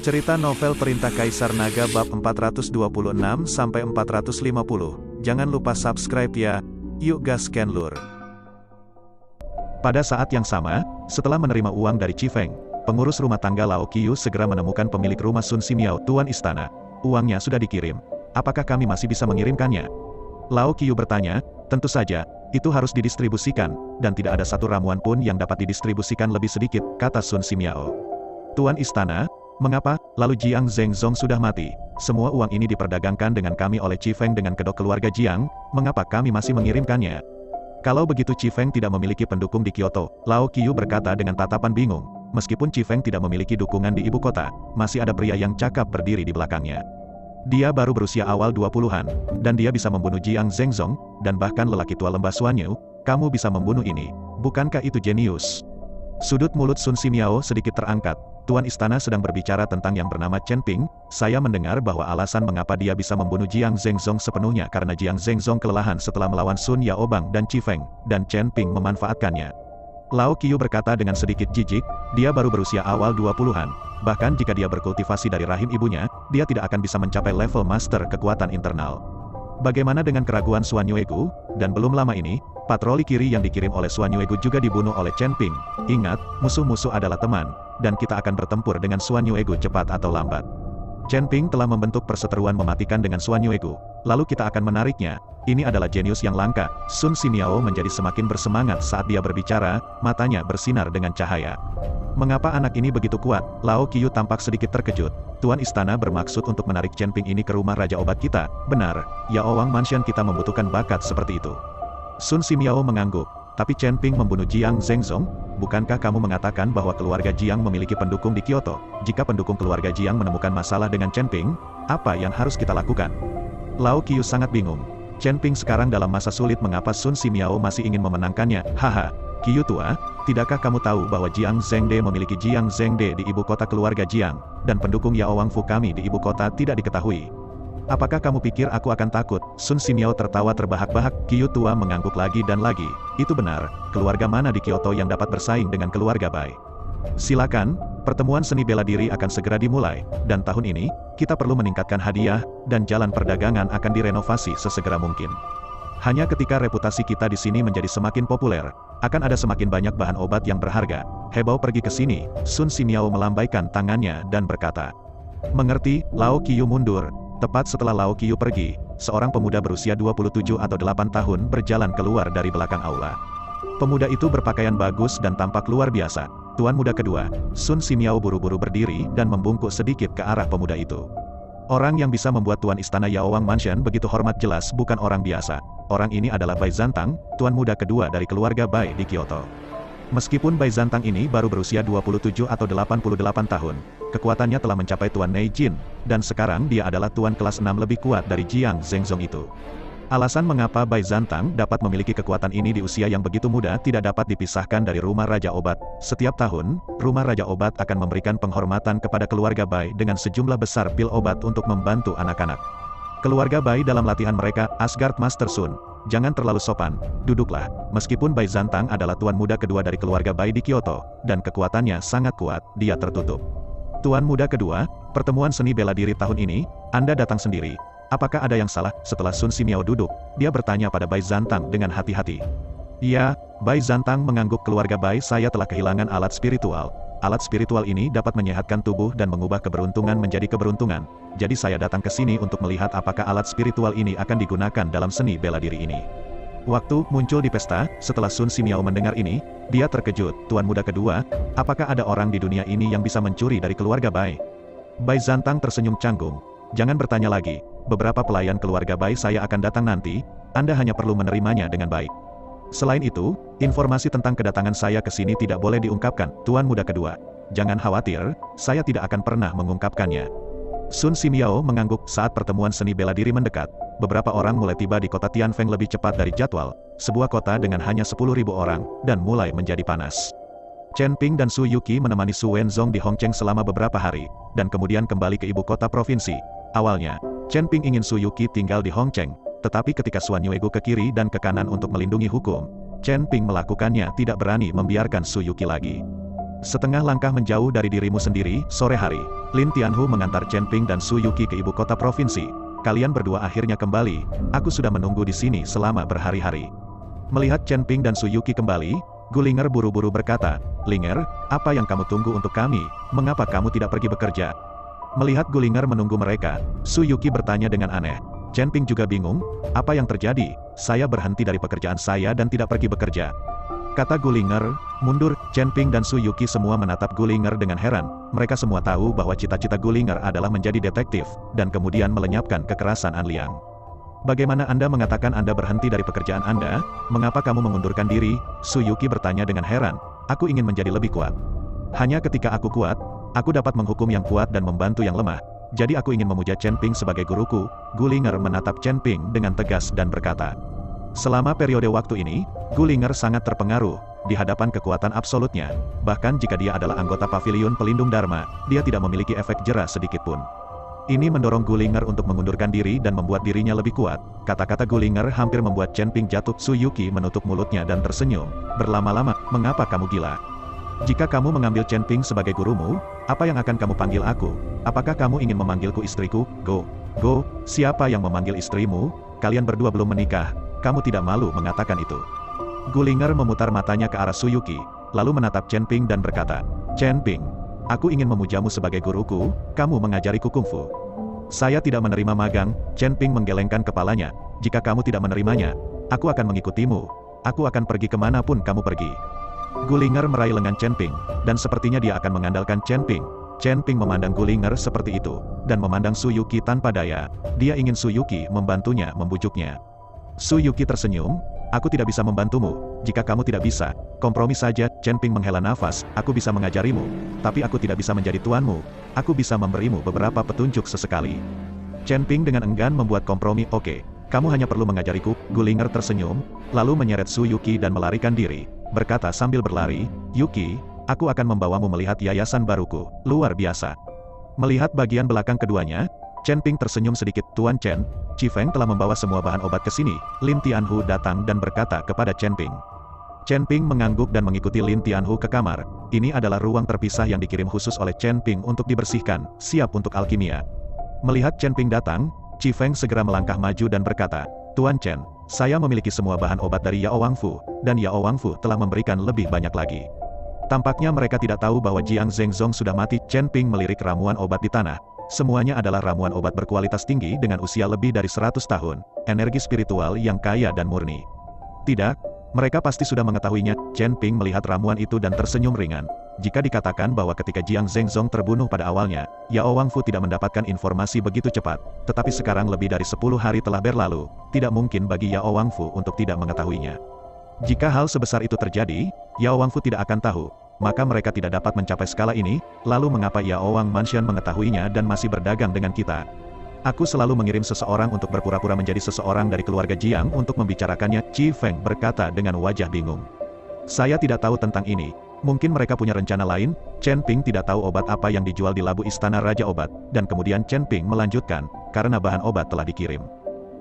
Cerita novel Perintah Kaisar Naga bab 426-450. Jangan lupa subscribe ya. Yuk gasken lur. Pada saat yang sama, setelah menerima uang dari Chifeng, pengurus rumah tangga Lao Qiu segera menemukan pemilik rumah Sun Simiao, tuan istana. Uangnya sudah dikirim. Apakah kami masih bisa mengirimkannya? Lao Qiu bertanya. Tentu saja, itu harus didistribusikan, dan tidak ada satu ramuan pun yang dapat didistribusikan lebih sedikit, kata Sun Simiao. Tuan istana, mengapa? Lalu Jiang Zhengzong sudah mati. Semua uang ini diperdagangkan dengan kami oleh Chifeng dengan kedok keluarga Jiang, mengapa kami masih mengirimkannya? Kalau begitu Chifeng tidak memiliki pendukung di Kyoto, Lao Qiu berkata dengan tatapan bingung. Meskipun Chifeng tidak memiliki dukungan di ibu kota, masih ada pria yang cakap berdiri di belakangnya. Dia baru berusia awal 20-an, dan dia bisa membunuh Jiang Zhengzong, dan bahkan lelaki tua lembah Xuanyu. Kamu bisa membunuh ini, bukankah itu jenius? Sudut mulut Sun Simiao sedikit terangkat. Tuan istana sedang berbicara tentang yang bernama Chen Ping. Saya mendengar bahwa alasan mengapa dia bisa membunuh Jiang Zhengzong sepenuhnya karena Jiang Zhengzong kelelahan setelah melawan Sun Yaobang dan Chifeng, dan Chen Ping memanfaatkannya. Lao Qiu berkata dengan sedikit jijik, dia baru berusia awal 20-an. Bahkan jika dia berkultivasi dari rahim ibunya, dia tidak akan bisa mencapai level master kekuatan internal. Bagaimana dengan keraguan Xuan Yuegu? Dan belum lama ini, patroli kiri yang dikirim oleh Xuan Yuegu juga dibunuh oleh Chen Ping. Ingat, musuh-musuh adalah teman, dan kita akan bertempur dengan Xuan Yuegu cepat atau lambat. Chen Ping telah membentuk perseteruan mematikan dengan Xuan Yuegu, lalu kita akan menariknya. Ini adalah jenius yang langka. Sun Simiao menjadi semakin bersemangat saat dia berbicara, matanya bersinar dengan cahaya. Mengapa anak ini begitu kuat? Lao Qiu tampak sedikit terkejut. Tuan istana bermaksud untuk menarik Chen Ping ini ke rumah Raja Obat kita. Benar, Yaowang Mansion kita membutuhkan bakat seperti itu. Sun Simiao mengangguk. Tapi Chen Ping membunuh Jiang Zhengzong? Bukankah kamu mengatakan bahwa keluarga Jiang memiliki pendukung di Kyoto? Jika pendukung keluarga Jiang menemukan masalah dengan Chen Ping, apa yang harus kita lakukan? Lao Qiu sangat bingung. Chen Ping sekarang dalam masa sulit, mengapa Sun Simiao masih ingin memenangkannya? Haha, Qiu tua, tidakkah kamu tahu bahwa Jiang Zhengde memiliki Jiang Zhengde di ibu kota keluarga Jiang, dan pendukung Yaowang Fu kami di ibu kota tidak diketahui? Apakah kamu pikir aku akan takut? Sun Simiao tertawa terbahak-bahak. Qiu tua mengangguk lagi dan lagi. Itu benar, keluarga mana di Kyoto yang dapat bersaing dengan keluarga Bai? Silakan, pertemuan seni bela diri akan segera dimulai, dan tahun ini, kita perlu meningkatkan hadiah, dan jalan perdagangan akan direnovasi sesegera mungkin. Hanya ketika reputasi kita di sini menjadi semakin populer, akan ada semakin banyak bahan obat yang berharga. Hebao pergi ke sini. Sun Simiao melambaikan tangannya dan berkata. Mengerti, Lao Qiu mundur. Tepat setelah Lao Qiu pergi, seorang pemuda berusia 27 atau 8 tahun berjalan keluar dari belakang aula. Pemuda itu berpakaian bagus dan tampak luar biasa. Tuan muda kedua, Sun Simiao buru-buru berdiri dan membungkuk sedikit ke arah pemuda itu. Orang yang bisa membuat tuan istana Yaowang Mansion begitu hormat jelas bukan orang biasa. Orang ini adalah Bai Zantang, tuan muda kedua dari keluarga Bai di Kyoto. Meskipun Bai Zantang ini baru berusia 27 atau 88 tahun, kekuatannya telah mencapai Tuan Nei Jin, dan sekarang dia adalah tuan kelas 6 lebih kuat dari Jiang Zhengzong itu. Alasan mengapa Bai Zantang dapat memiliki kekuatan ini di usia yang begitu muda tidak dapat dipisahkan dari rumah Raja Obat. Setiap tahun, rumah Raja Obat akan memberikan penghormatan kepada keluarga Bai dengan sejumlah besar pil obat untuk membantu anak-anak. Keluarga Bai dalam latihan mereka, Asgard Master Sun. Jangan terlalu sopan, duduklah. Meskipun Bai Zantang adalah tuan muda kedua dari keluarga Bai di Kyoto, dan kekuatannya sangat kuat, dia tertutup. Tuan muda kedua, pertemuan seni bela diri tahun ini, Anda datang sendiri. Apakah ada yang salah? Setelah Sun Simiao duduk, dia bertanya pada Bai Zantang dengan hati-hati. Ya, Bai Zantang mengangguk. Keluarga Bai saya telah kehilangan alat spiritual. Alat spiritual ini dapat menyehatkan tubuh dan mengubah keberuntungan menjadi keberuntungan. Jadi saya datang ke sini untuk melihat apakah alat spiritual ini akan digunakan dalam seni bela diri ini. Waktu muncul di pesta, setelah Sun Simiao mendengar ini, dia terkejut. Tuan muda kedua, apakah ada orang di dunia ini yang bisa mencuri dari keluarga Bai? Bai Zantang tersenyum canggung. Jangan bertanya lagi. Beberapa pelayan keluarga Bai saya akan datang nanti, Anda hanya perlu menerimanya dengan baik. Selain itu, informasi tentang kedatangan saya ke sini tidak boleh diungkapkan, tuan muda kedua. Jangan khawatir, saya tidak akan pernah mengungkapkannya. Sun Simiao mengangguk. Saat pertemuan seni bela diri mendekat, beberapa orang mulai tiba di kota Tianfeng lebih cepat dari jadwal, sebuah kota dengan hanya 10.000 orang, dan mulai menjadi panas. Chen Ping dan Su Yuqi menemani Su Wenzong di Hongcheng selama beberapa hari, dan kemudian kembali ke ibu kota provinsi. Awalnya, Chen Ping ingin Su Yuqi tinggal di Hongcheng, tetapi ketika Xuan Yuegu ke kiri dan ke kanan untuk melindungi hukum, Chen Ping melakukannya tidak berani membiarkan Su Yuqi lagi. Setengah langkah menjauh dari dirimu sendiri, sore hari, Lin Tianhu mengantar Chen Ping dan Su Yuqi ke ibu kota provinsi. Kalian berdua akhirnya kembali, aku sudah menunggu di sini selama berhari-hari. Melihat Chen Ping dan Su Yuqi kembali, Gulinger buru-buru berkata, Linger, apa yang kamu tunggu untuk kami, mengapa kamu tidak pergi bekerja? Melihat Gulinger menunggu mereka, Su Yuqi bertanya dengan aneh. Chen Ping juga bingung, apa yang terjadi, saya berhenti dari pekerjaan saya dan tidak pergi bekerja. Kata Gulinger, mundur. Chen Ping dan Su Yuqi semua menatap Gulinger dengan heran. Mereka semua tahu bahwa cita-cita Gulinger adalah menjadi detektif, dan kemudian melenyapkan kekerasan An Liang. Bagaimana Anda mengatakan Anda berhenti dari pekerjaan Anda? Mengapa kamu mengundurkan diri? Su Yuqi bertanya dengan heran. Aku ingin menjadi lebih kuat. Hanya ketika aku kuat, aku dapat menghukum yang kuat dan membantu yang lemah. Jadi aku ingin memuja Chen Ping sebagai guruku. Gulinger menatap Chen Ping dengan tegas dan berkata. Selama periode waktu ini, Gulinger sangat terpengaruh di hadapan kekuatan absolutnya. Bahkan jika dia adalah anggota Paviliun Pelindung Dharma, dia tidak memiliki efek jera sedikitpun. Ini mendorong Gulinger untuk mengundurkan diri dan membuat dirinya lebih kuat. Kata-kata Gulinger hampir membuat Chen Ping jatuh. Su Yuqi menutup mulutnya dan tersenyum. Berlama-lama, mengapa kamu gila? Jika kamu mengambil Chen Ping sebagai gurumu, apa yang akan kamu panggil aku? Apakah kamu ingin memanggilku istriku? Go. Siapa yang memanggil istrimu? Kalian berdua belum menikah. Kamu tidak malu mengatakan itu. Gulinger memutar matanya ke arah Su Yuqi, lalu menatap Chen Ping dan berkata, Chen Ping, aku ingin memujamu sebagai guruku, kamu mengajariku kungfu. Saya tidak menerima magang. Chen Ping menggelengkan kepalanya, jika kamu tidak menerimanya, aku akan mengikutimu, aku akan pergi kemanapun kamu pergi. Gulinger meraih lengan Chen Ping, dan sepertinya dia akan mengandalkan Chen Ping. Chen Ping memandang Gulinger seperti itu, dan memandang Su Yuqi tanpa daya. Dia ingin Su Yuqi membantunya membujuknya. Su Yuqi tersenyum, aku tidak bisa membantumu, jika kamu tidak bisa, kompromi saja. Chen Ping menghela nafas, aku bisa mengajarimu, tapi aku tidak bisa menjadi tuanmu, aku bisa memberimu beberapa petunjuk sesekali. Chen Ping dengan enggan membuat kompromi, oke, kamu hanya perlu mengajariku. Gulinger tersenyum, lalu menyeret Su Yuqi dan melarikan diri, berkata sambil berlari, Yuqi, aku akan membawamu melihat yayasan baruku, luar biasa. Melihat bagian belakang keduanya, Chen Ping tersenyum sedikit. Tuan Chen, Chifeng telah membawa semua bahan obat ke sini. Lin Tianhu datang dan berkata kepada Chen Ping. Chen Ping mengangguk dan mengikuti Lin Tianhu ke kamar. Ini adalah ruang terpisah yang dikirim khusus oleh Chen Ping untuk dibersihkan, siap untuk alkimia. Melihat Chen Ping datang, Chifeng segera melangkah maju dan berkata, Tuan Chen, saya memiliki semua bahan obat dari Yao Wangfu, dan Yao Wangfu telah memberikan lebih banyak lagi. Tampaknya mereka tidak tahu bahwa Jiang Zhengzong sudah mati. Chen Ping melirik ramuan obat di tanah. Semuanya adalah ramuan obat berkualitas tinggi dengan usia lebih dari 100 tahun, energi spiritual yang kaya dan murni. Tidak, mereka pasti sudah mengetahuinya. Chen Ping melihat ramuan itu dan tersenyum ringan. Jika dikatakan bahwa ketika Jiang Zhengzong terbunuh pada awalnya, Yao Wangfu tidak mendapatkan informasi begitu cepat, tetapi sekarang lebih dari 10 hari telah berlalu, tidak mungkin bagi Yao Wangfu untuk tidak mengetahuinya. Jika hal sebesar itu terjadi, Yao Wangfu tidak akan tahu. Maka mereka tidak dapat mencapai skala ini, lalu mengapa Yao Wang Mansion mengetahuinya dan masih berdagang dengan kita? Aku selalu mengirim seseorang untuk berpura-pura menjadi seseorang dari keluarga Jiang untuk membicarakannya. Chifeng berkata dengan wajah bingung. Saya tidak tahu tentang ini. Mungkin mereka punya rencana lain. Chen Ping tidak tahu obat apa yang dijual di labu Istana Raja Obat, dan kemudian Chen Ping melanjutkan, karena bahan obat telah dikirim.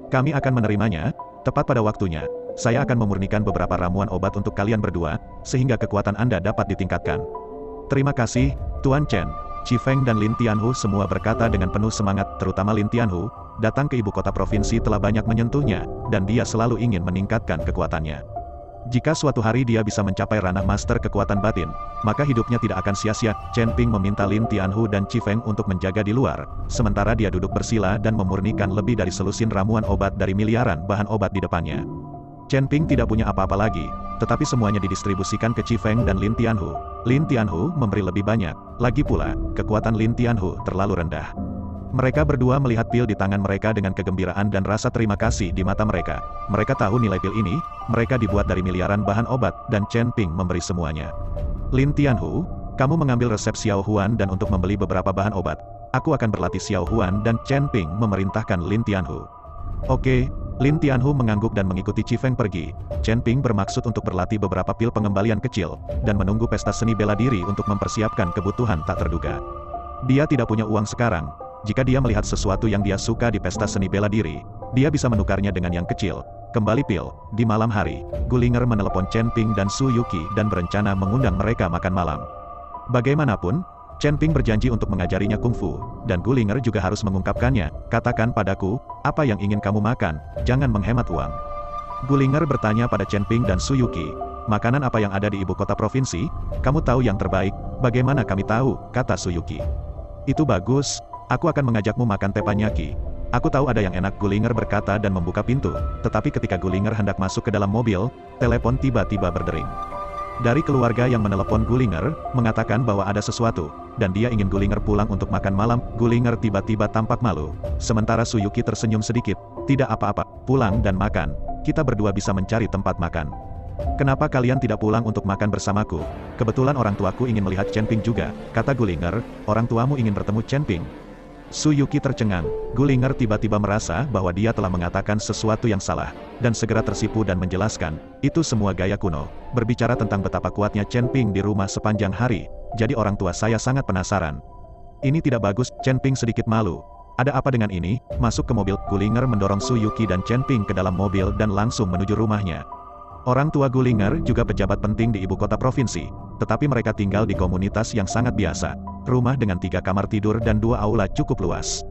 Kami akan menerimanya, tepat pada waktunya. Saya akan memurnikan beberapa ramuan obat untuk kalian berdua, sehingga kekuatan Anda dapat ditingkatkan. Terima kasih, Tuan Chen. Chifeng dan Lin Tianhu semua berkata dengan penuh semangat, terutama Lin Tianhu, datang ke ibu kota provinsi telah banyak menyentuhnya, dan dia selalu ingin meningkatkan kekuatannya. Jika suatu hari dia bisa mencapai ranah master kekuatan batin, maka hidupnya tidak akan sia-sia. Chen Ping meminta Lin Tianhu dan Chifeng untuk menjaga di luar, sementara dia duduk bersila dan memurnikan lebih dari selusin ramuan obat dari miliaran bahan obat di depannya. Chen Ping tidak punya apa-apa lagi, tetapi semuanya didistribusikan ke Chifeng dan Lin Tianhu. Lin Tianhu memberi lebih banyak, lagi pula, kekuatan Lin Tianhu terlalu rendah. Mereka berdua melihat pil di tangan mereka dengan kegembiraan dan rasa terima kasih di mata mereka. Mereka tahu nilai pil ini, mereka dibuat dari miliaran bahan obat, dan Chen Ping memberi semuanya. Lin Tianhu, kamu mengambil resep Xiao Huan dan untuk membeli beberapa bahan obat. Aku akan berlatih Xiao Huan dan Chen Ping memerintahkan Lin Tianhu. Oke. Lin Tianhu mengangguk dan mengikuti Chifeng pergi. Chen Ping bermaksud untuk berlatih beberapa pil pengembalian kecil, dan menunggu pesta seni bela diri untuk mempersiapkan kebutuhan tak terduga. Dia tidak punya uang sekarang. Jika dia melihat sesuatu yang dia suka di pesta seni bela diri, dia bisa menukarnya dengan yang kecil. Kembali pil, di malam hari, Gulinger menelepon Chen Ping dan Su Yuqi dan berencana mengundang mereka makan malam. Bagaimanapun, Chen Ping berjanji untuk mengajarinya kungfu, dan Gulinger juga harus mengungkapkannya. Katakan padaku, apa yang ingin kamu makan, jangan menghemat uang. Gulinger bertanya pada Chen Ping dan Su Yuqi, makanan apa yang ada di ibu kota provinsi? Kamu tahu yang terbaik, bagaimana kami tahu, kata Su Yuqi. Itu bagus, aku akan mengajakmu makan teppanyaki. Aku tahu ada yang enak, Gulinger berkata dan membuka pintu, tetapi ketika Gulinger hendak masuk ke dalam mobil, telepon tiba-tiba berdering. Dari keluarga yang menelepon Gulinger, mengatakan bahwa ada sesuatu, dan dia ingin Gulinger pulang untuk makan malam. Gulinger tiba-tiba tampak malu, sementara Su Yuqi tersenyum sedikit, tidak apa-apa, pulang dan makan, kita berdua bisa mencari tempat makan. Kenapa kalian tidak pulang untuk makan bersamaku? Kebetulan orang tuaku ingin melihat Chen Ping juga, kata Gulinger, orang tuamu ingin bertemu Chen Ping. Su Yuqi tercengang, Gulinger tiba-tiba merasa bahwa dia telah mengatakan sesuatu yang salah, dan segera tersipu dan menjelaskan, itu semua gaya kuno, berbicara tentang betapa kuatnya Chen Ping di rumah sepanjang hari, jadi orang tua saya sangat penasaran. Ini tidak bagus, Chen Ping sedikit malu. Ada apa dengan ini? Masuk ke mobil, Gulinger mendorong Su Yuqi dan Chen Ping ke dalam mobil dan langsung menuju rumahnya. Orang tua Gulinger juga pejabat penting di ibu kota provinsi, tetapi mereka tinggal di komunitas yang sangat biasa. Rumah dengan 3 kamar tidur dan 2 aula cukup luas.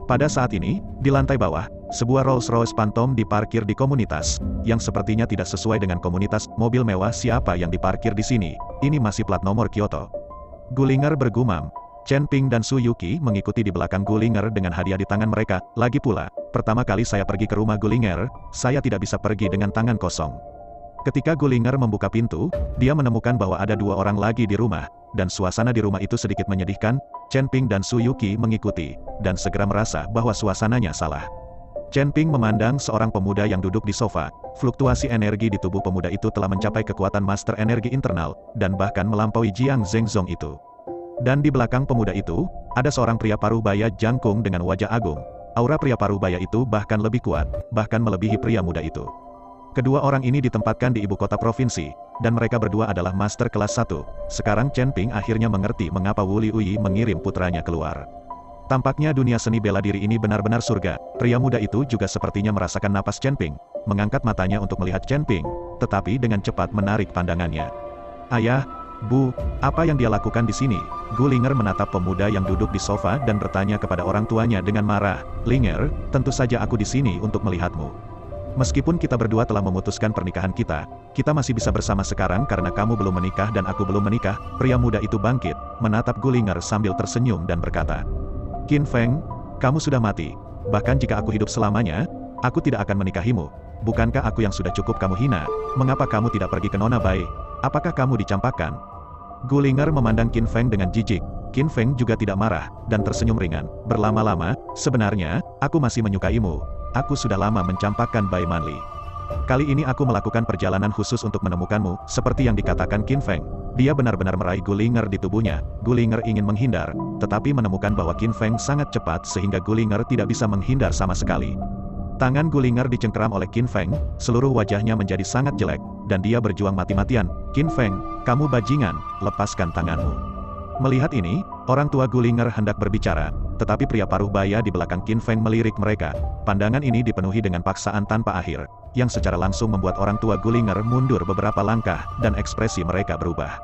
Pada saat ini, di lantai bawah, sebuah Rolls-Royce Phantom diparkir di komunitas, yang sepertinya tidak sesuai dengan komunitas. Mobil mewah siapa yang diparkir di sini? Ini masih plat nomor Kyoto. Gulinger bergumam. Chen Ping dan Su Yuqi mengikuti di belakang Gulinger dengan hadiah di tangan mereka. Lagi pula, pertama kali saya pergi ke rumah Gulinger, saya tidak bisa pergi dengan tangan kosong. Ketika Gulinger membuka pintu, dia menemukan bahwa ada 2 orang lagi di rumah, dan suasana di rumah itu sedikit menyedihkan. Chen Ping dan Su Yuqi mengikuti, dan segera merasa bahwa suasananya salah. Chen Ping memandang seorang pemuda yang duduk di sofa. Fluktuasi energi di tubuh pemuda itu telah mencapai kekuatan master energi internal, dan bahkan melampaui Jiang Zhengzong itu. Dan di belakang pemuda itu, ada seorang pria parubaya jangkung dengan wajah agung. Aura pria parubaya itu bahkan lebih kuat, bahkan melebihi pria muda itu. Kedua orang ini ditempatkan di ibu kota provinsi, dan mereka berdua adalah master kelas 1. Sekarang Chen Ping akhirnya mengerti mengapa Wu Liuyi mengirim putranya keluar. Tampaknya dunia seni bela diri ini benar-benar surga. Pria muda itu juga sepertinya merasakan napas Chen Ping, mengangkat matanya untuk melihat Chen Ping, tetapi dengan cepat menarik pandangannya. Ayah, Bu, apa yang dia lakukan di sini? Gulinger menatap pemuda yang duduk di sofa dan bertanya kepada orang tuanya dengan marah. Linger, tentu saja aku di sini untuk melihatmu. Meskipun kita berdua telah memutuskan pernikahan kita masih bisa bersama sekarang karena kamu belum menikah dan aku belum menikah. Pria muda itu bangkit, menatap Gulinger sambil tersenyum dan berkata, Qin Feng, kamu sudah mati. Bahkan jika aku hidup selamanya, aku tidak akan menikahimu. Bukankah aku yang sudah cukup kamu hina? Mengapa kamu tidak pergi ke Nona Bai? Apakah kamu dicampakkan? Gulinger memandang Qin Feng dengan jijik. Qin Feng juga tidak marah, dan tersenyum ringan. Berlama-lama, sebenarnya, aku masih menyukaimu. Aku sudah lama mencampakkan Bai Manli. Kali ini aku melakukan perjalanan khusus untuk menemukanmu, seperti yang dikatakan Qin Feng. Dia benar-benar meraih Gulinger di tubuhnya. Gulinger ingin menghindar, tetapi menemukan bahwa Qin Feng sangat cepat sehingga Gulinger tidak bisa menghindar sama sekali. Tangan Gulinger dicengkeram oleh Qin Feng, seluruh wajahnya menjadi sangat jelek, dan dia berjuang mati-matian. Qin Feng, kamu bajingan, lepaskan tanganmu. Melihat ini, orang tua Gulinger hendak berbicara, tetapi pria paruh baya di belakang Qin Feng melirik mereka. Pandangan ini dipenuhi dengan paksaan tanpa akhir, yang secara langsung membuat orang tua Gulinger mundur beberapa langkah, dan ekspresi mereka berubah.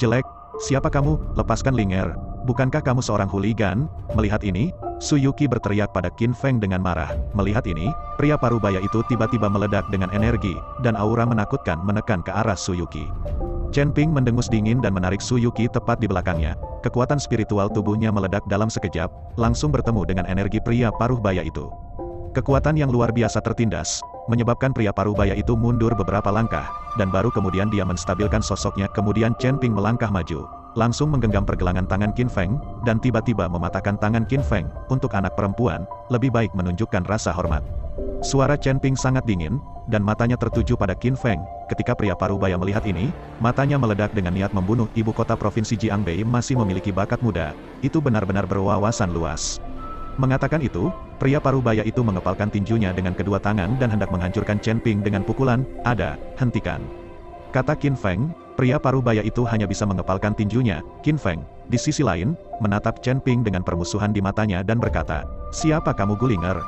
Jelek, siapa kamu? Lepaskan Linger. Bukankah kamu seorang hooligan? Melihat ini, Su Yuqi berteriak pada Qin Feng dengan marah. Melihat ini, pria parubaya itu tiba-tiba meledak dengan energi, dan aura menakutkan menekan ke arah Su Yuqi. Chen Ping mendengus dingin dan menarik Su Yuqi tepat di belakangnya. Kekuatan spiritual tubuhnya meledak dalam sekejap, langsung bertemu dengan energi pria paruh baya itu. Kekuatan yang luar biasa tertindas, menyebabkan pria paruh baya itu mundur beberapa langkah, dan baru kemudian dia menstabilkan sosoknya. Kemudian Chen Ping melangkah maju, langsung menggenggam pergelangan tangan Qin Feng, dan tiba-tiba mematahkan tangan Qin Feng. Untuk anak perempuan, lebih baik menunjukkan rasa hormat. Suara Chen Ping sangat dingin, dan matanya tertuju pada Qin Feng. Ketika pria parubaya melihat ini, matanya meledak dengan niat membunuh. Ibu kota provinsi Jiangbei masih memiliki bakat muda, itu benar-benar berwawasan luas. Mengatakan itu, pria parubaya itu mengepalkan tinjunya dengan kedua tangan dan hendak menghancurkan Chen Ping dengan pukulan. Ada, hentikan. Kata Qin Feng, pria parubaya itu hanya bisa mengepalkan tinjunya. Qin Feng, di sisi lain, menatap Chen Ping dengan permusuhan di matanya dan berkata, siapa kamu Gulinger?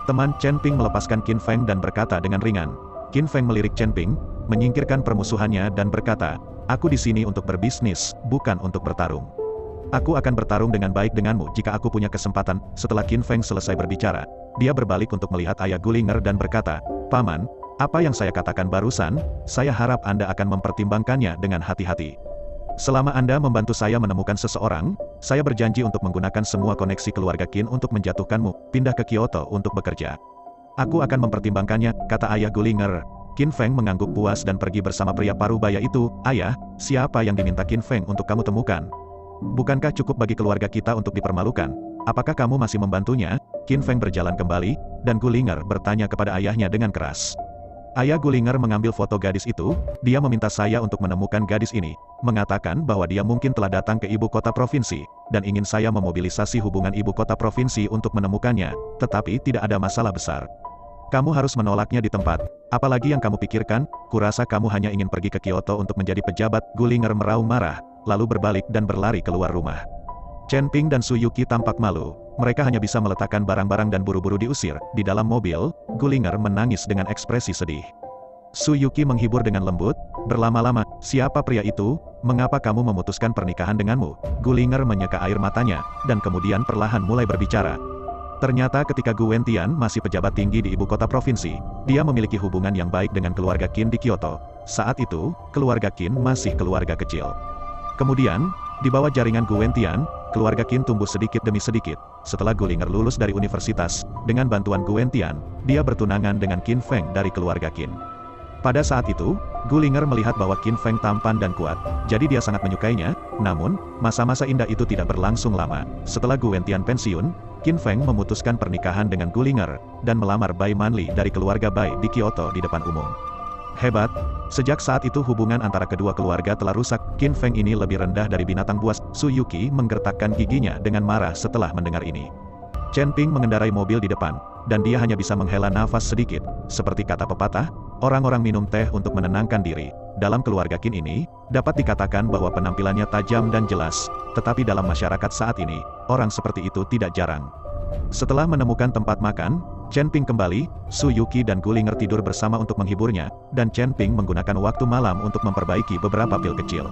Teman Chen Ping melepaskan Qin Feng dan berkata dengan ringan. Qin Feng melirik Chen Ping, menyingkirkan permusuhannya dan berkata, aku di sini untuk berbisnis, bukan untuk bertarung. Aku akan bertarung dengan baik denganmu jika aku punya kesempatan. Setelah Qin Feng selesai berbicara, dia berbalik untuk melihat ayah Gulinger dan berkata, Paman, apa yang saya katakan barusan, saya harap Anda akan mempertimbangkannya dengan hati-hati. Selama Anda membantu saya menemukan seseorang, saya berjanji untuk menggunakan semua koneksi keluarga Qin untuk menjatuhkanmu, pindah ke Kyoto untuk bekerja. Aku akan mempertimbangkannya, kata ayah Gulinger. Qin Feng mengangguk puas dan pergi bersama pria parubaya itu. Ayah, siapa yang diminta Qin Feng untuk kamu temukan? Bukankah cukup bagi keluarga kita untuk dipermalukan? Apakah kamu masih membantunya? Qin Feng berjalan kembali, dan Gulinger bertanya kepada ayahnya dengan keras. Ayah Gulinger mengambil foto gadis itu, dia meminta saya untuk menemukan gadis ini, mengatakan bahwa dia mungkin telah datang ke ibu kota provinsi, dan ingin saya memobilisasi hubungan ibu kota provinsi untuk menemukannya, tetapi tidak ada masalah besar. Kamu harus menolaknya di tempat. Apalagi yang kamu pikirkan, kurasa kamu hanya ingin pergi ke Kyoto untuk menjadi pejabat. Gulinger meraung marah, lalu berbalik dan berlari keluar rumah. Chen Ping dan Su Yuqi tampak malu. Mereka hanya bisa meletakkan barang-barang dan buru-buru diusir. Di dalam mobil, Gulinger menangis dengan ekspresi sedih. Su Yuqi menghibur dengan lembut, berlama-lama, siapa pria itu? Mengapa kamu memutuskan pernikahan denganmu? Gulinger menyeka air matanya, dan kemudian perlahan mulai berbicara. Ternyata ketika Gu Wentian masih pejabat tinggi di ibu kota provinsi, dia memiliki hubungan yang baik dengan keluarga Qin di Kyoto. Saat itu, keluarga Qin masih keluarga kecil. Kemudian, di bawah jaringan Gu Wentian, keluarga Qin tumbuh sedikit demi sedikit. Setelah Gulinger lulus dari universitas, dengan bantuan Gu Wentian, dia bertunangan dengan Qin Feng dari keluarga Qin. Pada saat itu, Gulinger melihat bahwa Qin Feng tampan dan kuat, jadi dia sangat menyukainya. Namun, masa-masa indah itu tidak berlangsung lama. Setelah Gu Wentian pensiun, Qin Feng memutuskan pernikahan dengan Gulinger, dan melamar Bai Manli dari keluarga Bai di Kyoto di depan umum. Hebat, sejak saat itu hubungan antara kedua keluarga telah rusak. Qin Feng ini lebih rendah dari binatang buas. Su Yuqi menggertakkan giginya dengan marah setelah mendengar ini. Chen Ping mengendarai mobil di depan, dan dia hanya bisa menghela nafas sedikit. Seperti kata pepatah, orang-orang minum teh untuk menenangkan diri. Dalam keluarga Qin ini, dapat dikatakan bahwa penampilannya tajam dan jelas, tetapi dalam masyarakat saat ini, orang seperti itu tidak jarang. Setelah menemukan tempat makan, Chen Ping kembali, Su Yuqi dan Gulinger tidur bersama untuk menghiburnya, dan Chen Ping menggunakan waktu malam untuk memperbaiki beberapa pil kecil.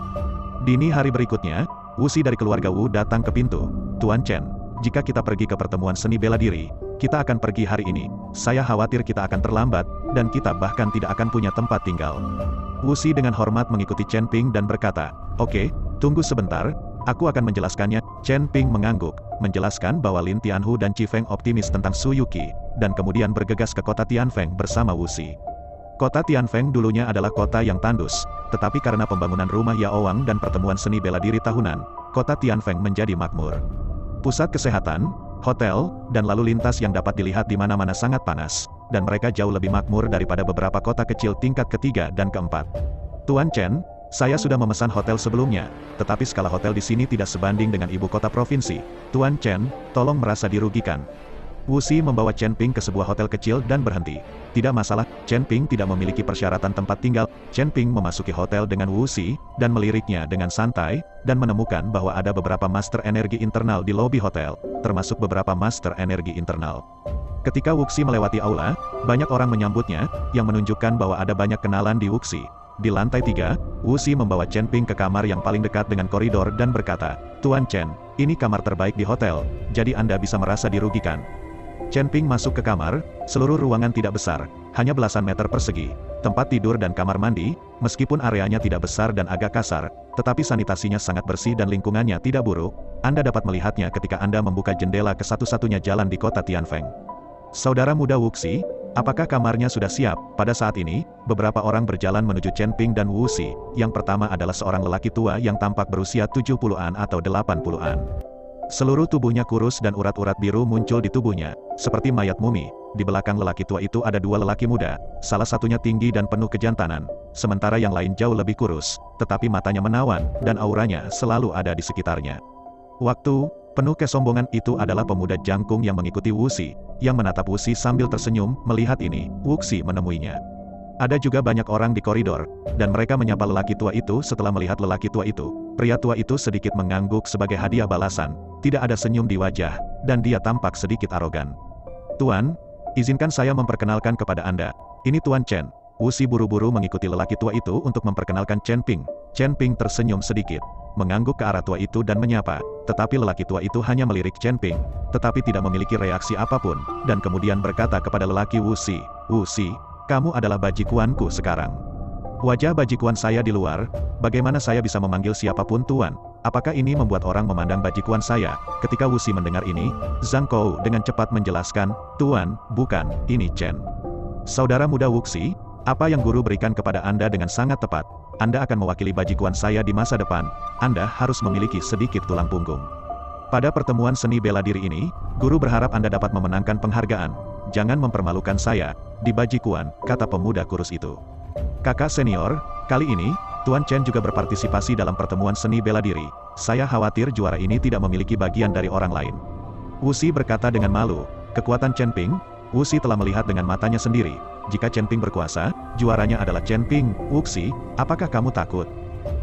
Dini hari berikutnya, Wuxi dari keluarga Wu datang ke pintu. Tuan Chen, jika kita pergi ke pertemuan seni bela diri, kita akan pergi hari ini. Saya khawatir kita akan terlambat, dan kita bahkan tidak akan punya tempat tinggal. Wuxi dengan hormat mengikuti Chen Ping dan berkata, Oke, tunggu sebentar, aku akan menjelaskannya. Chen Ping mengangguk, menjelaskan bahwa Lin Tianhu dan Qi Feng optimis tentang Su Yuqi, dan kemudian bergegas ke kota Tianfeng bersama Wuxi. Kota Tianfeng dulunya adalah kota yang tandus, tetapi karena pembangunan rumah Yaowang dan pertemuan seni bela diri tahunan, kota Tianfeng menjadi makmur. Pusat kesehatan, hotel, dan lalu lintas yang dapat dilihat di mana-mana sangat panas, dan mereka jauh lebih makmur daripada beberapa kota kecil tingkat ketiga dan keempat. Tuan Chen, saya sudah memesan hotel sebelumnya, tetapi skala hotel di sini tidak sebanding dengan ibu kota provinsi. Tuan Chen, tolong merasa dirugikan. Wuxi membawa Chen Ping ke sebuah hotel kecil dan berhenti. Tidak masalah, Chen Ping tidak memiliki persyaratan tempat tinggal. Chen Ping memasuki hotel dengan Wuxi, dan meliriknya dengan santai, dan menemukan bahwa ada beberapa master energi internal di lobi hotel, termasuk beberapa master energi internal. Ketika Wuxi melewati aula, banyak orang menyambutnya, yang menunjukkan bahwa ada banyak kenalan di Wuxi. Di lantai 3, Wuxi membawa Chen Ping ke kamar yang paling dekat dengan koridor dan berkata, Tuan Chen, ini kamar terbaik di hotel, jadi Anda bisa merasa dirugikan. Chen Ping masuk ke kamar, seluruh ruangan tidak besar, hanya belasan meter persegi, tempat tidur dan kamar mandi, meskipun areanya tidak besar dan agak kasar, tetapi sanitasinya sangat bersih dan lingkungannya tidak buruk. Anda dapat melihatnya ketika Anda membuka jendela ke satu-satunya jalan di kota Tianfeng. Saudara muda Wuxi, apakah kamarnya sudah siap? Pada saat ini, beberapa orang berjalan menuju Chen Ping dan Wuxi. Yang pertama adalah seorang lelaki tua yang tampak berusia 70-an atau 80-an. Seluruh tubuhnya kurus dan urat-urat biru muncul di tubuhnya, seperti mayat mumi. Di belakang lelaki tua itu ada dua lelaki muda, salah satunya tinggi dan penuh kejantanan, sementara yang lain jauh lebih kurus, tetapi matanya menawan, dan auranya selalu ada di sekitarnya. Waktu penuh kesombongan itu adalah pemuda jangkung yang mengikuti Wuxi, yang menatap Wuxi sambil tersenyum. Melihat ini, Wuxi menemuinya. Ada juga banyak orang di koridor, dan mereka menyapa lelaki tua itu. Setelah melihat lelaki tua itu, pria tua itu sedikit mengangguk sebagai hadiah balasan. Tidak ada senyum di wajah, dan dia tampak sedikit arogan. Tuan, izinkan saya memperkenalkan kepada Anda. Ini Tuan Chen. Wuxi buru-buru mengikuti lelaki tua itu untuk memperkenalkan Chen Ping. Chen Ping tersenyum sedikit. mengangguk ke arah tua itu dan menyapa. Tetapi lelaki tua itu hanya melirik Chen Ping, tetapi tidak memiliki reaksi apapun, dan kemudian berkata kepada lelaki Wu Si, "Wu Si, kamu adalah bajikuanku sekarang. Wajah bajikuan saya di luar, bagaimana saya bisa memanggil siapapun tuan? Apakah ini membuat orang memandang bajikuan saya?" Ketika Wu Si mendengar ini, Zhang Kou dengan cepat menjelaskan, "Tuan, bukan, ini Chen. Saudara muda Wu Si, apa yang guru berikan kepada Anda dengan sangat tepat. Anda akan mewakili bajikuan saya di masa depan. Anda harus memiliki sedikit tulang punggung. Pada pertemuan seni bela diri ini, guru berharap Anda dapat memenangkan penghargaan. Jangan mempermalukan saya di bajikuan," kata pemuda kurus itu. "Kakak senior, kali ini, Tuan Chen juga berpartisipasi dalam pertemuan seni bela diri. Saya khawatir juara ini tidak memiliki bagian dari orang lain." Wu Si berkata dengan malu, "Kekuatan Chen Ping, Wu Si telah melihat dengan matanya sendiri. Jika Chen Ping berkuasa, juaranya adalah Chen Ping. Wu Si, apakah kamu takut?"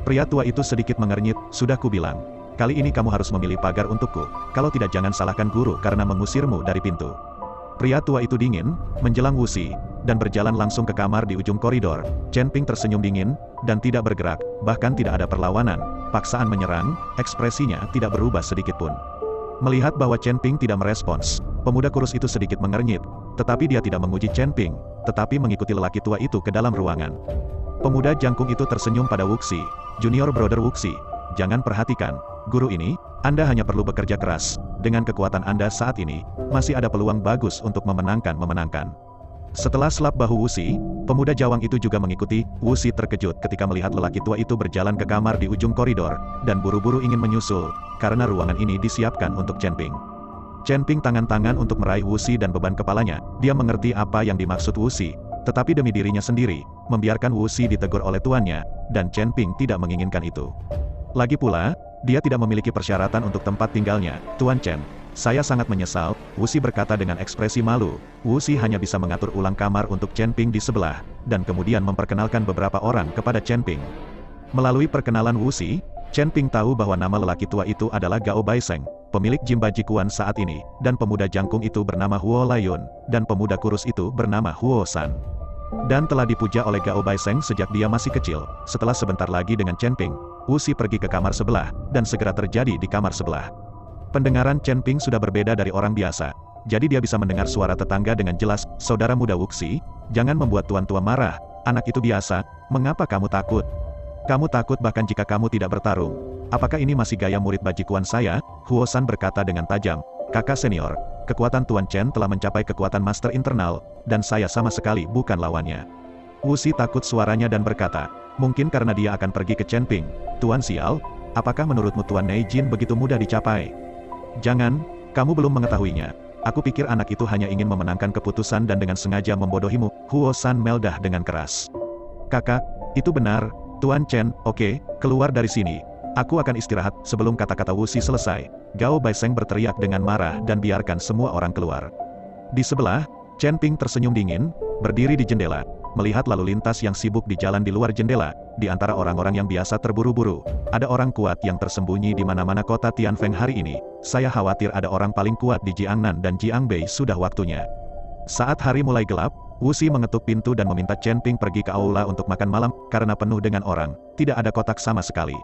Pria tua itu sedikit mengernyit, "Sudah kubilang. Kali ini kamu harus memilih pagar untukku. Kalau tidak jangan salahkan guru karena mengusirmu dari pintu." Pria tua itu dingin, menjelang Wu Si, dan berjalan langsung ke kamar di ujung koridor. Chen Ping tersenyum dingin, dan tidak bergerak, bahkan tidak ada perlawanan. Paksaan menyerang, ekspresinya tidak berubah sedikitpun. Melihat bahwa Chen Ping tidak merespons, pemuda kurus itu sedikit mengernyit, tetapi dia tidak menguji Chen Ping, tetapi mengikuti lelaki tua itu ke dalam ruangan. Pemuda jangkung itu tersenyum pada Wu Si, "Junior brother Wu Si, jangan perhatikan, guru ini, Anda hanya perlu bekerja keras. Dengan kekuatan Anda saat ini, masih ada peluang bagus untuk memenangkan." Setelah selap bahu Wu Si, pemuda jawang itu juga mengikuti. Wu Si terkejut ketika melihat lelaki tua itu berjalan ke kamar di ujung koridor, dan buru-buru ingin menyusul, karena ruangan ini disiapkan untuk Chen Ping. Chen Ping tangan-tangan untuk meraih Wu Si dan beban kepalanya. Dia mengerti apa yang dimaksud Wu Si, tetapi demi dirinya sendiri, membiarkan Wu Si ditegur oleh tuannya, dan Chen Ping tidak menginginkan itu. Lagi pula, dia tidak memiliki persyaratan untuk tempat tinggalnya. "Tuan Chen, saya sangat menyesal," Wu Si berkata dengan ekspresi malu. Wu Si hanya bisa mengatur ulang kamar untuk Chen Ping di sebelah, dan kemudian memperkenalkan beberapa orang kepada Chen Ping. Melalui perkenalan Wu Si, Chen Ping tahu bahwa nama lelaki tua itu adalah Gao Baiseng, pemilik gym bajikuan saat ini, dan pemuda jangkung itu bernama Huo Laiyun, dan pemuda kurus itu bernama Huo San. Dan telah dipuja oleh Gao Baiseng sejak dia masih kecil. Setelah sebentar lagi dengan Chen Ping, Wu Si pergi ke kamar sebelah, dan segera terjadi di kamar sebelah. Pendengaran Chen Ping sudah berbeda dari orang biasa, jadi dia bisa mendengar suara tetangga dengan jelas. "Saudara muda Wu Si, jangan membuat tuan tua marah, anak itu biasa, mengapa kamu takut? Kamu takut bahkan jika kamu tidak bertarung. Apakah ini masih gaya murid bajikuan saya?" Huo San berkata dengan tajam, "Kakak senior, kekuatan Tuan Chen telah mencapai kekuatan master internal, dan saya sama sekali bukan lawannya." Wu Si takut suaranya dan berkata, "Mungkin karena dia akan pergi ke Chen Ping. Tuan Xiao, apakah menurutmu Tuan Nei Jin begitu mudah dicapai?" "Jangan, kamu belum mengetahuinya. Aku pikir anak itu hanya ingin memenangkan keputusan dan dengan sengaja membodohimu." Huo San meldah dengan keras. "Kakak, itu benar, Tuan Chen. Oke, keluar dari sini. Aku akan istirahat." Sebelum kata-kata Wu Si selesai, Gao Baiseng berteriak dengan marah dan biarkan semua orang keluar. Di sebelah, Chen Ping tersenyum dingin, berdiri di jendela, melihat lalu lintas yang sibuk di jalan di luar jendela. Di antara orang-orang yang biasa terburu-buru, ada orang kuat yang tersembunyi di mana-mana kota Tianfeng hari ini. Saya khawatir ada orang paling kuat di Jiangnan dan Jiangbei. Sudah waktunya. Saat hari mulai gelap, Wu Si mengetuk pintu dan meminta Chen Ping pergi ke aula untuk makan malam, karena penuh dengan orang, tidak ada kotak sama sekali.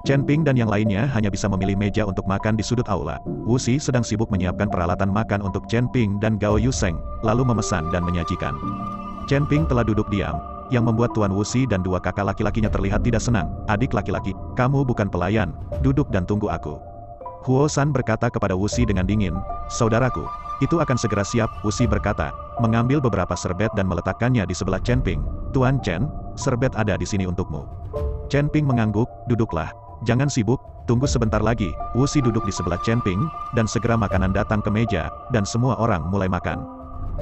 Chen Ping dan yang lainnya hanya bisa memilih meja untuk makan di sudut aula. Wu Si sedang sibuk menyiapkan peralatan makan untuk Chen Ping dan Gao Yuseng, lalu memesan dan menyajikan. Chen Ping telah duduk diam, yang membuat Tuan Wu Si dan dua kakak laki-lakinya terlihat tidak senang. "Adik laki-laki, kamu bukan pelayan, duduk dan tunggu aku." Huo San berkata kepada Wu Si dengan dingin, "Saudaraku, itu akan segera siap." Wu Si berkata, mengambil beberapa serbet dan meletakkannya di sebelah Chen Ping. "Tuan Chen, serbet ada di sini untukmu." Chen Ping mengangguk, "Duduklah. Jangan sibuk, tunggu sebentar lagi." Wu Si duduk di sebelah Chen Ping, dan segera makanan datang ke meja, dan semua orang mulai makan.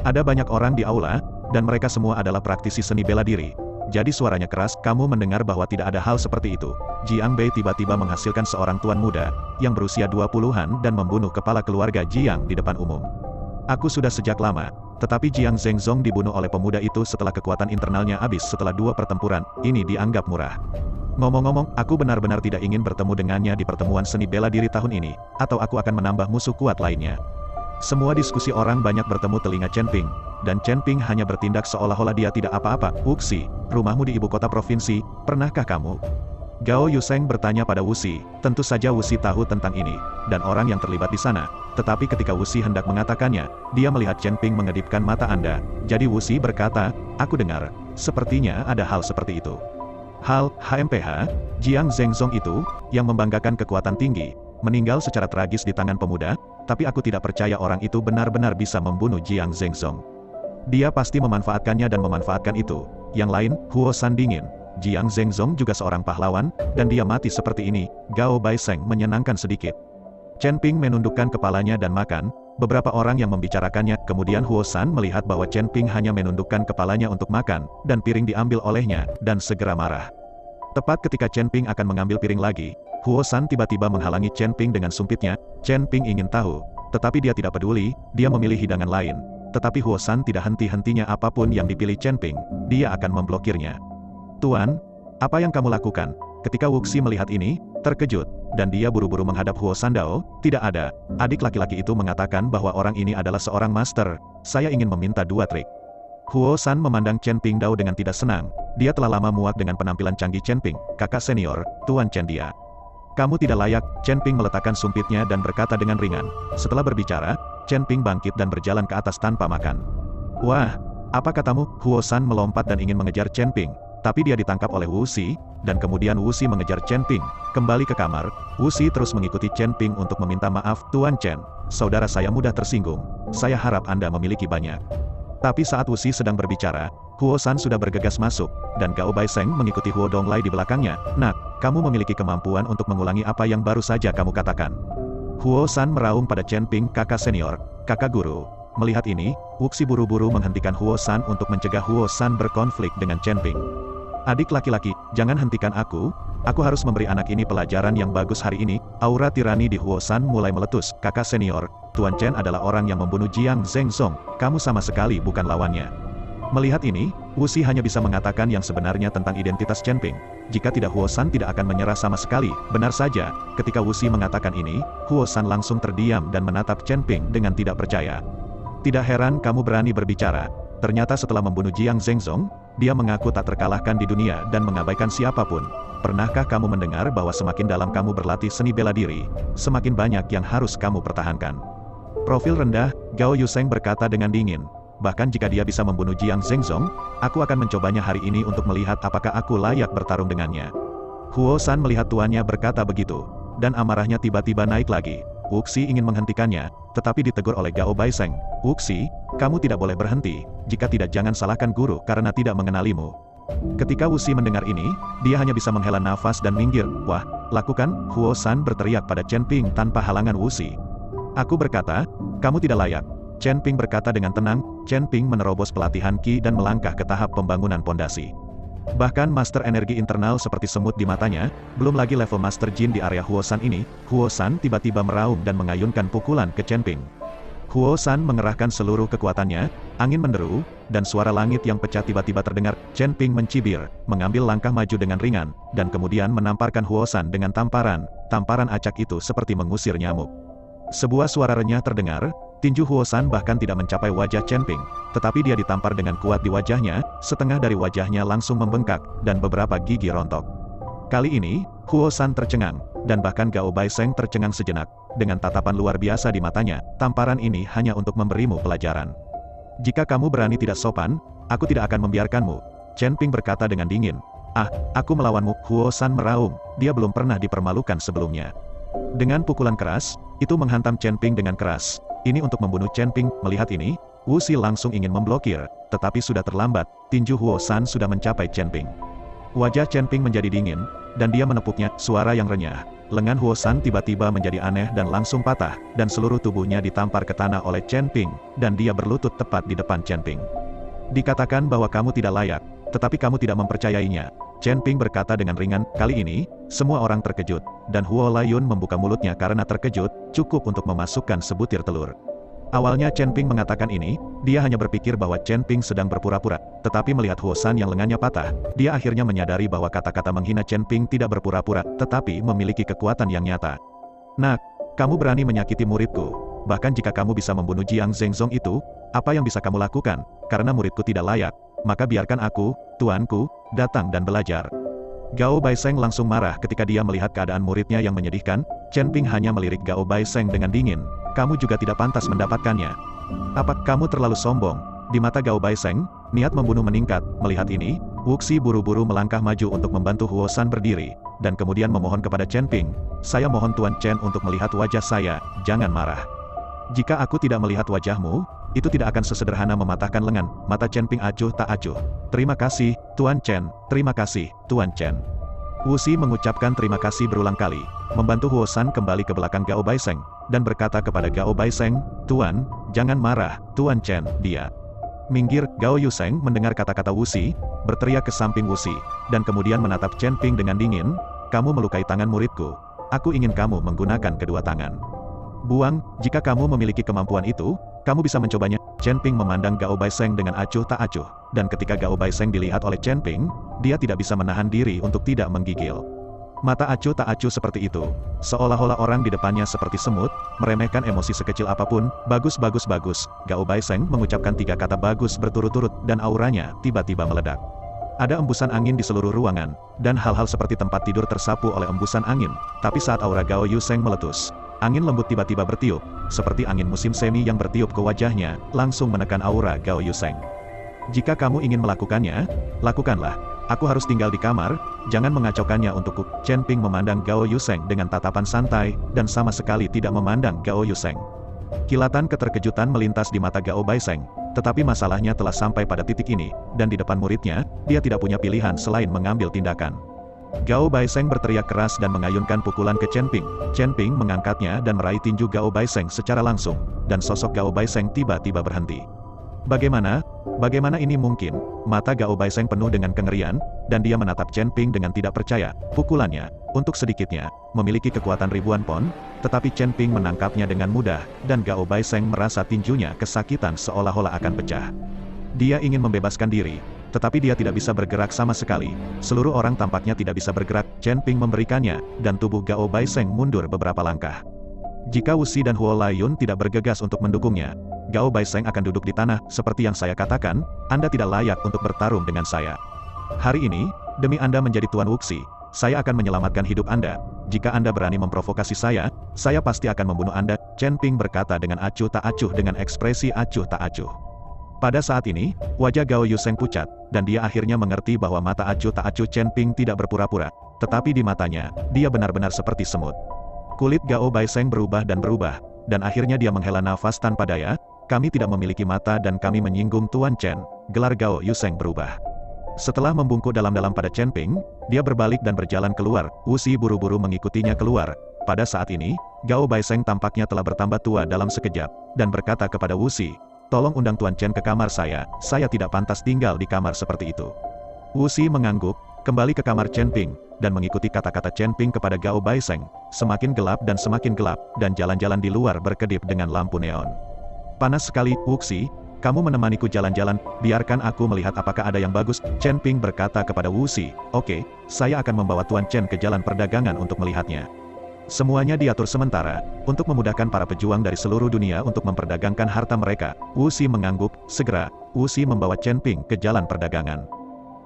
Ada banyak orang di aula, dan mereka semua adalah praktisi seni bela diri. Jadi suaranya keras. "Kamu mendengar bahwa tidak ada hal seperti itu. Jiang Bei tiba-tiba menghasilkan seorang tuan muda, yang berusia 20-an dan membunuh kepala keluarga Jiang di depan umum. Aku sudah sejak lama, tetapi Jiang Zhengzong dibunuh oleh pemuda itu setelah kekuatan internalnya habis setelah 2 pertempuran, ini dianggap murah. Ngomong-ngomong, aku benar-benar tidak ingin bertemu dengannya di pertemuan seni bela diri tahun ini, atau aku akan menambah musuh kuat lainnya." Semua diskusi orang banyak bertemu telinga Chen Ping, dan Chen Ping hanya bertindak seolah-olah dia tidak apa-apa. "Wu Si, rumahmu di ibu kota provinsi, pernahkah kamu Gao Yuseng bertanya pada Wuxi. Tentu saja Wuxi tahu tentang ini, dan orang yang terlibat di sana. Tetapi ketika Wuxi hendak mengatakannya, dia melihat Chen Ping mengedipkan mata Anda. Jadi Wuxi berkata, aku dengar, sepertinya ada hal seperti itu. Hal HMPH, Jiang Zhengzong itu, yang membanggakan kekuatan tinggi, meninggal secara tragis di tangan pemuda, tapi aku tidak percaya orang itu benar-benar bisa membunuh Jiang Zhengzong. Dia pasti memanfaatkannya dan memanfaatkan itu. Yang lain, Huo San dingin. Jiang Zhengzong juga seorang pahlawan, dan dia mati seperti ini. Gao Baiseng menyenangkan sedikit. Chen Ping menundukkan kepalanya dan makan. Beberapa orang yang membicarakannya, kemudian Huo San melihat bahwa Chen Ping hanya menundukkan kepalanya untuk makan, dan piring diambil olehnya, dan segera marah. Tepat ketika Chen Ping akan mengambil piring lagi, Huo San tiba-tiba menghalangi Chen Ping dengan sumpitnya. Chen Ping ingin tahu, tetapi dia tidak peduli, dia memilih hidangan lain. Tetapi Huo San tidak henti-hentinya apapun yang dipilih Chen Ping, dia akan memblokirnya. Tuan, apa yang kamu lakukan? Ketika Wuxi melihat ini, terkejut, dan dia buru-buru menghadap Huo Sandao. Tidak ada. Adik laki-laki itu mengatakan bahwa orang ini adalah seorang master. Saya ingin meminta 2 trik. Huo San memandang Chen Ping Dao dengan tidak senang. Dia telah lama muak dengan penampilan canggih Chen Ping, kakak senior, Tuan Chen dia. Kamu tidak layak. Chen Ping meletakkan sumpitnya dan berkata dengan ringan. Setelah berbicara, Chen Ping bangkit dan berjalan ke atas tanpa makan. Wah, apa katamu? Huo San melompat dan ingin mengejar Chen Ping. Tapi dia ditangkap oleh Wuxi, dan kemudian Wuxi mengejar Chen Ping. Kembali ke kamar, Wuxi terus mengikuti Chen Ping untuk meminta maaf. Tuan Chen, saudara saya mudah tersinggung. Saya harap Anda memiliki banyak. Tapi saat Wuxi sedang berbicara, Huo San sudah bergegas masuk, dan Gao Baiseng mengikuti Huo Donglai di belakangnya. Nak, kamu memiliki kemampuan untuk mengulangi apa yang baru saja kamu katakan. Huo San meraung pada Chen Ping, kakak senior, kakak guru. Melihat ini, Wuxi buru-buru menghentikan Huo San untuk mencegah Huo San berkonflik dengan Chen Ping. Adik laki-laki, jangan hentikan aku harus memberi anak ini pelajaran yang bagus hari ini. Aura tirani di Huo San mulai meletus. Kakak senior, Tuan Chen adalah orang yang membunuh Jiang Zhengzong, kamu sama sekali bukan lawannya. Melihat ini, Wuxi hanya bisa mengatakan yang sebenarnya tentang identitas Chen Ping. Jika tidak, Huo San tidak akan menyerah sama sekali. Benar saja, ketika Wuxi mengatakan ini, Huo San langsung terdiam dan menatap Chen Ping dengan tidak percaya. Tidak heran kamu berani berbicara. Ternyata setelah membunuh Jiang Zhengzong, dia mengaku tak terkalahkan di dunia dan mengabaikan siapapun. Pernahkah kamu mendengar bahwa semakin dalam kamu berlatih seni bela diri, semakin banyak yang harus kamu pertahankan? Profil rendah, Gao Yuseng berkata dengan dingin. Bahkan jika dia bisa membunuh Jiang Zhengzong, aku akan mencobanya hari ini untuk melihat apakah aku layak bertarung dengannya. Huo San melihat tuannya berkata begitu, dan amarahnya tiba-tiba naik lagi. Wuxi ingin menghentikannya, tetapi ditegur oleh Gao Baiseng. Wuxi, kamu tidak boleh berhenti, jika tidak jangan salahkan guru karena tidak mengenalimu. Ketika Wuxi mendengar ini, dia hanya bisa menghela nafas dan minggir. Wah, lakukan, Huo San berteriak pada Chen Ping tanpa halangan Wuxi. Aku berkata, kamu tidak layak. Chen Ping berkata dengan tenang. Chen Ping menerobos pelatihan Qi dan melangkah ke tahap pembangunan pondasi. Bahkan master energi internal seperti semut di matanya, belum lagi level master jin di area Huo San ini. Huo San tiba-tiba meraung dan mengayunkan pukulan ke Chen Ping. Huo San mengerahkan seluruh kekuatannya, angin menderu, dan suara langit yang pecah tiba-tiba terdengar. Chen Ping mencibir, mengambil langkah maju dengan ringan, dan kemudian menamparkan Huo San dengan tamparan. Tamparan acak itu seperti mengusir nyamuk. Sebuah suara renyah terdengar, tinju Huo San bahkan tidak mencapai wajah Chen Ping, tetapi dia ditampar dengan kuat di wajahnya, setengah dari wajahnya langsung membengkak, dan beberapa gigi rontok. Kali ini, Huo San tercengang, dan bahkan Gao Baiseng tercengang sejenak, dengan tatapan luar biasa di matanya. Tamparan ini hanya untuk memberimu pelajaran. Jika kamu berani tidak sopan, aku tidak akan membiarkanmu. Chen Ping berkata dengan dingin. Ah, aku melawanmu. Huo San meraung, dia belum pernah dipermalukan sebelumnya. Dengan pukulan keras, itu menghantam Chen Ping dengan keras. Ini untuk membunuh Chen Ping. Melihat ini, Wuxi langsung ingin memblokir, tetapi sudah terlambat. Tinju Huo San sudah mencapai Chen Ping. Wajah Chen Ping menjadi dingin, dan dia menepuknya. Suara yang renyah. Lengan Huo San tiba-tiba menjadi aneh dan langsung patah, dan seluruh tubuhnya ditampar ke tanah oleh Chen Ping, dan dia berlutut tepat di depan Chen Ping. Dikatakan bahwa kamu tidak layak, tetapi kamu tidak mempercayainya. Chen Ping berkata dengan ringan. Kali ini, semua orang terkejut, dan Huo Layun membuka mulutnya karena terkejut, cukup untuk memasukkan sebutir telur. Awalnya Chen Ping mengatakan ini, dia hanya berpikir bahwa Chen Ping sedang berpura-pura, tetapi melihat Huo San yang lengannya patah, dia akhirnya menyadari bahwa kata-kata menghina Chen Ping tidak berpura-pura, tetapi memiliki kekuatan yang nyata. Nak, kamu berani menyakiti muridku. Bahkan jika kamu bisa membunuh Jiang Zhengzong itu, apa yang bisa kamu lakukan? Karena muridku tidak layak, maka biarkan aku, tuanku, datang dan belajar. Gao Baiseng langsung marah ketika dia melihat keadaan muridnya yang menyedihkan. Chen Ping hanya melirik Gao Baiseng dengan dingin. Kamu juga tidak pantas mendapatkannya. Apa kamu terlalu sombong? Di mata Gao Baiseng, niat membunuh meningkat. Melihat ini, Wuxi buru-buru melangkah maju untuk membantu Huo San berdiri, dan kemudian memohon kepada Chen Ping. Saya mohon Tuan Chen untuk melihat wajah saya, jangan marah. Jika aku tidak melihat wajahmu, itu tidak akan sesederhana mematahkan lengan. Mata Chen Ping acuh tak acuh. Terima kasih, Tuan Chen. Terima kasih, Tuan Chen. Wuxi mengucapkan terima kasih berulang kali, membantu Huo San kembali ke belakang Gao Baiseng, dan berkata kepada Gao Baiseng, Tuan, jangan marah, Tuan Chen, dia. Minggir. Gao Yuseng mendengar kata-kata Wuxi, berteriak ke samping Wuxi, dan kemudian menatap Chen Ping dengan dingin, kamu melukai tangan muridku. Aku ingin kamu menggunakan kedua tangan. Buang, jika kamu memiliki kemampuan itu, kamu bisa mencobanya. Chen Ping memandang Gao Baiseng dengan acuh tak acuh, dan ketika Gao Baiseng dilihat oleh Chen Ping, dia tidak bisa menahan diri untuk tidak menggigil. Mata acuh tak acuh seperti itu, seolah-olah orang di depannya seperti semut, meremehkan emosi sekecil apapun. Bagus bagus bagus, Gao Baiseng mengucapkan 3 kata bagus berturut-turut, dan auranya tiba-tiba meledak. Ada embusan angin di seluruh ruangan, dan hal-hal seperti tempat tidur tersapu oleh embusan angin. Tapi saat aura Gao Yuseng meletus, angin lembut tiba-tiba bertiup, seperti angin musim semi yang bertiup ke wajahnya, langsung menekan aura Gao Yuseng. Jika kamu ingin melakukannya, lakukanlah. Aku harus tinggal di kamar, jangan mengacaukannya untukku. Chen Ping memandang Gao Yuseng dengan tatapan santai, dan sama sekali tidak memandang Gao Yuseng. Kilatan keterkejutan melintas di mata Gao Baiseng, tetapi masalahnya telah sampai pada titik ini, dan di depan muridnya, dia tidak punya pilihan selain mengambil tindakan. Gao Baiseng berteriak keras dan mengayunkan pukulan ke Chen Ping. Chen Ping mengangkatnya dan meraih tinju Gao Baiseng secara langsung, dan sosok Gao Baiseng tiba-tiba berhenti. Bagaimana? Bagaimana ini mungkin? Mata Gao Baiseng penuh dengan kengerian, dan dia menatap Chen Ping dengan tidak percaya. Pukulannya, untuk sedikitnya, memiliki kekuatan ribuan pon, tetapi Chen Ping menangkapnya dengan mudah, dan Gao Baiseng merasa tinjunya kesakitan seolah-olah akan pecah. Dia ingin membebaskan diri, tetapi dia tidak bisa bergerak sama sekali. Seluruh orang tampaknya tidak bisa bergerak. Chen Ping memberikannya, dan tubuh Gao Baiseng mundur beberapa langkah. Jika Wuxi dan Huo Laiyun tidak bergegas untuk mendukungnya, Gao Baiseng akan duduk di tanah. Seperti yang saya katakan, Anda tidak layak untuk bertarung dengan saya. Hari ini, demi Anda menjadi Tuan Wuxi, saya akan menyelamatkan hidup Anda. Jika Anda berani memprovokasi saya pasti akan membunuh Anda. Chen Ping berkata dengan acuh tak acuh, dengan ekspresi acuh tak acuh. Pada saat ini, wajah Gao Yuseng pucat, dan dia akhirnya mengerti bahwa mata acuh tak acuh Chen Ping tidak berpura-pura, tetapi di matanya, dia benar-benar seperti semut. Kulit Gao Baiseng berubah, dan akhirnya dia menghela nafas tanpa daya. Kami tidak memiliki mata dan kami menyinggung Tuan Chen. Gelar Gao Yuseng berubah. Setelah membungkuk dalam-dalam pada Chen Ping, dia berbalik dan berjalan keluar. Wuxi buru-buru mengikutinya keluar. Pada saat ini, Gao Baiseng tampaknya telah bertambah tua dalam sekejap, dan berkata kepada Wuxi, tolong undang Tuan Chen ke kamar saya tidak pantas tinggal di kamar seperti itu. Wuxi mengangguk, kembali ke kamar Chen Ping, dan mengikuti kata-kata Chen Ping kepada Gao Baiseng. Semakin gelap, dan jalan-jalan di luar berkedip dengan lampu neon. Panas sekali, Wuxi, kamu menemaniku jalan-jalan, biarkan aku melihat apakah ada yang bagus. Chen Ping berkata kepada Wuxi, oke, saya akan membawa Tuan Chen ke jalan perdagangan untuk melihatnya. Semuanya diatur sementara, untuk memudahkan para pejuang dari seluruh dunia untuk memperdagangkan harta mereka. Wuxi mengangguk. Segera, Wuxi membawa Chen Ping ke jalan perdagangan.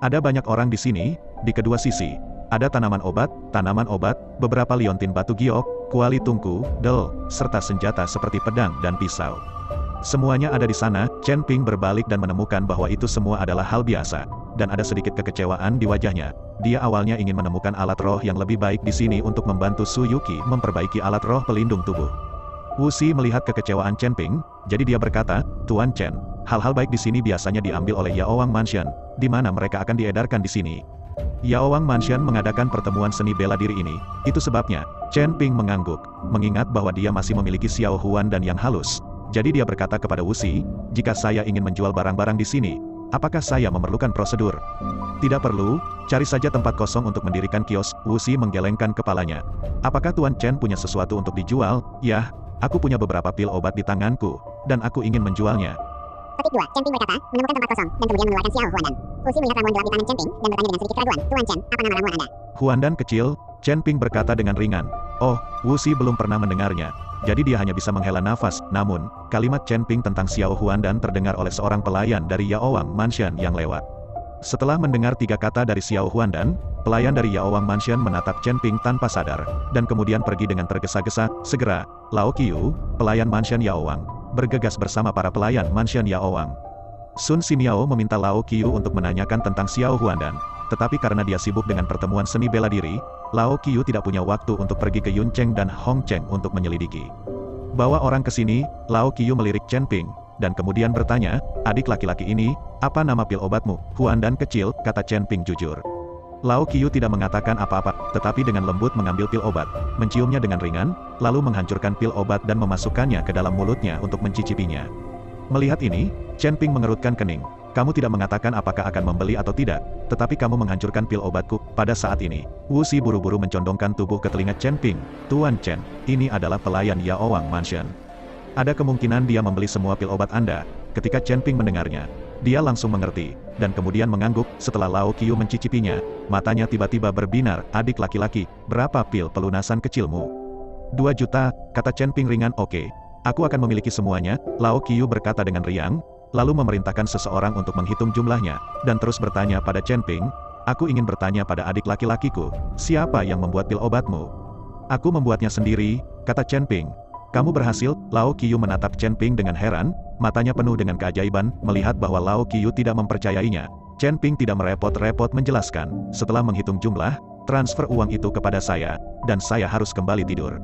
Ada banyak orang di sini, di kedua sisi. Ada tanaman obat, beberapa liontin batu giok, kuali tungku, del, serta senjata seperti pedang dan pisau. Semuanya ada di sana. Chen Ping berbalik dan menemukan bahwa itu semua adalah hal biasa, dan ada sedikit kekecewaan di wajahnya. Dia awalnya ingin menemukan alat roh yang lebih baik di sini untuk membantu Su Yuqi memperbaiki alat roh pelindung tubuh. Wuxi melihat kekecewaan Chen Ping, jadi dia berkata, Tuan Chen, hal-hal baik di sini biasanya diambil oleh Yaoang Mansion, di mana mereka akan diedarkan di sini. Yaoang Mansion mengadakan pertemuan seni bela diri ini, itu sebabnya. Chen Ping mengangguk, mengingat bahwa dia masih memiliki Xiao Huan dan yang halus. Jadi dia berkata kepada Wuxi, jika saya ingin menjual barang-barang di sini, apakah saya memerlukan prosedur? Tidak perlu, cari saja tempat kosong untuk mendirikan kios. Wuxi menggelengkan kepalanya. Apakah Tuan Chen punya sesuatu untuk dijual? Ya, aku punya beberapa pil obat di tanganku, dan aku ingin menjualnya. Topik 2, Chen Ping berkata, menemukan tempat kosong, dan kemudian mengeluarkan Xiao Huandan. Wuxi melihat ramuan gelap di tangan Chen Ping, dan bertanya dengan sedikit keraguan, Tuan Chen, apa nama ramuan Anda? Huandan kecil, Chen Ping berkata dengan ringan. Oh, Wuxi belum pernah mendengarnya. Jadi dia hanya bisa menghela nafas. Namun, kalimat Chen Ping tentang Xiao Huandan terdengar oleh seorang pelayan dari Yaoang Mansion yang lewat. Setelah mendengar 3 kata dari Xiao Huandan, pelayan dari Yao Wang Mansion menatap Chen Ping tanpa sadar, dan kemudian pergi dengan tergesa-gesa. Segera, Lao Qiu, pelayan Mansion Yao Wang, bergegas bersama para pelayan Mansion Yao Wang. Sun Simiao meminta Lao Qiu untuk menanyakan tentang Xiao Huandan, tetapi karena dia sibuk dengan pertemuan seni bela diri, Lao Qiu tidak punya waktu untuk pergi ke Yun Cheng dan Hong Cheng untuk menyelidiki. Bawa orang ke sini, Lao Qiu melirik Chen Ping, dan kemudian bertanya, adik laki-laki ini, apa nama pil obatmu? Huandan kecil, kata Chen Ping jujur. Lao Qiu tidak mengatakan apa-apa, tetapi dengan lembut mengambil pil obat, menciumnya dengan ringan, lalu menghancurkan pil obat dan memasukkannya ke dalam mulutnya untuk mencicipinya. Melihat ini, Chen Ping mengerutkan kening. Kamu tidak mengatakan apakah akan membeli atau tidak, tetapi kamu menghancurkan pil obatku. Pada saat ini, Wu Si buru-buru mencondongkan tubuh ke telinga Chen Ping. Tuan Chen, ini adalah pelayan Yao Wang Mansion. Ada kemungkinan dia membeli semua pil obat Anda. Ketika Chen Ping mendengarnya, dia langsung mengerti, dan kemudian mengangguk. Setelah Lao Qiu mencicipinya, matanya tiba-tiba berbinar. Adik laki-laki, berapa pil pelunasan kecilmu? 2 juta, kata Chen Ping ringan. Oke. Aku akan memiliki semuanya, Lao Qiu berkata dengan riang, lalu memerintahkan seseorang untuk menghitung jumlahnya, dan terus bertanya pada Chen Ping, aku ingin bertanya pada adik laki-lakiku, siapa yang membuat pil obatmu? Aku membuatnya sendiri, kata Chen Ping. Kamu berhasil? Lao Qiu menatap Chen Ping dengan heran, matanya penuh dengan keajaiban, melihat bahwa Lao Qiu tidak mempercayainya. Chen Ping tidak merepot-repot menjelaskan, setelah menghitung jumlah, transfer uang itu kepada saya, dan saya harus kembali tidur.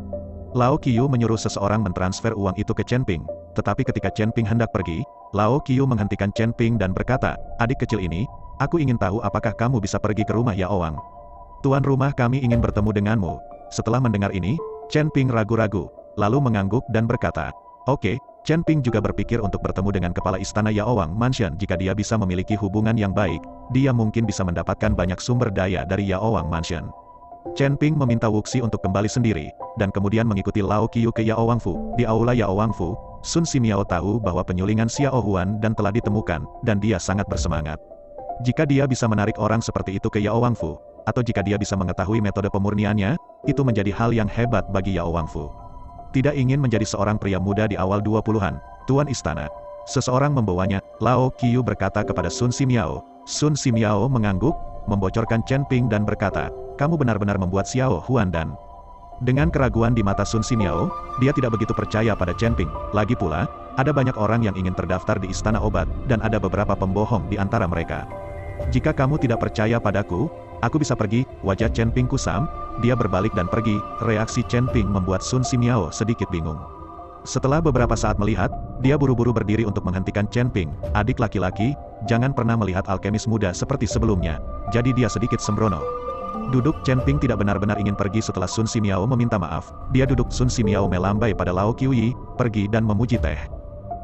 Lao Qiu menyuruh seseorang mentransfer uang itu ke Chen Ping, tetapi ketika Chen Ping hendak pergi, Lao Qiu menghentikan Chen Ping dan berkata, adik kecil ini, aku ingin tahu apakah kamu bisa pergi ke rumah Yao Wang. Tuan rumah kami ingin bertemu denganmu. Setelah mendengar ini, Chen Ping ragu-ragu, lalu mengangguk dan berkata, oke. Chen Ping juga berpikir untuk bertemu dengan kepala istana Yao Wang Mansion. Jika dia bisa memiliki hubungan yang baik, dia mungkin bisa mendapatkan banyak sumber daya dari Yao Wang Mansion. Chen Ping meminta Wuxi untuk kembali sendiri, dan kemudian mengikuti Lao Qiu ke Yao Wang Fu. Di aula Yao Wang Fu, Sun Simiao tahu bahwa penyulingan Xiao Huandan telah ditemukan, dan dia sangat bersemangat. Jika dia bisa menarik orang seperti itu ke Yao Wang Fu, atau jika dia bisa mengetahui metode pemurniannya, itu menjadi hal yang hebat bagi Yao Wang Fu. Tidak ingin menjadi seorang pria muda di awal 20-an, Tuan Istana. Seseorang membawanya, Lao Qiu berkata kepada Sun Simiao. Sun Simiao mengangguk, membocorkan Chen Ping dan berkata, kamu benar-benar membuat Xiao Huandan. Dengan keraguan di mata Sun Simiao, dia tidak begitu percaya pada Chen Ping. Lagi pula, ada banyak orang yang ingin terdaftar di Istana Obat, dan ada beberapa pembohong di antara mereka. Jika kamu tidak percaya padaku, aku bisa pergi. Wajah Chen Ping kusam, dia berbalik dan pergi. Reaksi Chen Ping membuat Sun Simiao sedikit bingung. Setelah beberapa saat melihat, dia buru-buru berdiri untuk menghentikan Chen Ping. Adik laki-laki, jangan pernah melihat alkemis muda seperti sebelumnya. Jadi dia sedikit sembrono. Duduk. Chen Ping tidak benar-benar ingin pergi setelah Sun Simiao meminta maaf. Dia duduk. Sun Simiao melambai pada Lao Qiu, pergi dan memuji teh.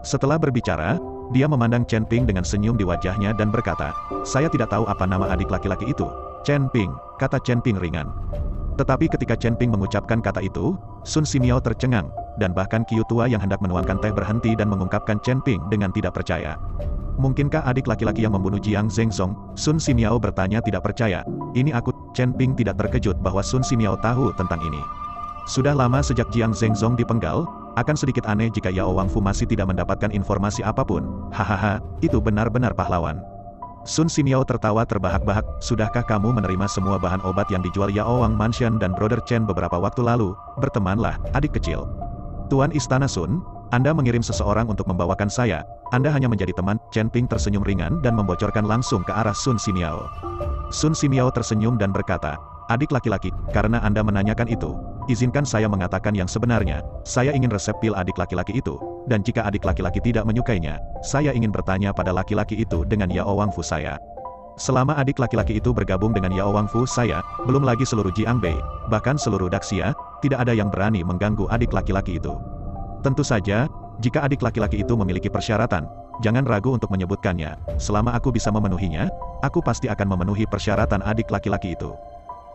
Setelah berbicara, dia memandang Chen Ping dengan senyum di wajahnya dan berkata, saya tidak tahu apa nama adik laki-laki itu. Chen Ping, kata Chen Ping ringan. Tetapi ketika Chen Ping mengucapkan kata itu, Sun Simiao tercengang, dan bahkan Qiu tua yang hendak menuangkan teh berhenti dan mengungkapkan Chen Ping dengan tidak percaya. Mungkinkah adik laki-laki yang membunuh Jiang Zhengzong? Sun Simiao bertanya tidak percaya. Ini aku. Chen Ping tidak terkejut bahwa Sun Simiao tahu tentang ini. Sudah lama sejak Jiang Zhengzong dipenggal, akan sedikit aneh jika Yao Wang Fu masih tidak mendapatkan informasi apapun. Hahaha, itu benar-benar pahlawan. Sun Simiao tertawa terbahak-bahak. Sudahkah kamu menerima semua bahan obat yang dijual Yao Wang Mansion dan Brother Chen beberapa waktu lalu? Bertemanlah, adik kecil. Tuan Istana Sun, Anda mengirim seseorang untuk membawakan saya. Anda hanya menjadi teman. Chen Ping tersenyum ringan dan membocorkan langsung ke arah Sun Simiao. Sun Simiao tersenyum dan berkata, adik laki-laki, karena Anda menanyakan itu, izinkan saya mengatakan yang sebenarnya. Saya ingin resep pil adik laki-laki itu, dan jika adik laki-laki tidak menyukainya, saya ingin bertanya pada laki-laki itu dengan Yao Wang Fu saya. Selama adik laki-laki itu bergabung dengan Yao Wang Fu saya, belum lagi seluruh Jiangbei, bahkan seluruh Daxia, tidak ada yang berani mengganggu adik laki-laki itu. Tentu saja, jika adik laki-laki itu memiliki persyaratan, jangan ragu untuk menyebutkannya. Selama aku bisa memenuhinya, aku pasti akan memenuhi persyaratan adik laki-laki itu.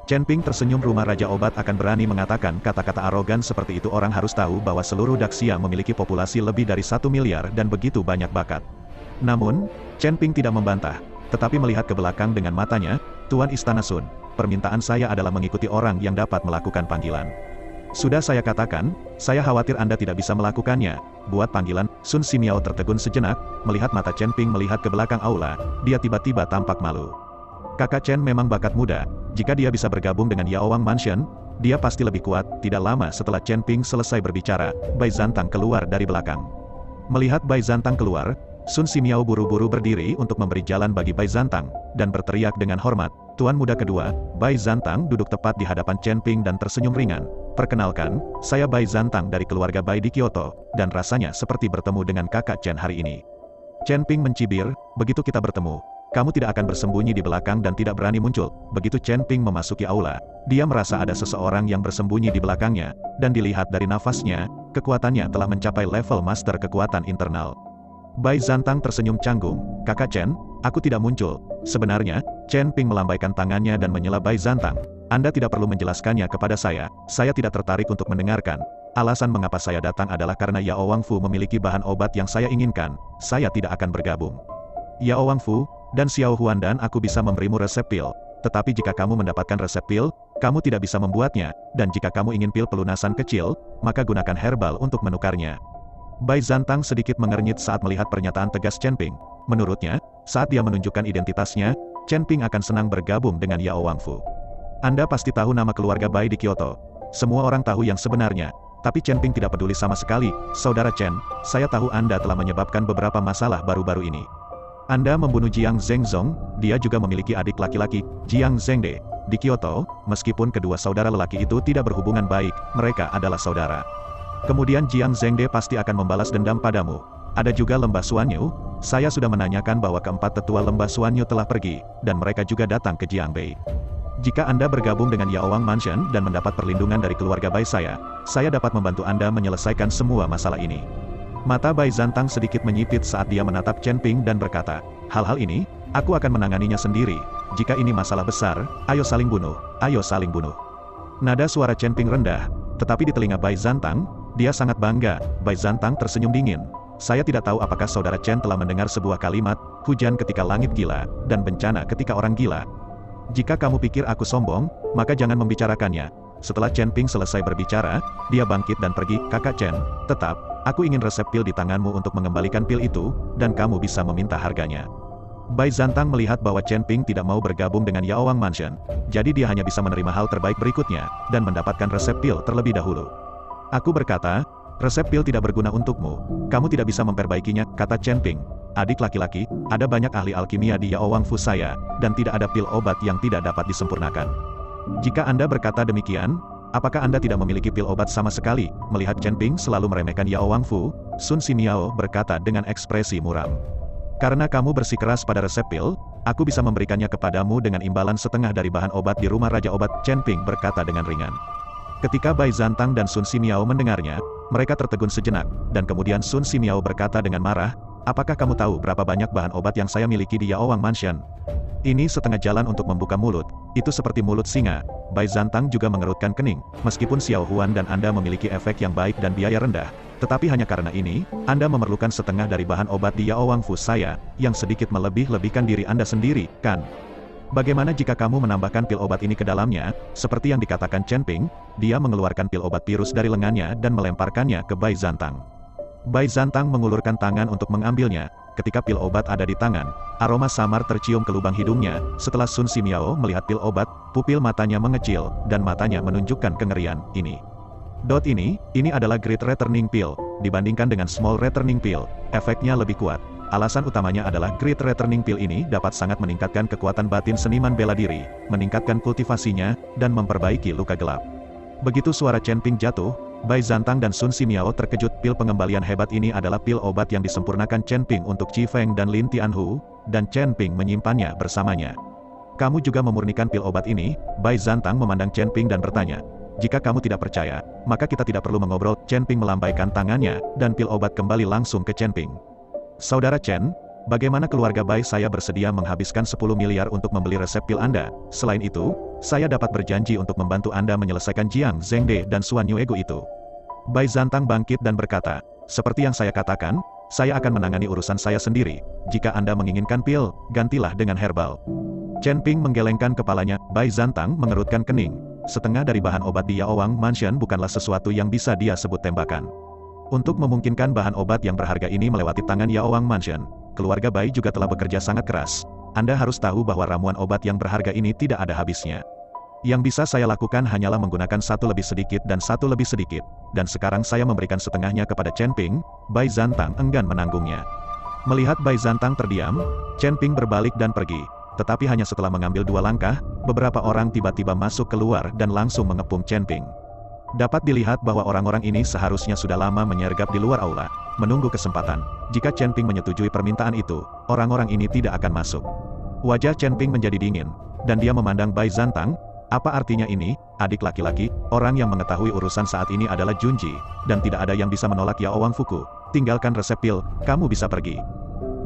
Chen Ping tersenyum. Rumah Raja Obat akan berani mengatakan kata-kata arogan seperti itu? Orang harus tahu bahwa seluruh Daxia memiliki populasi lebih dari 1 miliar dan begitu banyak bakat. Namun, Chen Ping tidak membantah, tetapi melihat ke belakang dengan matanya. Tuan Istana Sun, permintaan saya adalah mengikuti orang yang dapat melakukan panggilan. Sudah saya katakan, saya khawatir Anda tidak bisa melakukannya. Buat panggilan, Sun Simiao tertegun sejenak, melihat mata Chen Ping melihat ke belakang aula, dia tiba-tiba tampak malu. Kakak Chen memang bakat muda, jika dia bisa bergabung dengan Yao Wang Mansion, dia pasti lebih kuat. Tidak lama setelah Chen Ping selesai berbicara, Bai Zantang keluar dari belakang. Melihat Bai Zantang keluar, Sun Simiao buru-buru berdiri untuk memberi jalan bagi Bai Zantang, dan berteriak dengan hormat, "Tuan muda kedua." Bai Zantang duduk tepat di hadapan Chen Ping dan tersenyum ringan. "Perkenalkan, saya Bai Zantang dari keluarga Bai di Kyoto, dan rasanya seperti bertemu dengan kakak Chen hari ini." Chen Ping mencibir, "Begitu kita bertemu, kamu tidak akan bersembunyi di belakang dan tidak berani muncul." Begitu Chen Ping memasuki aula, dia merasa ada seseorang yang bersembunyi di belakangnya, dan dilihat dari nafasnya, kekuatannya telah mencapai level master kekuatan internal. Bai Zantang tersenyum canggung, "Kakak Chen, aku tidak muncul." Sebenarnya, Chen Ping melambaikan tangannya dan menyela Bai Zantang. "Anda tidak perlu menjelaskannya kepada saya tidak tertarik untuk mendengarkan. Alasan mengapa saya datang adalah karena Yao Wang Fu memiliki bahan obat yang saya inginkan, saya tidak akan bergabung. Yao Wang Fu dan Xiao Huan dan aku bisa memberimu resep pil. Tetapi jika kamu mendapatkan resep pil, kamu tidak bisa membuatnya, dan jika kamu ingin pil pelunasan kecil, maka gunakan herbal untuk menukarnya." Bai Zantang sedikit mengernyit saat melihat pernyataan tegas Chen Ping. Menurutnya, saat dia menunjukkan identitasnya, Chen Ping akan senang bergabung dengan Yao Wang Fu. "Anda pasti tahu nama keluarga Bai di Kyoto. Semua orang tahu yang sebenarnya. Tapi Chen Ping tidak peduli sama sekali. Saudara Chen, saya tahu Anda telah menyebabkan beberapa masalah baru-baru ini. Anda membunuh Jiang Zhengzong, dia juga memiliki adik laki-laki, Jiang Zhengde, di Kyoto. Meskipun kedua saudara lelaki itu tidak berhubungan baik, mereka adalah saudara. Kemudian Jiang Zhengde pasti akan membalas dendam padamu. Ada juga Lembah Suanyu, saya sudah menanyakan bahwa keempat tetua Lembah Suanyu telah pergi, dan mereka juga datang ke Jiangbei. Jika Anda bergabung dengan Yao Wang Mansion dan mendapat perlindungan dari keluarga Bai saya dapat membantu Anda menyelesaikan semua masalah ini." Mata Bai Zantang sedikit menyipit saat dia menatap Chen Ping dan berkata, "Hal-hal ini, aku akan menanganinya sendiri. Jika ini masalah besar, ayo saling bunuh, ayo saling bunuh." Nada suara Chen Ping rendah, tetapi di telinga Bai Zantang, dia sangat bangga. Bai Zantang tersenyum dingin. "Saya tidak tahu apakah saudara Chen telah mendengar sebuah kalimat, hujan ketika langit gila, dan bencana ketika orang gila. Jika kamu pikir aku sombong, maka jangan membicarakannya." Setelah Chen Ping selesai berbicara, dia bangkit dan pergi. "Kakak Chen, tetap, aku ingin resep pil di tanganmu untuk mengembalikan pil itu, dan kamu bisa meminta harganya." Bai Zantang melihat bahwa Chen Ping tidak mau bergabung dengan Yao Wang Mansion, jadi dia hanya bisa menerima hal terbaik berikutnya, dan mendapatkan resep pil terlebih dahulu. "Aku berkata, resep pil tidak berguna untukmu. Kamu tidak bisa memperbaikinya," kata Chen Ping. "Adik laki-laki, ada banyak ahli alkimia di Yao Wang Fu saya, dan tidak ada pil obat yang tidak dapat disempurnakan. Jika Anda berkata demikian, apakah Anda tidak memiliki pil obat sama sekali?" Melihat Chen Ping selalu meremehkan Yao Wang Fu, Sun Simiao berkata dengan ekspresi muram, "Karena kamu bersikeras pada resep pil, aku bisa memberikannya kepadamu dengan imbalan setengah dari bahan obat di rumah Raja Obat." Chen Ping berkata dengan ringan. Ketika Bai Zantang dan Sun Simiao mendengarnya, mereka tertegun sejenak, dan kemudian Sun Simiao berkata dengan marah, "Apakah kamu tahu berapa banyak bahan obat yang saya miliki di Yao Wang Mansion? Ini setengah jalan untuk membuka mulut, itu seperti mulut singa." Bai Zantang juga mengerutkan kening. "Meskipun Xiao Huan dan Anda memiliki efek yang baik dan biaya rendah, tetapi hanya karena ini, Anda memerlukan setengah dari bahan obat di Yao Wang Fu saya, yang sedikit melebih-lebihkan diri Anda sendiri, kan? Bagaimana jika kamu menambahkan pil obat ini ke dalamnya?" Seperti yang dikatakan Chen Ping, dia mengeluarkan pil obat virus dari lengannya dan melemparkannya ke Bai Zantang. Bai Zantang mengulurkan tangan untuk mengambilnya. Ketika pil obat ada di tangan, aroma samar tercium ke lubang hidungnya. Setelah Sun Simiao melihat pil obat, pupil matanya mengecil, dan matanya menunjukkan kengerian. Ini adalah Great Returning Pill. Dibandingkan dengan Small Returning Pill, efeknya lebih kuat. Alasan utamanya adalah Great Returning Pill ini dapat sangat meningkatkan kekuatan batin seniman bela diri, meningkatkan kultivasinya, dan memperbaiki luka gelap. Begitu suara Chen Ping jatuh, Bai Zantang dan Sun Simiao terkejut. Pil pengembalian hebat ini adalah pil obat yang disempurnakan Chen Ping untuk Qi Feng dan Lin Tianhu, dan Chen Ping menyimpannya bersamanya. "Kamu juga memurnikan pil obat ini?" Bai Zantang memandang Chen Ping dan bertanya. "Jika kamu tidak percaya, maka kita tidak perlu mengobrol." Chen Ping melambaikan tangannya, dan pil obat kembali langsung ke Chen Ping. "Saudara Chen, bagaimana keluarga Bai saya bersedia menghabiskan 10 miliar untuk membeli resep pil Anda. Selain itu, saya dapat berjanji untuk membantu Anda menyelesaikan Jiang Zhengde dan Suan Yuego itu." Bai Zantang bangkit dan berkata, "Seperti yang saya katakan, saya akan menangani urusan saya sendiri. Jika Anda menginginkan pil, gantilah dengan herbal." Chen Ping menggelengkan kepalanya. Bai Zantang mengerutkan kening. setengah dari bahan obat di Yaoang Mansion bukanlah sesuatu yang bisa dia sebut tembakan. Untuk memungkinkan bahan obat yang berharga ini melewati tangan Yaoang Mansion, keluarga Bai juga telah bekerja sangat keras. Anda harus tahu bahwa ramuan obat yang berharga ini tidak ada habisnya. Yang bisa saya lakukan hanyalah menggunakan satu lebih sedikit dan satu lebih sedikit, dan sekarang saya memberikan setengahnya kepada Chen Ping. Bai Zantang enggan menanggungnya. Melihat Bai Zantang terdiam, Chen Ping berbalik dan pergi. Tetapi hanya setelah mengambil 2 langkah, beberapa orang tiba-tiba masuk keluar dan langsung mengepung Chen Ping. Dapat dilihat bahwa orang-orang ini seharusnya sudah lama menyergap di luar aula, menunggu kesempatan. Jika Chen Ping menyetujui permintaan itu, orang-orang ini tidak akan masuk. Wajah Chen Ping menjadi dingin, dan dia memandang Bai Zantang. Apa artinya ini, adik laki-laki? Orang yang mengetahui urusan saat ini adalah Junji, dan tidak ada yang bisa menolak Yaoang Fuku. Tinggalkan resep pil, kamu bisa pergi.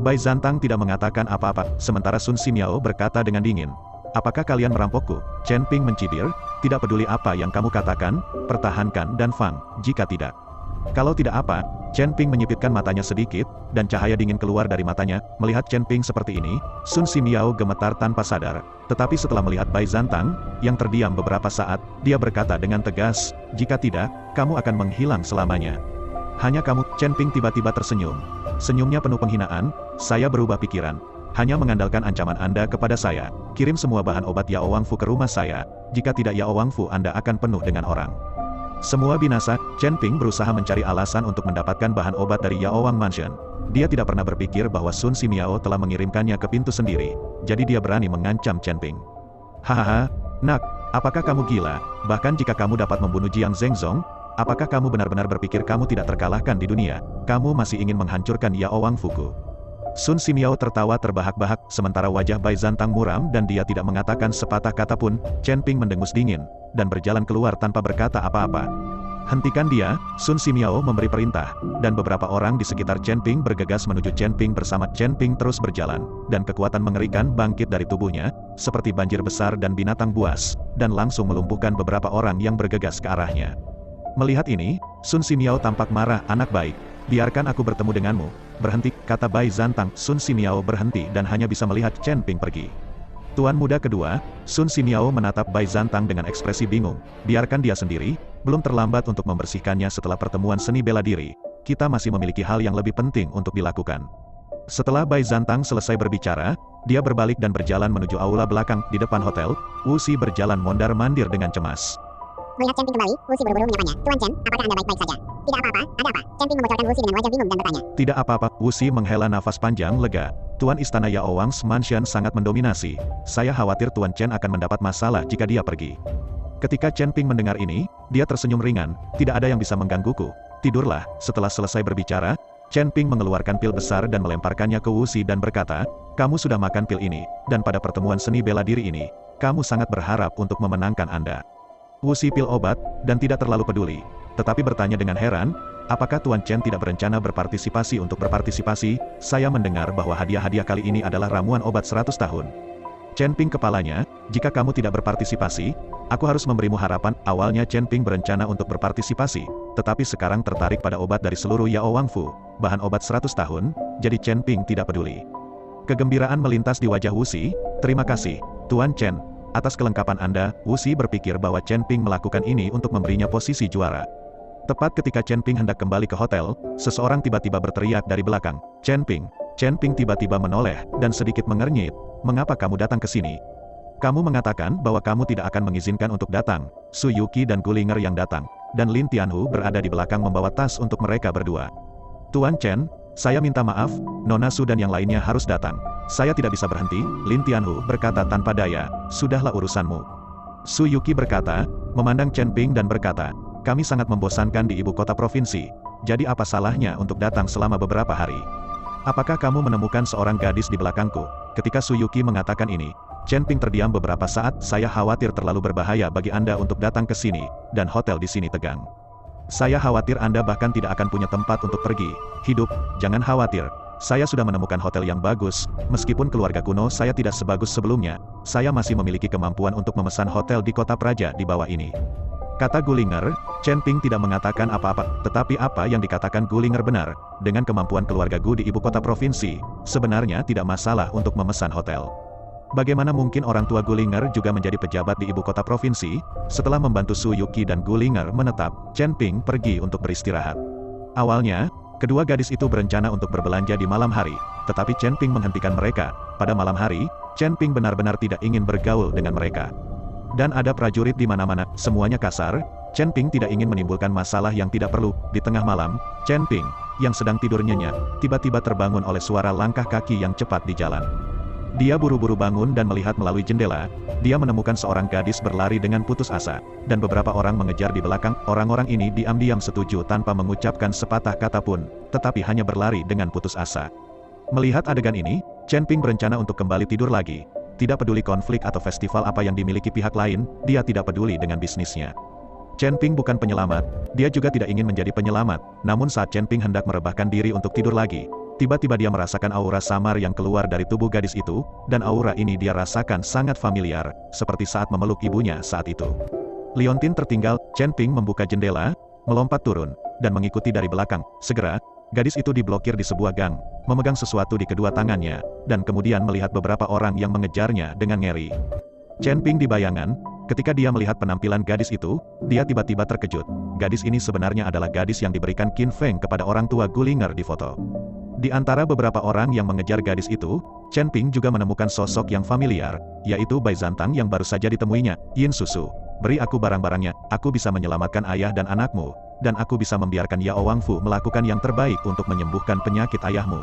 Bai Zantang tidak mengatakan apa-apa, sementara Sun Simiao berkata dengan dingin. Apakah kalian merampokku? Chen Ping mencibir, tidak peduli apa yang kamu katakan, pertahankan dan Fang, jika tidak. Kalau tidak apa, Chen Ping menyipitkan matanya sedikit, dan cahaya dingin keluar dari matanya. Melihat Chen Ping seperti ini, Sun Simiao gemetar tanpa sadar. Tetapi setelah melihat Bai Zantang, yang terdiam beberapa saat, dia berkata dengan tegas, jika tidak, kamu akan menghilang selamanya. Hanya kamu. Chen Ping tiba-tiba tersenyum. Senyumnya penuh penghinaan. Saya berubah pikiran. Hanya mengandalkan ancaman Anda kepada saya. Kirim semua bahan obat Yaoang Fu ke rumah saya. Jika tidak Yaoang Fu Anda akan penuh dengan orang. Semua binasa. Chen Ping berusaha mencari alasan untuk mendapatkan bahan obat dari Yaoang Mansion. Dia tidak pernah berpikir bahwa Sun Simiao telah mengirimkannya ke pintu sendiri. Jadi dia berani mengancam Chen Ping. Hahaha, nak, apakah kamu gila? Bahkan jika kamu dapat membunuh Jiang Zhengzong, apakah kamu benar-benar berpikir kamu tidak terkalahkan di dunia? Kamu masih ingin menghancurkan Yaoang Fuku. Sun Simiao tertawa terbahak-bahak, sementara wajah Bai Zantang muram dan dia tidak mengatakan sepatah kata pun. Chen Ping mendengus dingin, dan berjalan keluar tanpa berkata apa-apa. Hentikan dia, Sun Simiao memberi perintah, dan beberapa orang di sekitar Chen Ping bergegas menuju Chen Ping bersama. Chen Ping terus berjalan, dan kekuatan mengerikan bangkit dari tubuhnya, seperti banjir besar dan binatang buas, dan langsung melumpuhkan beberapa orang yang bergegas ke arahnya. Melihat ini, Sun Simiao tampak marah. Anak baik, biarkan aku bertemu denganmu. Berhenti, kata Bai Zantang. Sun Simiao berhenti dan hanya bisa melihat Chen Ping pergi. Tuan muda kedua, Sun Simiao menatap Bai Zantang dengan ekspresi bingung. Biarkan dia sendiri, belum terlambat untuk membersihkannya setelah pertemuan seni bela diri. Kita masih memiliki hal yang lebih penting untuk dilakukan. Setelah Bai Zantang selesai berbicara, dia berbalik dan berjalan menuju aula belakang. Di depan hotel, Wu Xi berjalan mondar-mandir dengan cemas. Melihat Chen Ping kembali, Wu Xi buru-buru menyapanya. Tuan Chen, apakah Anda baik-baik saja? Tidak apa-apa, ada apa? Chen Ping membocorkan Wu Xi dengan wajah bingung dan bertanya. Tidak apa-apa, Wu Xi menghela nafas panjang lega. Tuan Istana Yaoang Mansion sangat mendominasi. Saya khawatir Tuan Chen akan mendapat masalah jika dia pergi. Ketika Chen Ping mendengar ini, dia tersenyum ringan. Tidak ada yang bisa menggangguku. Tidurlah. Setelah selesai berbicara, Chen Ping mengeluarkan pil besar dan melemparkannya ke Wu Xi dan berkata, kamu sudah makan pil ini, dan pada pertemuan seni bela diri ini, kamu sangat berharap untuk memenangkan Anda. Wu Xi pil obat, dan tidak terlalu peduli. Tetapi bertanya dengan heran, apakah Tuan Chen tidak berencana berpartisipasi untuk berpartisipasi? Saya mendengar bahwa hadiah-hadiah kali ini adalah ramuan obat 100 tahun. Chen Ping kepalanya, jika kamu tidak berpartisipasi, aku harus memberimu harapan. Awalnya Chen Ping berencana untuk berpartisipasi, tetapi sekarang tertarik pada obat dari seluruh Yaoang Fu, bahan obat 100 tahun, jadi Chen Ping tidak peduli. Kegembiraan melintas di wajah Wu Xi. Terima kasih, Tuan Chen, atas kelengkapan Anda. Wu Xi berpikir bahwa Chen Ping melakukan ini untuk memberinya posisi juara. Tepat ketika Chen Ping hendak kembali ke hotel, seseorang tiba-tiba berteriak dari belakang, Chen Ping. Chen Ping tiba-tiba menoleh, dan sedikit mengernyit. Mengapa kamu datang ke sini? Kamu mengatakan bahwa kamu tidak akan mengizinkan untuk datang. Su Yuqi dan Gulinger yang datang, dan Lin Tianhu berada di belakang membawa tas untuk mereka berdua. Tuan Chen, saya minta maaf, Nona Su dan yang lainnya harus datang. Saya tidak bisa berhenti, Lin Tianhu berkata tanpa daya. Sudahlah urusanmu. Su Yuqi berkata, memandang Chen Ping dan berkata, kami sangat membosankan di ibu kota provinsi, jadi apa salahnya untuk datang selama beberapa hari? Apakah kamu menemukan seorang gadis di belakangku? Ketika Su Yuqi mengatakan ini, Chen Ping terdiam beberapa saat. Saya khawatir terlalu berbahaya bagi Anda untuk datang ke sini, dan hotel di sini tegang. Saya khawatir Anda bahkan tidak akan punya tempat untuk pergi. Hidup, jangan khawatir. Saya sudah menemukan hotel yang bagus, meskipun keluarga kuno saya tidak sebagus sebelumnya, saya masih memiliki kemampuan untuk memesan hotel di kota praja di bawah ini. Kata Gulinger. Chen Ping tidak mengatakan apa-apa, tetapi apa yang dikatakan Gulinger benar. Dengan kemampuan keluarga Gu di ibu kota provinsi, sebenarnya tidak masalah untuk memesan hotel. Bagaimana mungkin orang tua Gulinger juga menjadi pejabat di ibu kota provinsi? Setelah membantu Su Yuqi dan Gulinger menetap, Chen Ping pergi untuk beristirahat. Awalnya, kedua gadis itu berencana untuk berbelanja di malam hari, tetapi Chen Ping menghentikan mereka. Pada malam hari, Chen Ping benar-benar tidak ingin bergaul dengan mereka. Dan ada prajurit di mana-mana, semuanya kasar. Chen Ping tidak ingin menimbulkan masalah yang tidak perlu. Di tengah malam, Chen Ping, yang sedang tidur nyenyak, tiba-tiba terbangun oleh suara langkah kaki yang cepat di jalan. Dia buru-buru bangun dan melihat melalui jendela. Dia menemukan seorang gadis berlari dengan putus asa, dan beberapa orang mengejar di belakang. Orang-orang ini diam-diam setuju tanpa mengucapkan sepatah kata pun, tetapi hanya berlari dengan putus asa. Melihat adegan ini, Chen Ping berencana untuk kembali tidur lagi. Tidak peduli konflik atau festival apa yang dimiliki pihak lain, dia tidak peduli dengan bisnisnya. Chen Ping bukan penyelamat, dia juga tidak ingin menjadi penyelamat. Namun saat Chen Ping hendak merebahkan diri untuk tidur lagi, tiba-tiba dia merasakan aura samar yang keluar dari tubuh gadis itu, dan aura ini dia rasakan sangat familiar, seperti saat memeluk ibunya saat itu. Liontin tertinggal. Chen Ping membuka jendela, melompat turun, dan mengikuti dari belakang. Segera, gadis itu diblokir di sebuah gang, memegang sesuatu di kedua tangannya, dan kemudian melihat beberapa orang yang mengejarnya dengan ngeri. Chen Ping di bayangan, ketika dia melihat penampilan gadis itu, dia tiba-tiba terkejut. Gadis ini sebenarnya adalah gadis yang diberikan Qin Feng kepada orang tua Gulinger di foto. Di antara beberapa orang yang mengejar gadis itu, Chen Ping juga menemukan sosok yang familiar, yaitu Bai Zantang yang baru saja ditemuinya. Yin Susu, beri aku barang-barangnya, aku bisa menyelamatkan ayah dan anakmu, dan aku bisa membiarkan Yao Wangfu melakukan yang terbaik untuk menyembuhkan penyakit ayahmu.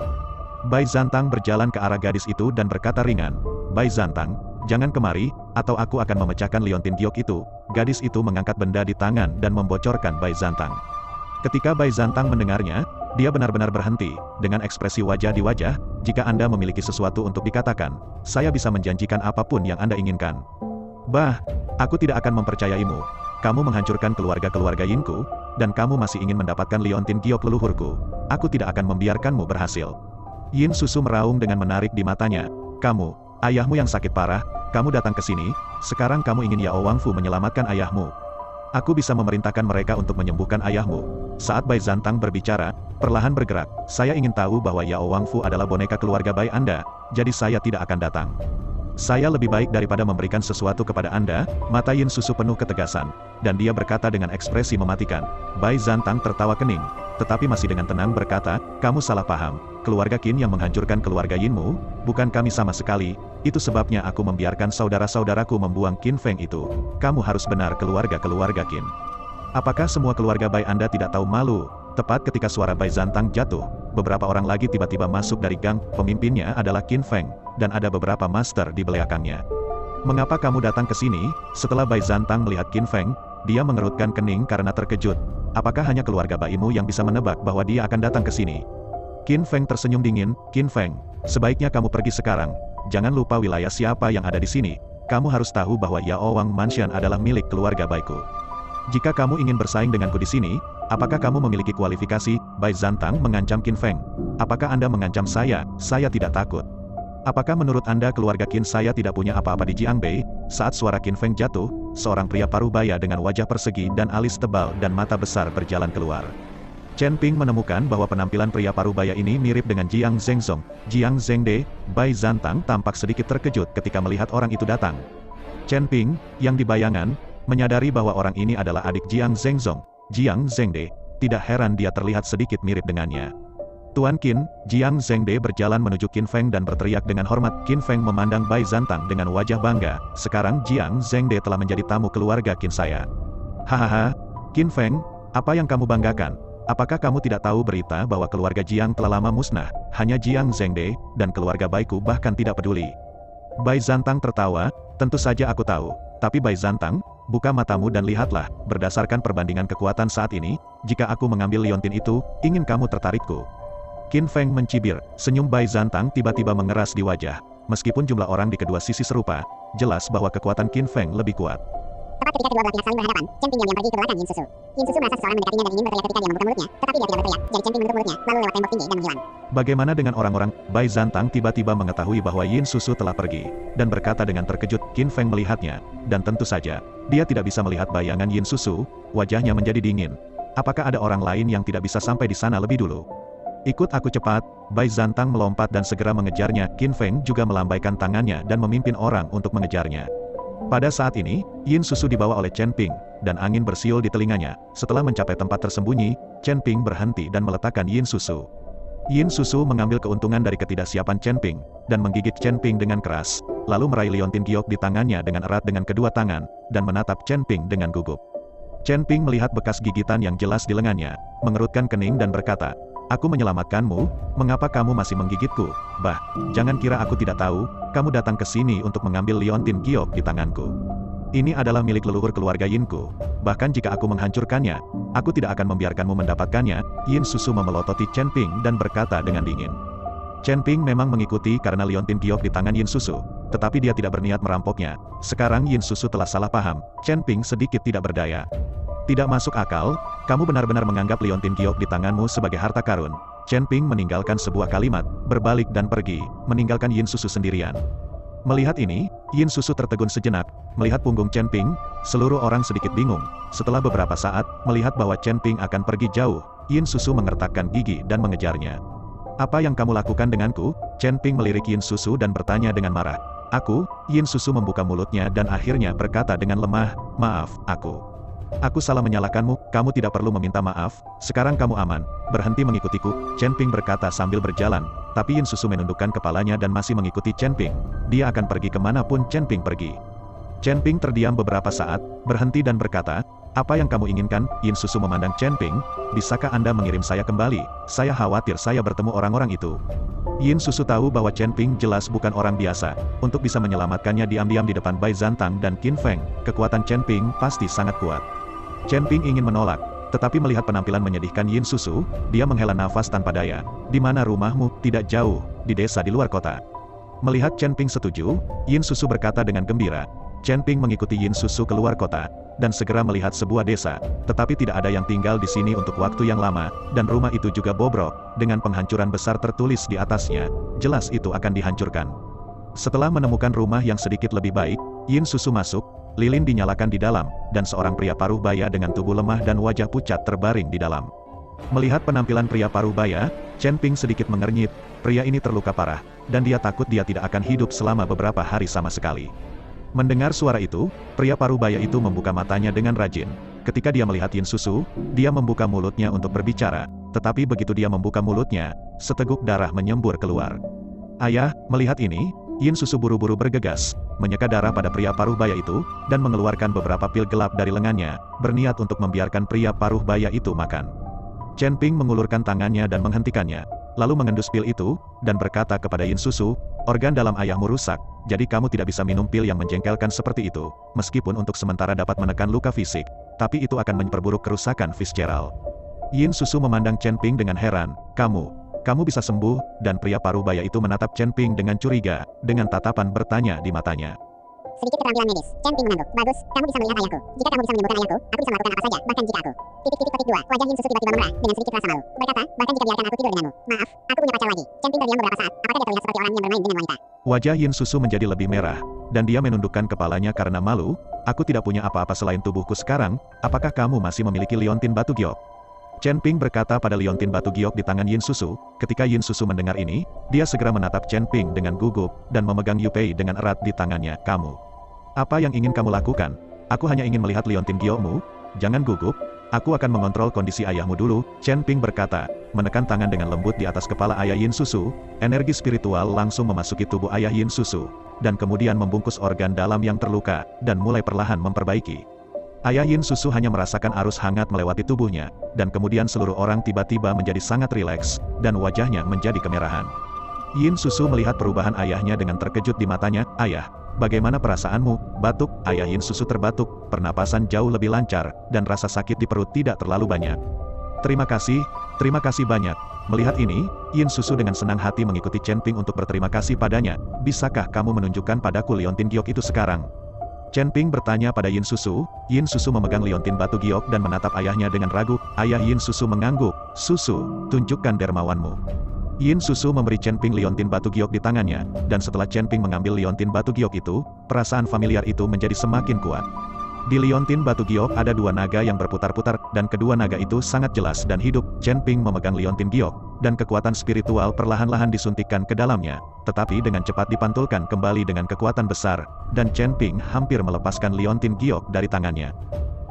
Bai Zantang berjalan ke arah gadis itu dan berkata ringan, Bai Zantang, jangan kemari, atau aku akan memecahkan liontin giok itu. Gadis itu mengangkat benda di tangan dan membocorkan Bai Zantang. Ketika Bai Zantang mendengarnya, dia benar-benar berhenti, dengan ekspresi wajah di wajah. Jika Anda memiliki sesuatu untuk dikatakan, saya bisa menjanjikan apapun yang Anda inginkan. Bah, aku tidak akan mempercayaimu. Kamu menghancurkan keluarga-keluarga Yinku, dan kamu masih ingin mendapatkan liontin giok leluhurku. Aku tidak akan membiarkanmu berhasil. Yin Susu meraung dengan menarik di matanya. Kamu, ayahmu yang sakit parah, kamu datang ke sini, sekarang kamu ingin Yao Wangfu menyelamatkan ayahmu. Aku bisa memerintahkan mereka untuk menyembuhkan ayahmu. Saat Bai Zantang berbicara, perlahan bergerak, saya ingin tahu bahwa Yao Wangfu adalah boneka keluarga Bai Anda, jadi saya tidak akan datang. Saya lebih baik daripada memberikan sesuatu kepada Anda. Mata Yin Susu penuh ketegasan, dan dia berkata dengan ekspresi mematikan. Bai Zantang tertawa kening, tetapi masih dengan tenang berkata, kamu salah paham. Keluarga Qin yang menghancurkan keluarga Yinmu, bukan kami sama sekali. Itu sebabnya aku membiarkan saudara-saudaraku membuang Qin Feng itu. Kamu harus benar keluarga-keluarga Qin. Apakah semua keluarga Bai Anda tidak tahu malu? Tepat ketika suara Bai Zantang jatuh, beberapa orang lagi tiba-tiba masuk dari gang. Pemimpinnya adalah Qin Feng, dan ada beberapa master di belakangnya. Mengapa kamu datang ke sini? Setelah Bai Zantang melihat Qin Feng, dia mengerutkan kening karena terkejut. Apakah hanya keluarga Baimu yang bisa menebak bahwa dia akan datang ke sini? Qin Feng tersenyum dingin. Qin Feng, sebaiknya kamu pergi sekarang. Jangan lupa wilayah siapa yang ada di sini. Kamu harus tahu bahwa Yao Wang Mansion adalah milik keluarga Baiku. Jika kamu ingin bersaing denganku di sini, apakah kamu memiliki kualifikasi? Bai Zantang mengancam Qin Feng. Apakah Anda mengancam saya? Saya tidak takut. Apakah menurut Anda keluarga Qin saya tidak punya apa-apa di Jiangbei? Saat suara Qin Feng jatuh, seorang pria parubaya dengan wajah persegi dan alis tebal dan mata besar berjalan keluar. Chen Ping menemukan bahwa penampilan pria parubaya ini mirip dengan Jiang Zhengzong. Jiang Zhengde. Bai Zantang tampak sedikit terkejut ketika melihat orang itu datang. Chen Ping, yang di bayangan, menyadari bahwa orang ini adalah adik Jiang Zhengzong, Jiang Zhengde. Tidak heran dia terlihat sedikit mirip dengannya. Tuan Qin, Jiang Zhengde berjalan menuju Qin Feng dan berteriak dengan hormat. Qin Feng memandang Bai Zantang dengan wajah bangga. Sekarang Jiang Zhengde telah menjadi tamu keluarga Qin saya. Hahaha, Qin Feng, apa yang kamu banggakan? Apakah kamu tidak tahu berita bahwa keluarga Jiang telah lama musnah? Hanya Jiang Zhengde, dan keluarga Baiku bahkan tidak peduli. Bai Zantang tertawa, tentu saja aku tahu. Tapi Bai Zantang, buka matamu dan lihatlah, berdasarkan perbandingan kekuatan saat ini, jika aku mengambil liontin itu, ingin kamu tertarikku? Qin Feng mencibir, senyum Bai Zantang tiba-tiba mengeras di wajah. Meskipun jumlah orang di kedua sisi serupa, jelas bahwa kekuatan Qin Feng lebih kuat. Tepat ketika kedua belah pihak saling berhadapan, Chen Ping diam-diam pergi ke belakang Yin Susu. Yin Susu merasa seseorang mendekatinya dan ingin berteriak ketika dia membuka mulutnya, tetapi dia tidak berteriak, jadi Chen Ping menutup mulutnya, lalu lewat tembok tinggi dan menghilang. Bagaimana dengan orang-orang? Bai Zantang tiba-tiba mengetahui bahwa Yin Susu telah pergi, dan berkata dengan terkejut. Qin Feng melihatnya, dan tentu saja, dia tidak bisa melihat bayangan Yin Susu. Wajahnya menjadi dingin. Apakah ada orang lain yang tidak bisa sampai di sana lebih dulu? Ikut aku cepat. Bai Zantang melompat dan segera mengejarnya. Qin Feng juga melambaikan tangannya dan memimpin orang untuk mengejarnya. Pada saat ini, Yin Susu dibawa oleh Chen Ping, dan angin bersiul di telinganya. Setelah mencapai tempat tersembunyi, Chen Ping berhenti dan meletakkan Yin Susu. Yin Susu mengambil keuntungan dari ketidaksiapan Chen Ping, dan menggigit Chen Ping dengan keras, lalu meraih liontin giok di tangannya dengan erat dengan kedua tangan, dan menatap Chen Ping dengan gugup. Chen Ping melihat bekas gigitan yang jelas di lengannya, mengerutkan kening dan berkata, "Aku menyelamatkanmu, mengapa kamu masih menggigitku? Bah, jangan kira aku tidak tahu, kamu datang ke sini untuk mengambil liontin giok di tanganku. Ini adalah milik leluhur keluarga Yinku. Bahkan jika aku menghancurkannya, aku tidak akan membiarkanmu mendapatkannya." Yin Susu memelototi Chen Ping dan berkata dengan dingin. Chen Ping memang mengikuti karena liontin giok di tangan Yin Susu, tetapi dia tidak berniat merampoknya. Sekarang Yin Susu telah salah paham, Chen Ping sedikit tidak berdaya. Tidak masuk akal, kamu benar-benar menganggap liontin giok di tanganmu sebagai harta karun. Chen Ping meninggalkan sebuah kalimat, berbalik dan pergi, meninggalkan Yin Susu sendirian. Melihat ini, Yin Susu tertegun sejenak, melihat punggung Chen Ping, seluruh orang sedikit bingung. Setelah beberapa saat, melihat bahwa Chen Ping akan pergi jauh, Yin Susu mengertakkan gigi dan mengejarnya. "Apa yang kamu lakukan denganku?" Chen Ping melirik Yin Susu dan bertanya dengan marah. "Aku?" Yin Susu membuka mulutnya dan akhirnya berkata dengan lemah, "Maaf, Aku salah menyalahkanmu, kamu tidak perlu meminta maaf, sekarang kamu aman, berhenti mengikutiku." Chen Ping berkata sambil berjalan, tapi Yin Susu menundukkan kepalanya dan masih mengikuti Chen Ping. Dia akan pergi kemanapun Chen Ping pergi. Chen Ping terdiam beberapa saat, berhenti dan berkata, "Apa yang kamu inginkan?" Yin Susu memandang Chen Ping, "Bisakah Anda mengirim saya kembali? Saya khawatir saya bertemu orang-orang itu." Yin Susu tahu bahwa Chen Ping jelas bukan orang biasa. Untuk bisa menyelamatkannya diam-diam di depan Bai Zantang dan Qin Feng, kekuatan Chen Ping pasti sangat kuat. Chen Ping ingin menolak, tetapi melihat penampilan menyedihkan Yin Susu, dia menghela nafas tanpa daya. "Di mana rumahmu?" "Tidak jauh, di desa di luar kota." Melihat Chen Ping setuju, Yin Susu berkata dengan gembira. Chen Ping mengikuti Yin Susu keluar kota, dan segera melihat sebuah desa, tetapi tidak ada yang tinggal di sini untuk waktu yang lama, dan rumah itu juga bobrok, dengan penghancuran besar tertulis di atasnya, jelas itu akan dihancurkan. Setelah menemukan rumah yang sedikit lebih baik, Yin Susu masuk, lilin dinyalakan di dalam, dan seorang pria paruh baya dengan tubuh lemah dan wajah pucat terbaring di dalam. Melihat penampilan pria paruh baya, Chen Ping sedikit mengernyit, pria ini terluka parah, dan dia takut dia tidak akan hidup selama beberapa hari sama sekali. Mendengar suara itu, pria paruh baya itu membuka matanya dengan rajin. Ketika dia melihat Yin Susu, dia membuka mulutnya untuk berbicara, tetapi begitu dia membuka mulutnya, seteguk darah menyembur keluar. "Ayah," melihat ini, Yin Susu buru-buru bergegas, menyeka darah pada pria paruh baya itu, dan mengeluarkan beberapa pil gelap dari lengannya, berniat untuk membiarkan pria paruh baya itu makan. Chen Ping mengulurkan tangannya dan menghentikannya, lalu mengendus pil itu, dan berkata kepada Yin Susu, "Organ dalam ayahmu rusak, jadi kamu tidak bisa minum pil yang menjengkelkan seperti itu, meskipun untuk sementara dapat menekan luka fisik, tapi itu akan memperburuk kerusakan Fitzgerald." Yin Susu memandang Chen Ping dengan heran, Kamu bisa sembuh?" Dan pria paruh baya itu menatap Chen Ping dengan curiga, dengan tatapan bertanya di matanya. "Sedikit keterampilan medis." Chen Ping mengangguk. "Bagus, kamu bisa melihat ayahku. Jika kamu bisa menyembuhkan ayahku, aku bisa melakukan apa saja, bahkan jika aku..." Petik 2. Wajah Yin Susu tiba-tiba memerah, dengan sedikit rasa malu. Berkata, "Bahkan jika biarkan aku tidur denganmu. Maaf, aku punya pacar lagi." Chen Ping terdiam beberapa saat, apakah dia terlihat seperti orang yang bermain dengan wanita? Wajah Yin Susu menjadi lebih merah, dan dia menundukkan kepalanya karena malu. "Aku tidak punya apa-apa selain tubuhku sekarang, apakah kamu masih memiliki liontin batu giok?" Chen Ping berkata pada liontin batu giok di tangan Yin Susu. Ketika Yin Susu mendengar ini, dia segera menatap Chen Ping dengan gugup, dan memegang Yu Pei dengan erat di tangannya. "Kamu, apa yang ingin kamu lakukan?" "Aku hanya ingin melihat liontin giokmu. Jangan gugup, aku akan mengontrol kondisi ayahmu dulu." Chen Ping berkata, menekan tangan dengan lembut di atas kepala ayah Yin Susu. Energi spiritual langsung memasuki tubuh ayah Yin Susu, dan kemudian membungkus organ dalam yang terluka, dan mulai perlahan memperbaiki. Ayah Yin Susu hanya merasakan arus hangat melewati tubuhnya, dan kemudian seluruh orang tiba-tiba menjadi sangat rileks, dan wajahnya menjadi kemerahan. Yin Susu melihat perubahan ayahnya dengan terkejut di matanya. "Ayah, bagaimana perasaanmu?" "Batuk." Ayah Yin Susu terbatuk, pernapasan jauh lebih lancar, dan rasa sakit di perut tidak terlalu banyak. Terima kasih banyak." Melihat ini, Yin Susu dengan senang hati mengikuti Chen Ping untuk berterima kasih padanya. "Bisakah kamu menunjukkan padaku liontin giok itu sekarang?" Chen Ping bertanya pada Yin Susu. Yin Susu memegang liontin batu giok dan menatap ayahnya dengan ragu. Ayah Yin Susu mengangguk. "Susu, tunjukkan dermawanmu." Yin Susu memberi Chen Ping liontin batu giok di tangannya, dan setelah Chen Ping mengambil liontin batu giok itu, perasaan familiar itu menjadi semakin kuat. Di liontin batu giok ada dua naga yang berputar-putar, dan kedua naga itu sangat jelas dan hidup. Chen Ping memegang liontin giok, dan kekuatan spiritual perlahan-lahan disuntikkan ke dalamnya, tetapi dengan cepat dipantulkan kembali dengan kekuatan besar, dan Chen Ping hampir melepaskan liontin giok dari tangannya.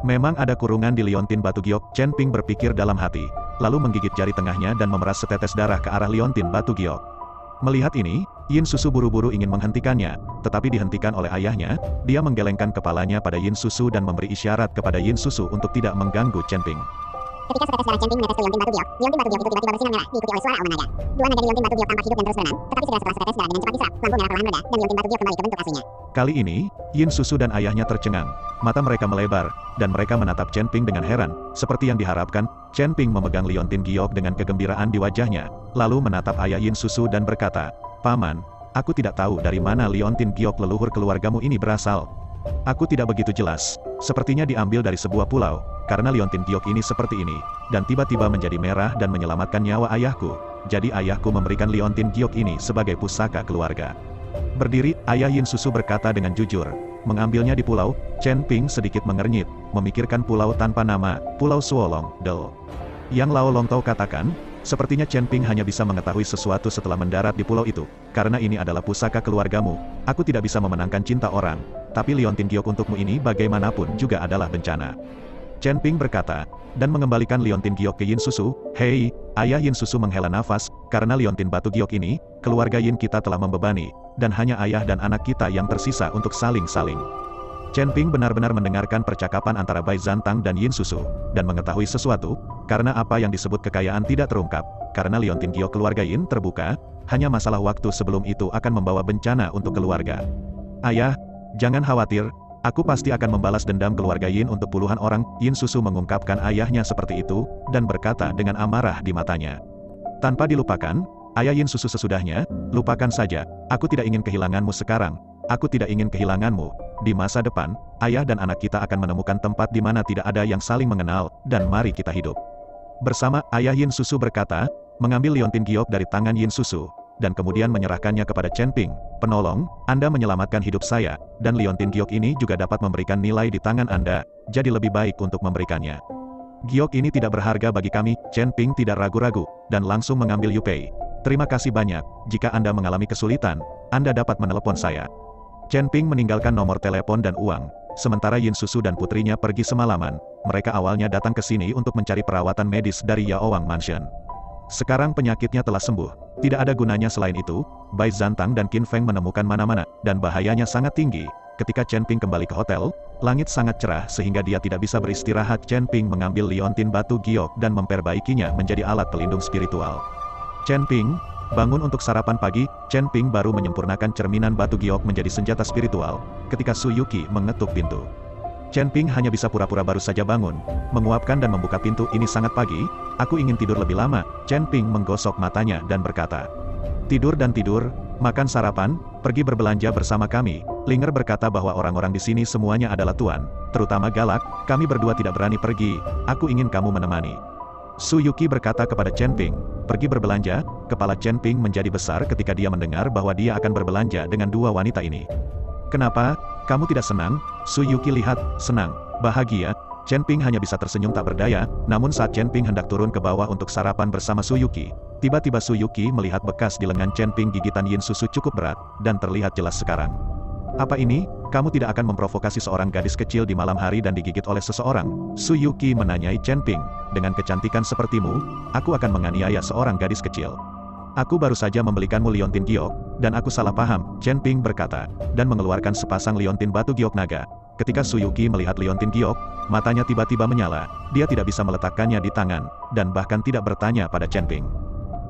Memang ada kurungan di liontin batu giok, Chen Ping berpikir dalam hati, lalu menggigit jari tengahnya dan memeras setetes darah ke arah liontin batu giok. Melihat ini, Yin Susu buru-buru ingin menghentikannya, tetapi dihentikan oleh ayahnya. Dia menggelengkan kepalanya pada Yin Susu dan memberi isyarat kepada Yin Susu untuk tidak mengganggu Chen Ping. Ketika setetes darah Chen Ping menetes ke liontin batu giok itu tiba-tiba bersinar merah, diikuti oleh suara awan naga. Dua naga di liontin batu giok tampak hidup dan terus berenang, tetapi segera setelah setetes darah dengan cepat diserap, lampu merah perlahan reda, dan liontin batu giok kembali ke bentuk aslinya. Kali ini, Yin Susu dan ayahnya tercengang. Mata mereka melebar, dan mereka menatap Chen Ping dengan heran. Seperti yang diharapkan, Chen Ping memegang liontin giok dengan kegembiraan di wajahnya, lalu menatap ayah Yin Susu dan berkata, "Paman, aku tidak tahu dari mana liontin giok leluhur keluargamu ini berasal. Aku tidak begitu jelas. Sepertinya diambil dari sebuah pulau, karena liontin giok ini seperti ini, dan tiba-tiba menjadi merah dan menyelamatkan nyawa ayahku. Jadi ayahku memberikan liontin giok ini sebagai pusaka keluarga." Berdiri, ayah Yin Susu berkata dengan jujur. Mengambilnya di pulau, Chen Ping sedikit mengernyit, memikirkan pulau tanpa nama, Pulau Suolong, Del. Yang Lao Long Tao katakan, sepertinya Chen Ping hanya bisa mengetahui sesuatu setelah mendarat di pulau itu, karena ini adalah pusaka keluargamu. Aku tidak bisa memenangkan cinta orang, tapi liontin giok untukmu ini bagaimanapun juga adalah bencana. Chen Ping berkata, dan mengembalikan liontin giok ke Yin Susu. Hei, ayah Yin Susu menghela nafas, karena liontin batu giok ini, keluarga Yin kita telah membebani, dan hanya ayah dan anak kita yang tersisa untuk saling-saling. Chen Ping benar-benar mendengarkan percakapan antara Bai Zantang dan Yin Susu, dan mengetahui sesuatu, karena apa yang disebut kekayaan tidak terungkap, karena liontin giok keluarga Yin terbuka, hanya masalah waktu sebelum itu akan membawa bencana untuk keluarga. Ayah, jangan khawatir, aku pasti akan membalas dendam keluarga Yin untuk puluhan orang. Yin Susu mengungkapkan ayahnya seperti itu, dan berkata dengan amarah di matanya. Tanpa dilupakan, ayah Yin Susu sesudahnya, lupakan saja, aku tidak ingin kehilanganmu sekarang, aku tidak ingin kehilanganmu. Di masa depan, ayah dan anak kita akan menemukan tempat di mana tidak ada yang saling mengenal, dan mari kita hidup bersama. Ayah Yin Susu berkata, mengambil liontin giok dari tangan Yin Susu, dan kemudian menyerahkannya kepada Chen Ping. Penolong, Anda menyelamatkan hidup saya, dan liontin giok ini juga dapat memberikan nilai di tangan Anda, jadi lebih baik untuk memberikannya. Giok ini tidak berharga bagi kami. Chen Ping tidak ragu-ragu, dan langsung mengambil Yupei. Terima kasih banyak, jika Anda mengalami kesulitan, Anda dapat menelepon saya. Chen Ping meninggalkan nomor telepon dan uang, sementara Yin Susu dan putrinya pergi semalaman. Mereka awalnya datang ke sini untuk mencari perawatan medis dari Yaowang Mansion. Sekarang penyakitnya telah sembuh, tidak ada gunanya selain itu. Bai Zantang dan Qin Feng menemukan mana-mana, dan bahayanya sangat tinggi. Ketika Chen Ping kembali ke hotel, langit sangat cerah sehingga dia tidak bisa beristirahat. Chen Ping mengambil liontin batu giok dan memperbaikinya menjadi alat pelindung spiritual. Chen Ping, bangun untuk sarapan pagi. Chen Ping baru menyempurnakan cerminan batu giok menjadi senjata spiritual, ketika Su Yuki mengetuk pintu. Chen Ping hanya bisa pura-pura baru saja bangun, menguapkan dan membuka pintu. Ini sangat pagi, aku ingin tidur lebih lama. Chen Ping menggosok matanya dan berkata, tidur dan tidur, makan sarapan, pergi berbelanja bersama kami. Linger berkata bahwa orang-orang di sini semuanya adalah tuan, terutama galak. Kami berdua tidak berani pergi, aku ingin kamu menemani. Su Yuki berkata kepada Chen Ping, pergi berbelanja. Kepala Chen Ping menjadi besar ketika dia mendengar bahwa dia akan berbelanja dengan dua wanita ini. Kenapa? Kamu tidak senang? Su Yuki lihat, senang, bahagia. Chen Ping hanya bisa tersenyum tak berdaya. Namun saat Chen Ping hendak turun ke bawah untuk sarapan bersama Su Yuki, tiba-tiba Su Yuki melihat bekas di lengan Chen Ping. Gigitan Yin Susu cukup berat, dan terlihat jelas sekarang. Apa ini? Kamu tidak akan memprovokasi seorang gadis kecil di malam hari dan digigit oleh seseorang? Su Yuki menanyai Chen Ping. Dengan kecantikan sepertimu, aku akan menganiaya seorang gadis kecil. Aku baru saja membelikanmu liontin giok, dan aku salah paham, Chen Ping berkata, dan mengeluarkan sepasang liontin batu giok naga. Ketika Su Yuki melihat liontin giok, matanya tiba-tiba menyala. Dia tidak bisa meletakkannya di tangan, dan bahkan tidak bertanya pada Chen Ping.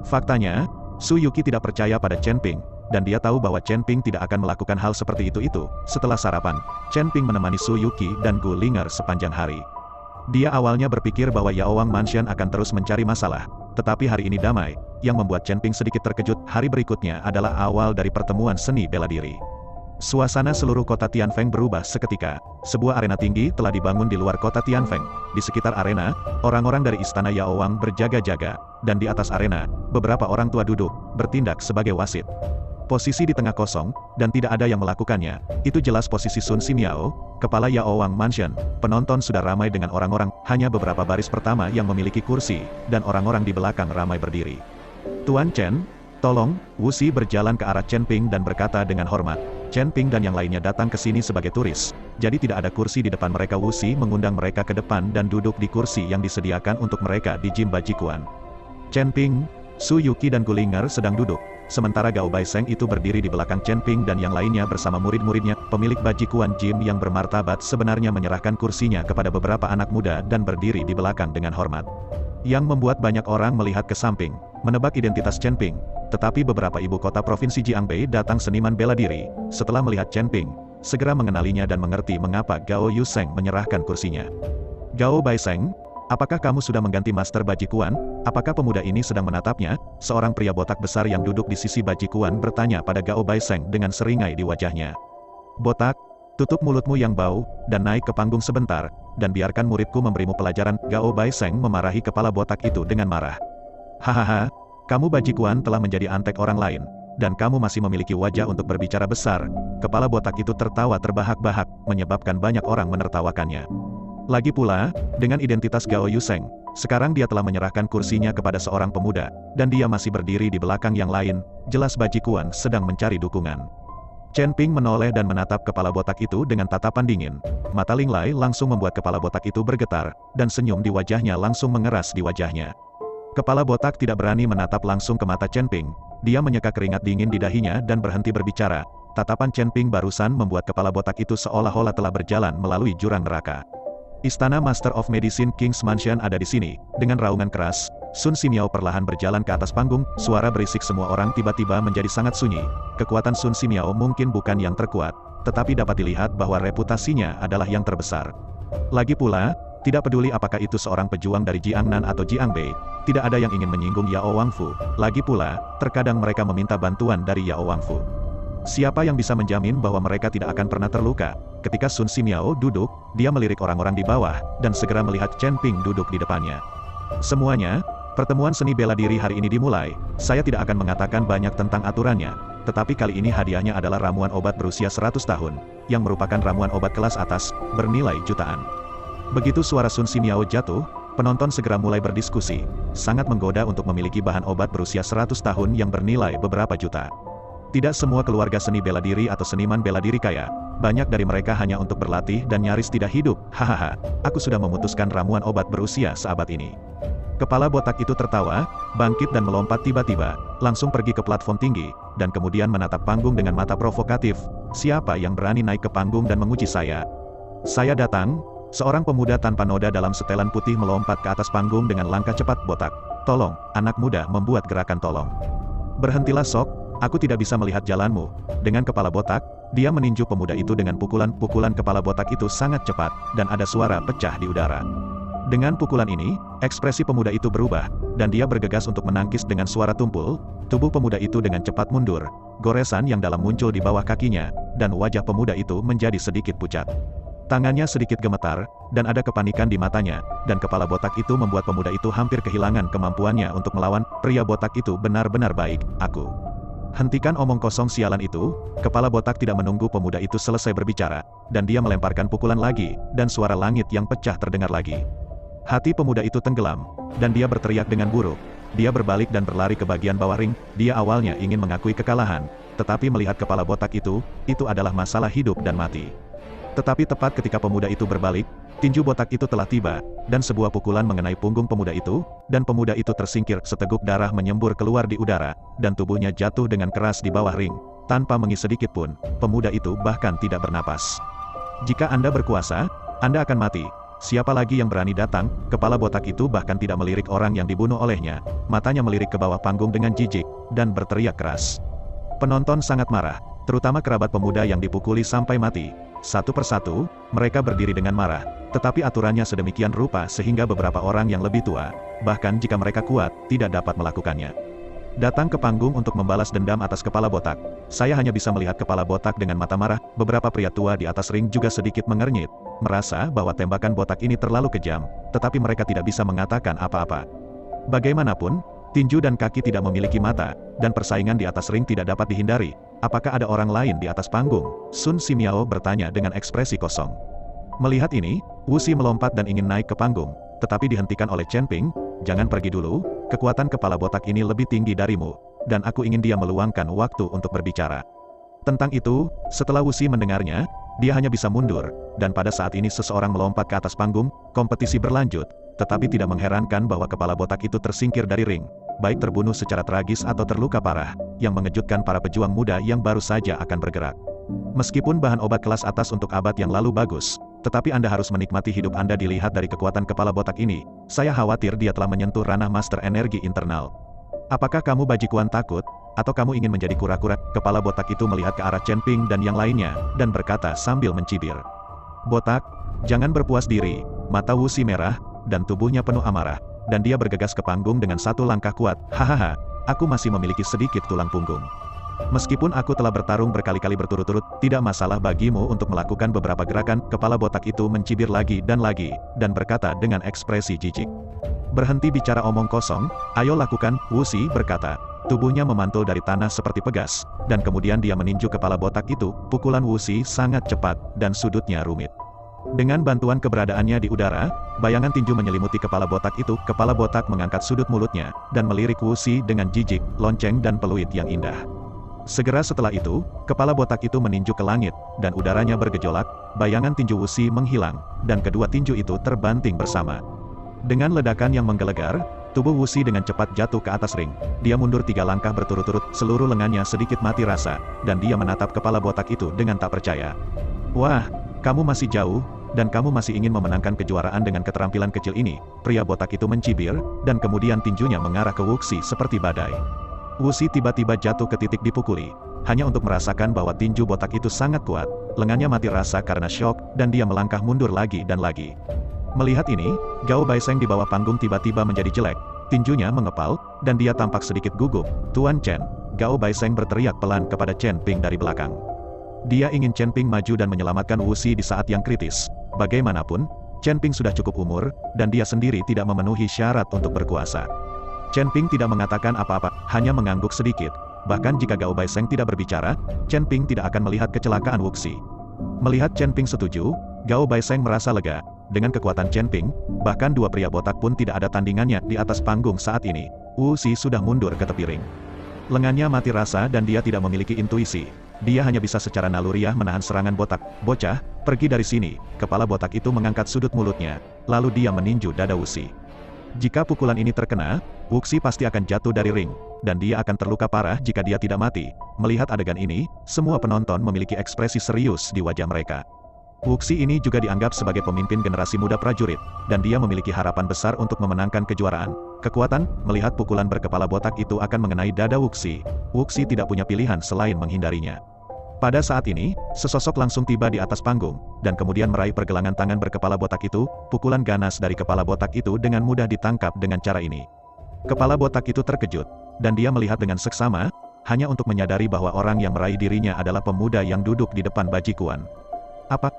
Faktanya, Su Yuki tidak percaya pada Chen Ping, dan dia tahu bahwa Chen Ping tidak akan melakukan hal seperti itu. Setelah sarapan, Chen Ping menemani Su Yuki dan Gu Linger sepanjang hari. Dia awalnya berpikir bahwa Yaowang Mansion akan terus mencari masalah, tetapi hari ini damai. Yang membuat Chen Ping sedikit terkejut, hari berikutnya adalah awal dari pertemuan seni bela diri. Suasana seluruh kota Tianfeng berubah seketika. Sebuah arena tinggi telah dibangun di luar kota Tianfeng. Di sekitar arena, orang-orang dari istana Yaowang berjaga-jaga, dan di atas arena, beberapa orang tua duduk, bertindak sebagai wasit. Posisi di tengah kosong, dan tidak ada yang melakukannya. Itu jelas posisi Sun Simiao, kepala Yaowang Mansion. Penonton sudah ramai dengan orang-orang, hanya beberapa baris pertama yang memiliki kursi, dan orang-orang di belakang ramai berdiri. Tuan Chen, tolong. Wu Xi berjalan ke arah Chen Ping dan berkata dengan hormat. Chen Ping dan yang lainnya datang ke sini sebagai turis, jadi tidak ada kursi di depan mereka. Wu Xi mengundang mereka ke depan dan duduk di kursi yang disediakan untuk mereka di gym Bajikuan. Chen Ping, Su Yuqi dan Gulinger sedang duduk, sementara Gao Baiseng itu berdiri di belakang Chen Ping dan yang lainnya bersama murid-muridnya. Pemilik Bajikuan Gym yang bermartabat sebenarnya menyerahkan kursinya kepada beberapa anak muda dan berdiri di belakang dengan hormat. Yang membuat banyak orang melihat ke samping, menebak identitas Chen Ping. Tetapi beberapa ibu kota provinsi Jiangbei datang seniman bela diri, setelah melihat Chen Ping, segera mengenalinya dan mengerti mengapa Gao Yuseng menyerahkan kursinya. Gao Baiseng, apakah kamu sudah mengganti master Bajikuan? Apakah pemuda ini sedang menatapnya? Seorang pria botak besar yang duduk di sisi Bajikuan bertanya pada Gao Baiseng dengan seringai di wajahnya. Botak, tutup mulutmu yang bau, dan naik ke panggung sebentar, dan biarkan muridku memberimu pelajaran. Gao Baiseng memarahi kepala botak itu dengan marah. Hahaha, kamu Bajikuan telah menjadi antek orang lain, dan kamu masih memiliki wajah untuk berbicara besar. Kepala botak itu tertawa terbahak-bahak, menyebabkan banyak orang menertawakannya. Lagi pula, dengan identitas Gao Yuseng, sekarang dia telah menyerahkan kursinya kepada seorang pemuda, dan dia masih berdiri di belakang yang lain. Jelas Bajikuan sedang mencari dukungan. Chen Ping menoleh dan menatap kepala botak itu dengan tatapan dingin. Mata Ling Lai langsung membuat kepala botak itu bergetar, dan senyum di wajahnya langsung mengeras di wajahnya. Kepala botak tidak berani menatap langsung ke mata Chen Ping. Dia menyeka keringat dingin di dahinya dan berhenti berbicara. Tatapan Chen Ping barusan membuat kepala botak itu seolah-olah telah berjalan melalui jurang neraka. Istana Master of Medicine King's Mansion ada di sini. Dengan raungan keras, Sun Simiao perlahan berjalan ke atas panggung. Suara berisik semua orang tiba-tiba menjadi sangat sunyi. Kekuatan Sun Simiao mungkin bukan yang terkuat, tetapi dapat dilihat bahwa reputasinya adalah yang terbesar. Lagi pula, tidak peduli apakah itu seorang pejuang dari Jiangnan atau Jiangbei, tidak ada yang ingin menyinggung Yao Wangfu. Lagi pula, terkadang mereka meminta bantuan dari Yao Wangfu. Siapa yang bisa menjamin bahwa mereka tidak akan pernah terluka? Ketika Sun Simiao duduk, dia melirik orang-orang di bawah, dan segera melihat Chen Ping duduk di depannya. Semuanya, pertemuan seni bela diri hari ini dimulai. Saya tidak akan mengatakan banyak tentang aturannya, tetapi kali ini hadiahnya adalah ramuan obat berusia 100 tahun, yang merupakan ramuan obat kelas atas, bernilai jutaan. Begitu suara Sun Simiao jatuh, penonton segera mulai berdiskusi. Sangat menggoda untuk memiliki bahan obat berusia 100 tahun yang bernilai beberapa juta. Tidak semua keluarga seni bela diri atau seniman bela diri kaya. Banyak dari mereka hanya untuk berlatih dan nyaris tidak hidup. Hahaha, aku sudah memutuskan ramuan obat berusia seabad ini. Kepala botak itu tertawa, bangkit dan melompat tiba-tiba, langsung pergi ke platform tinggi, dan kemudian menatap panggung dengan mata provokatif. Siapa yang berani naik ke panggung dan menguji saya? Saya datang. Seorang pemuda tanpa noda dalam setelan putih melompat ke atas panggung dengan langkah cepat. Botak, tolong, anak muda membuat gerakan tolong. Berhentilah sok, aku tidak bisa melihat jalanmu. Dengan kepala botak, dia meninju pemuda itu dengan pukulan kepala botak itu sangat cepat, dan ada suara pecah di udara. Dengan pukulan ini, ekspresi pemuda itu berubah, dan dia bergegas untuk menangkis dengan suara tumpul. Tubuh pemuda itu dengan cepat mundur, goresan yang dalam muncul di bawah kakinya, dan wajah pemuda itu menjadi sedikit pucat. Tangannya sedikit gemetar, dan ada kepanikan di matanya, dan kepala botak itu membuat pemuda itu hampir kehilangan kemampuannya untuk melawan. Pria botak itu benar-benar baik, aku. Hentikan omong kosong sialan itu. Kepala botak tidak menunggu pemuda itu selesai berbicara, dan dia melemparkan pukulan lagi, dan suara langit yang pecah terdengar lagi. Hati pemuda itu tenggelam, dan dia berteriak dengan buruk. Dia berbalik dan berlari ke bagian bawah ring. Dia awalnya ingin mengakui kekalahan, tetapi melihat kepala botak itu adalah masalah hidup dan mati. Tetapi tepat ketika pemuda itu berbalik, tinju botak itu telah tiba, dan sebuah pukulan mengenai punggung pemuda itu, dan pemuda itu tersingkir. Seteguk darah menyembur keluar di udara, dan tubuhnya jatuh dengan keras di bawah ring. Tanpa mengi sedikit pun, pemuda itu bahkan tidak bernapas. Jika Anda berkuasa, Anda akan mati. Siapa lagi yang berani datang? Kepala botak itu bahkan tidak melirik orang yang dibunuh olehnya. Matanya melirik ke bawah panggung dengan jijik, dan berteriak keras. Penonton sangat marah, terutama kerabat pemuda yang dipukuli sampai mati. Satu persatu, mereka berdiri dengan marah, tetapi aturannya sedemikian rupa sehingga beberapa orang yang lebih tua, bahkan jika mereka kuat, tidak dapat melakukannya. Datang ke panggung untuk membalas dendam atas kepala botak. Saya hanya bisa melihat kepala botak dengan mata marah. Beberapa pria tua di atas ring juga sedikit mengernyit, merasa bahwa tembakan botak ini terlalu kejam, tetapi mereka tidak bisa mengatakan apa-apa. Bagaimanapun, tinju dan kaki tidak memiliki mata, dan persaingan di atas ring tidak dapat dihindari. Apakah ada orang lain di atas panggung? Sun Simiao bertanya dengan ekspresi kosong. Melihat ini, Wu Xi melompat dan ingin naik ke panggung, tetapi dihentikan oleh Chen Ping. Jangan pergi dulu, kekuatan kepala botak ini lebih tinggi darimu, dan aku ingin dia meluangkan waktu untuk berbicara. Tentang itu, setelah Wuxi mendengarnya, dia hanya bisa mundur, dan pada saat ini seseorang melompat ke atas panggung. Kompetisi berlanjut, tetapi tidak mengherankan bahwa kepala botak itu tersingkir dari ring, baik terbunuh secara tragis atau terluka parah, yang mengejutkan para pejuang muda yang baru saja akan bergerak. Meskipun bahan obat kelas atas untuk abad yang lalu bagus, tetapi Anda harus menikmati hidup Anda dilihat dari kekuatan kepala botak ini. Saya khawatir dia telah menyentuh ranah master energi internal. Apakah kamu bajikuan takut? Atau kamu ingin menjadi kura-kura? Kepala botak itu melihat ke arah Chen Ping dan yang lainnya, dan berkata sambil mencibir. Botak, jangan berpuas diri. Mata Wuxi merah, dan tubuhnya penuh amarah, dan dia bergegas ke panggung dengan satu langkah kuat. Hahaha, aku masih memiliki sedikit tulang punggung. Meskipun aku telah bertarung berkali-kali berturut-turut, tidak masalah bagimu untuk melakukan beberapa gerakan. Kepala botak itu mencibir lagi, dan berkata dengan ekspresi jijik. Berhenti bicara omong kosong, ayo lakukan, Wuxi berkata. Tubuhnya memantul dari tanah seperti pegas, dan kemudian dia meninju kepala botak itu. Pukulan Wuxi sangat cepat, dan sudutnya rumit. Dengan bantuan keberadaannya di udara, bayangan tinju menyelimuti kepala botak itu. Kepala botak mengangkat sudut mulutnya, dan melirik Wuxi dengan jijik, lonceng dan peluit yang indah. Segera setelah itu, kepala botak itu meninju ke langit, dan udaranya bergejolak. Bayangan tinju Wuxi menghilang, dan kedua tinju itu terbanting bersama. Dengan ledakan yang menggelegar, tubuh Wuxi dengan cepat jatuh ke atas ring. Dia mundur 3 langkah berturut-turut, seluruh lengannya sedikit mati rasa, dan dia menatap kepala botak itu dengan tak percaya. Wah, kamu masih jauh, dan kamu masih ingin memenangkan kejuaraan dengan keterampilan kecil ini. Pria botak itu mencibir, dan kemudian tinjunya mengarah ke Wuxi seperti badai. Wuxi tiba-tiba jatuh ke titik dipukuli, hanya untuk merasakan bahwa tinju botak itu sangat kuat. Lengannya mati rasa karena syok, dan dia melangkah mundur lagi dan lagi. Melihat ini, Gao Baiseng di bawah panggung tiba-tiba menjadi jelek. Tinjunya mengepal, dan dia tampak sedikit gugup. Tuan Chen, Gao Baiseng berteriak pelan kepada Chen Ping dari belakang. Dia ingin Chen Ping maju dan menyelamatkan Wuxi di saat yang kritis. Bagaimanapun, Chen Ping sudah cukup umur, dan dia sendiri tidak memenuhi syarat untuk berkuasa. Chen Ping tidak mengatakan apa-apa, hanya mengangguk sedikit. Bahkan jika Gao Baiseng tidak berbicara, Chen Ping tidak akan melihat kecelakaan Wuxi. Melihat Chen Ping setuju, Gao Baiseng merasa lega. Dengan kekuatan Chen Ping, bahkan dua pria botak pun tidak ada tandingannya di atas panggung saat ini. Wuxi sudah mundur ke tepi ring. Lengannya mati rasa dan dia tidak memiliki intuisi. Dia hanya bisa secara naluriah menahan serangan botak. Bocah, pergi dari sini. Kepala botak itu mengangkat sudut mulutnya, lalu dia meninju dada Wuxi. Jika pukulan ini terkena, Wuxi pasti akan jatuh dari ring, dan dia akan terluka parah jika dia tidak mati. Melihat adegan ini, semua penonton memiliki ekspresi serius di wajah mereka. Wuxi ini juga dianggap sebagai pemimpin generasi muda prajurit, dan dia memiliki harapan besar untuk memenangkan kejuaraan. Kekuatan, melihat pukulan berkepala botak itu akan mengenai dada Wuxi. Wuxi tidak punya pilihan selain menghindarinya. Pada saat ini, sesosok langsung tiba di atas panggung, dan kemudian meraih pergelangan tangan berkepala botak itu. Pukulan ganas dari kepala botak itu dengan mudah ditangkap dengan cara ini. Kepala botak itu terkejut, dan dia melihat dengan seksama, hanya untuk menyadari bahwa orang yang meraih dirinya adalah pemuda yang duduk di depan bajikuan.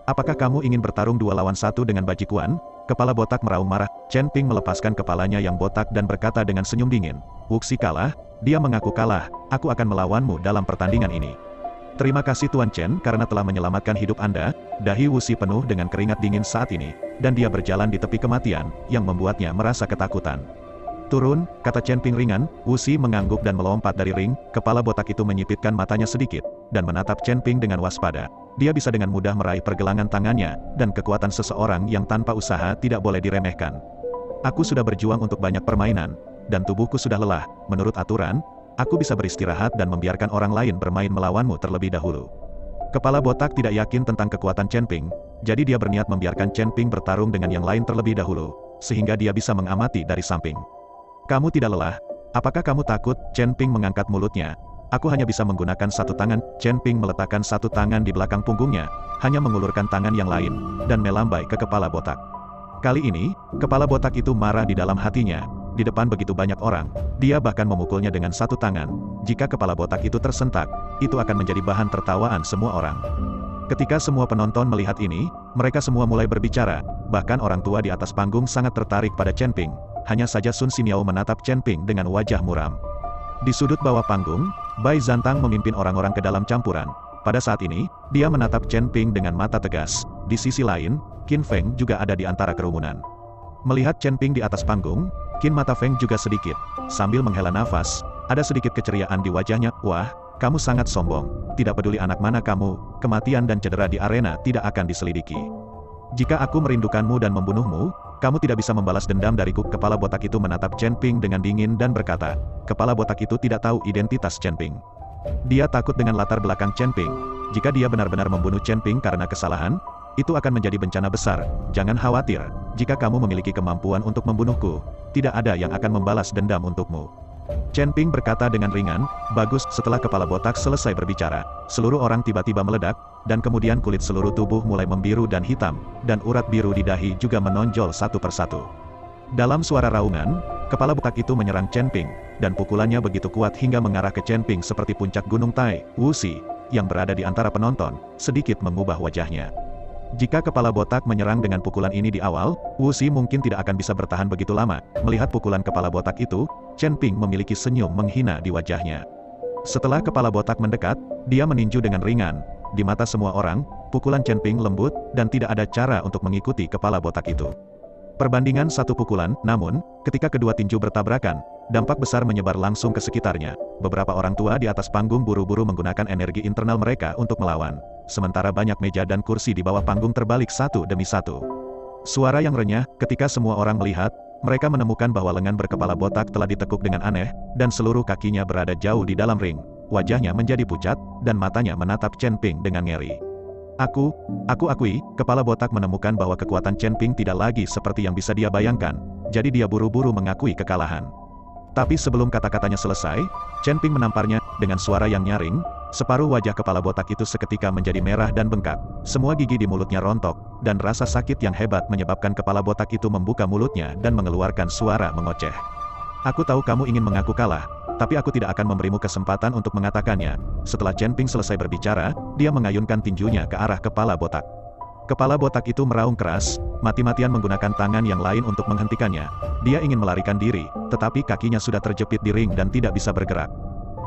Apakah kamu ingin bertarung 2 lawan 1 dengan bajikuan? Kepala botak meraung marah. Chen Ping melepaskan kepalanya yang botak dan berkata dengan senyum dingin. Wuxi kalah, dia mengaku kalah. Aku akan melawanmu dalam pertandingan ini. Terima kasih Tuan Chen karena telah menyelamatkan hidup Anda. Dahi Wuxi penuh dengan keringat dingin saat ini, dan dia berjalan di tepi kematian, yang membuatnya merasa ketakutan. Turun, kata Chen Ping ringan. Wuxi mengangguk dan melompat dari ring. Kepala botak itu menyipitkan matanya sedikit, dan menatap Chen Ping dengan waspada. Dia bisa dengan mudah meraih pergelangan tangannya, dan kekuatan seseorang yang tanpa usaha tidak boleh diremehkan. Aku sudah berjuang untuk banyak permainan, dan tubuhku sudah lelah. Menurut aturan, aku bisa beristirahat dan membiarkan orang lain bermain melawanmu terlebih dahulu. Kepala botak tidak yakin tentang kekuatan Chen Ping, jadi dia berniat membiarkan Chen Ping bertarung dengan yang lain terlebih dahulu, sehingga dia bisa mengamati dari samping. Kamu tidak lelah? Apakah kamu takut? Chen Ping mengangkat mulutnya. Aku hanya bisa menggunakan satu tangan. Chen Ping meletakkan satu tangan di belakang punggungnya, hanya mengulurkan tangan yang lain, dan melambai ke kepala botak. Kali ini, kepala botak itu marah di dalam hatinya. Di depan begitu banyak orang, dia bahkan memukulnya dengan satu tangan. Jika kepala botak itu tersentak, itu akan menjadi bahan tertawaan semua orang. Ketika semua penonton melihat ini, mereka semua mulai berbicara. Bahkan orang tua di atas panggung sangat tertarik pada Chen Ping. Hanya saja Sun Simiao menatap Chen Ping dengan wajah muram. Di sudut bawah panggung, Bai Zantang memimpin orang-orang ke dalam campuran. Pada saat ini, dia menatap Chen Ping dengan mata tegas. Di sisi lain, Qin Feng juga ada di antara kerumunan. Melihat Chen Ping di atas panggung, kin mata Feng juga sedikit. Sambil menghela nafas, ada sedikit keceriaan di wajahnya. Wah, kamu sangat sombong. Tidak peduli anak mana kamu, kematian dan cedera di arena tidak akan diselidiki. Jika aku merindukanmu dan membunuhmu, kamu tidak bisa membalas dendam dariku. Kepala botak itu menatap Chen Ping dengan dingin dan berkata, kepala botak itu tidak tahu identitas Chen Ping. Dia takut dengan latar belakang Chen Ping. Jika dia benar-benar membunuh Chen Ping karena kesalahan, itu akan menjadi bencana besar. Jangan khawatir, jika kamu memiliki kemampuan untuk membunuhku, tidak ada yang akan membalas dendam untukmu. Chen Ping berkata dengan ringan, bagus. Setelah kepala botak selesai berbicara, seluruh orang tiba-tiba meledak, dan kemudian kulit seluruh tubuh mulai membiru dan hitam, dan urat biru di dahi juga menonjol satu persatu. Dalam suara raungan, kepala botak itu menyerang Chen Ping, dan pukulannya begitu kuat hingga mengarah ke Chen Ping seperti puncak gunung Tai. Wu Xi, yang berada di antara penonton, sedikit mengubah wajahnya. Jika kepala botak menyerang dengan pukulan ini di awal, Wu Xi mungkin tidak akan bisa bertahan begitu lama. Melihat pukulan kepala botak itu, Chen Ping memiliki senyum menghina di wajahnya. Setelah kepala botak mendekat, dia meninju dengan ringan. Di mata semua orang, pukulan Chen Ping lembut, dan tidak ada cara untuk mengikuti kepala botak itu. Perbandingan satu pukulan, namun, ketika kedua tinju bertabrakan, dampak besar menyebar langsung ke sekitarnya. Beberapa orang tua di atas panggung buru-buru menggunakan energi internal mereka untuk melawan. Sementara banyak meja dan kursi di bawah panggung terbalik satu demi satu. Suara yang renyah, ketika semua orang melihat, mereka menemukan bahwa lengan berkepala botak telah ditekuk dengan aneh, dan seluruh kakinya berada jauh di dalam ring. Wajahnya menjadi pucat, dan matanya menatap Chen Ping dengan ngeri. Aku akui, kepala botak menemukan bahwa kekuatan Chen Ping tidak lagi seperti yang bisa dia bayangkan, jadi dia buru-buru mengakui kekalahan. Tapi sebelum kata-katanya selesai, Chen Ping menamparnya, dengan suara yang nyaring, separuh wajah kepala botak itu seketika menjadi merah dan bengkak, semua gigi di mulutnya rontok, dan rasa sakit yang hebat menyebabkan kepala botak itu membuka mulutnya dan mengeluarkan suara mengoceh. Aku tahu kamu ingin mengaku kalah, tapi aku tidak akan memberimu kesempatan untuk mengatakannya. Setelah Chen Ping selesai berbicara, dia mengayunkan tinjunya ke arah kepala botak. Kepala botak itu meraung keras, mati-matian menggunakan tangan yang lain untuk menghentikannya. Dia ingin melarikan diri, tetapi kakinya sudah terjepit di ring dan tidak bisa bergerak.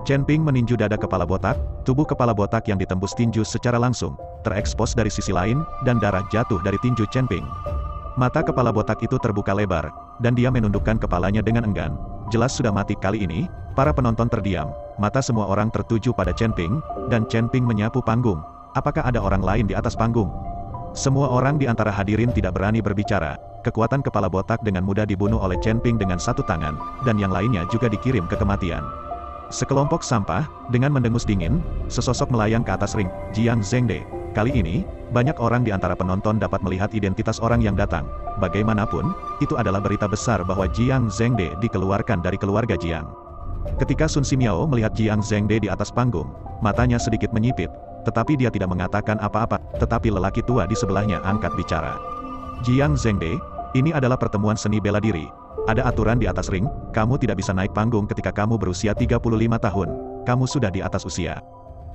Chen Ping meninju dada kepala botak, tubuh kepala botak yang ditembus tinju secara langsung, terekspos dari sisi lain, dan darah jatuh dari tinju Chen Ping. Mata kepala botak itu terbuka lebar, dan dia menundukkan kepalanya dengan enggan. Jelas sudah mati. Kali ini, para penonton terdiam, mata semua orang tertuju pada Chen Ping, dan Chen Ping menyapu panggung. Apakah ada orang lain di atas panggung? Semua orang di antara hadirin tidak berani berbicara. Kekuatan kepala botak dengan mudah dibunuh oleh Chen Ping dengan satu tangan, dan yang lainnya juga dikirim ke kematian. Sekelompok sampah, dengan mendengus dingin, sesosok melayang ke atas ring. Jiang Zhengde. Kali ini, banyak orang di antara penonton dapat melihat identitas orang yang datang. Bagaimanapun, itu adalah berita besar bahwa Jiang Zhengde dikeluarkan dari keluarga Jiang. Ketika Sun Simiao melihat Jiang Zhengde di atas panggung, matanya sedikit menyipit, tetapi dia tidak mengatakan apa-apa, tetapi lelaki tua di sebelahnya angkat bicara. Jiang Zhengde, ini adalah pertemuan seni bela diri. Ada aturan di atas ring, kamu tidak bisa naik panggung ketika kamu berusia 35 tahun. Kamu sudah di atas usia.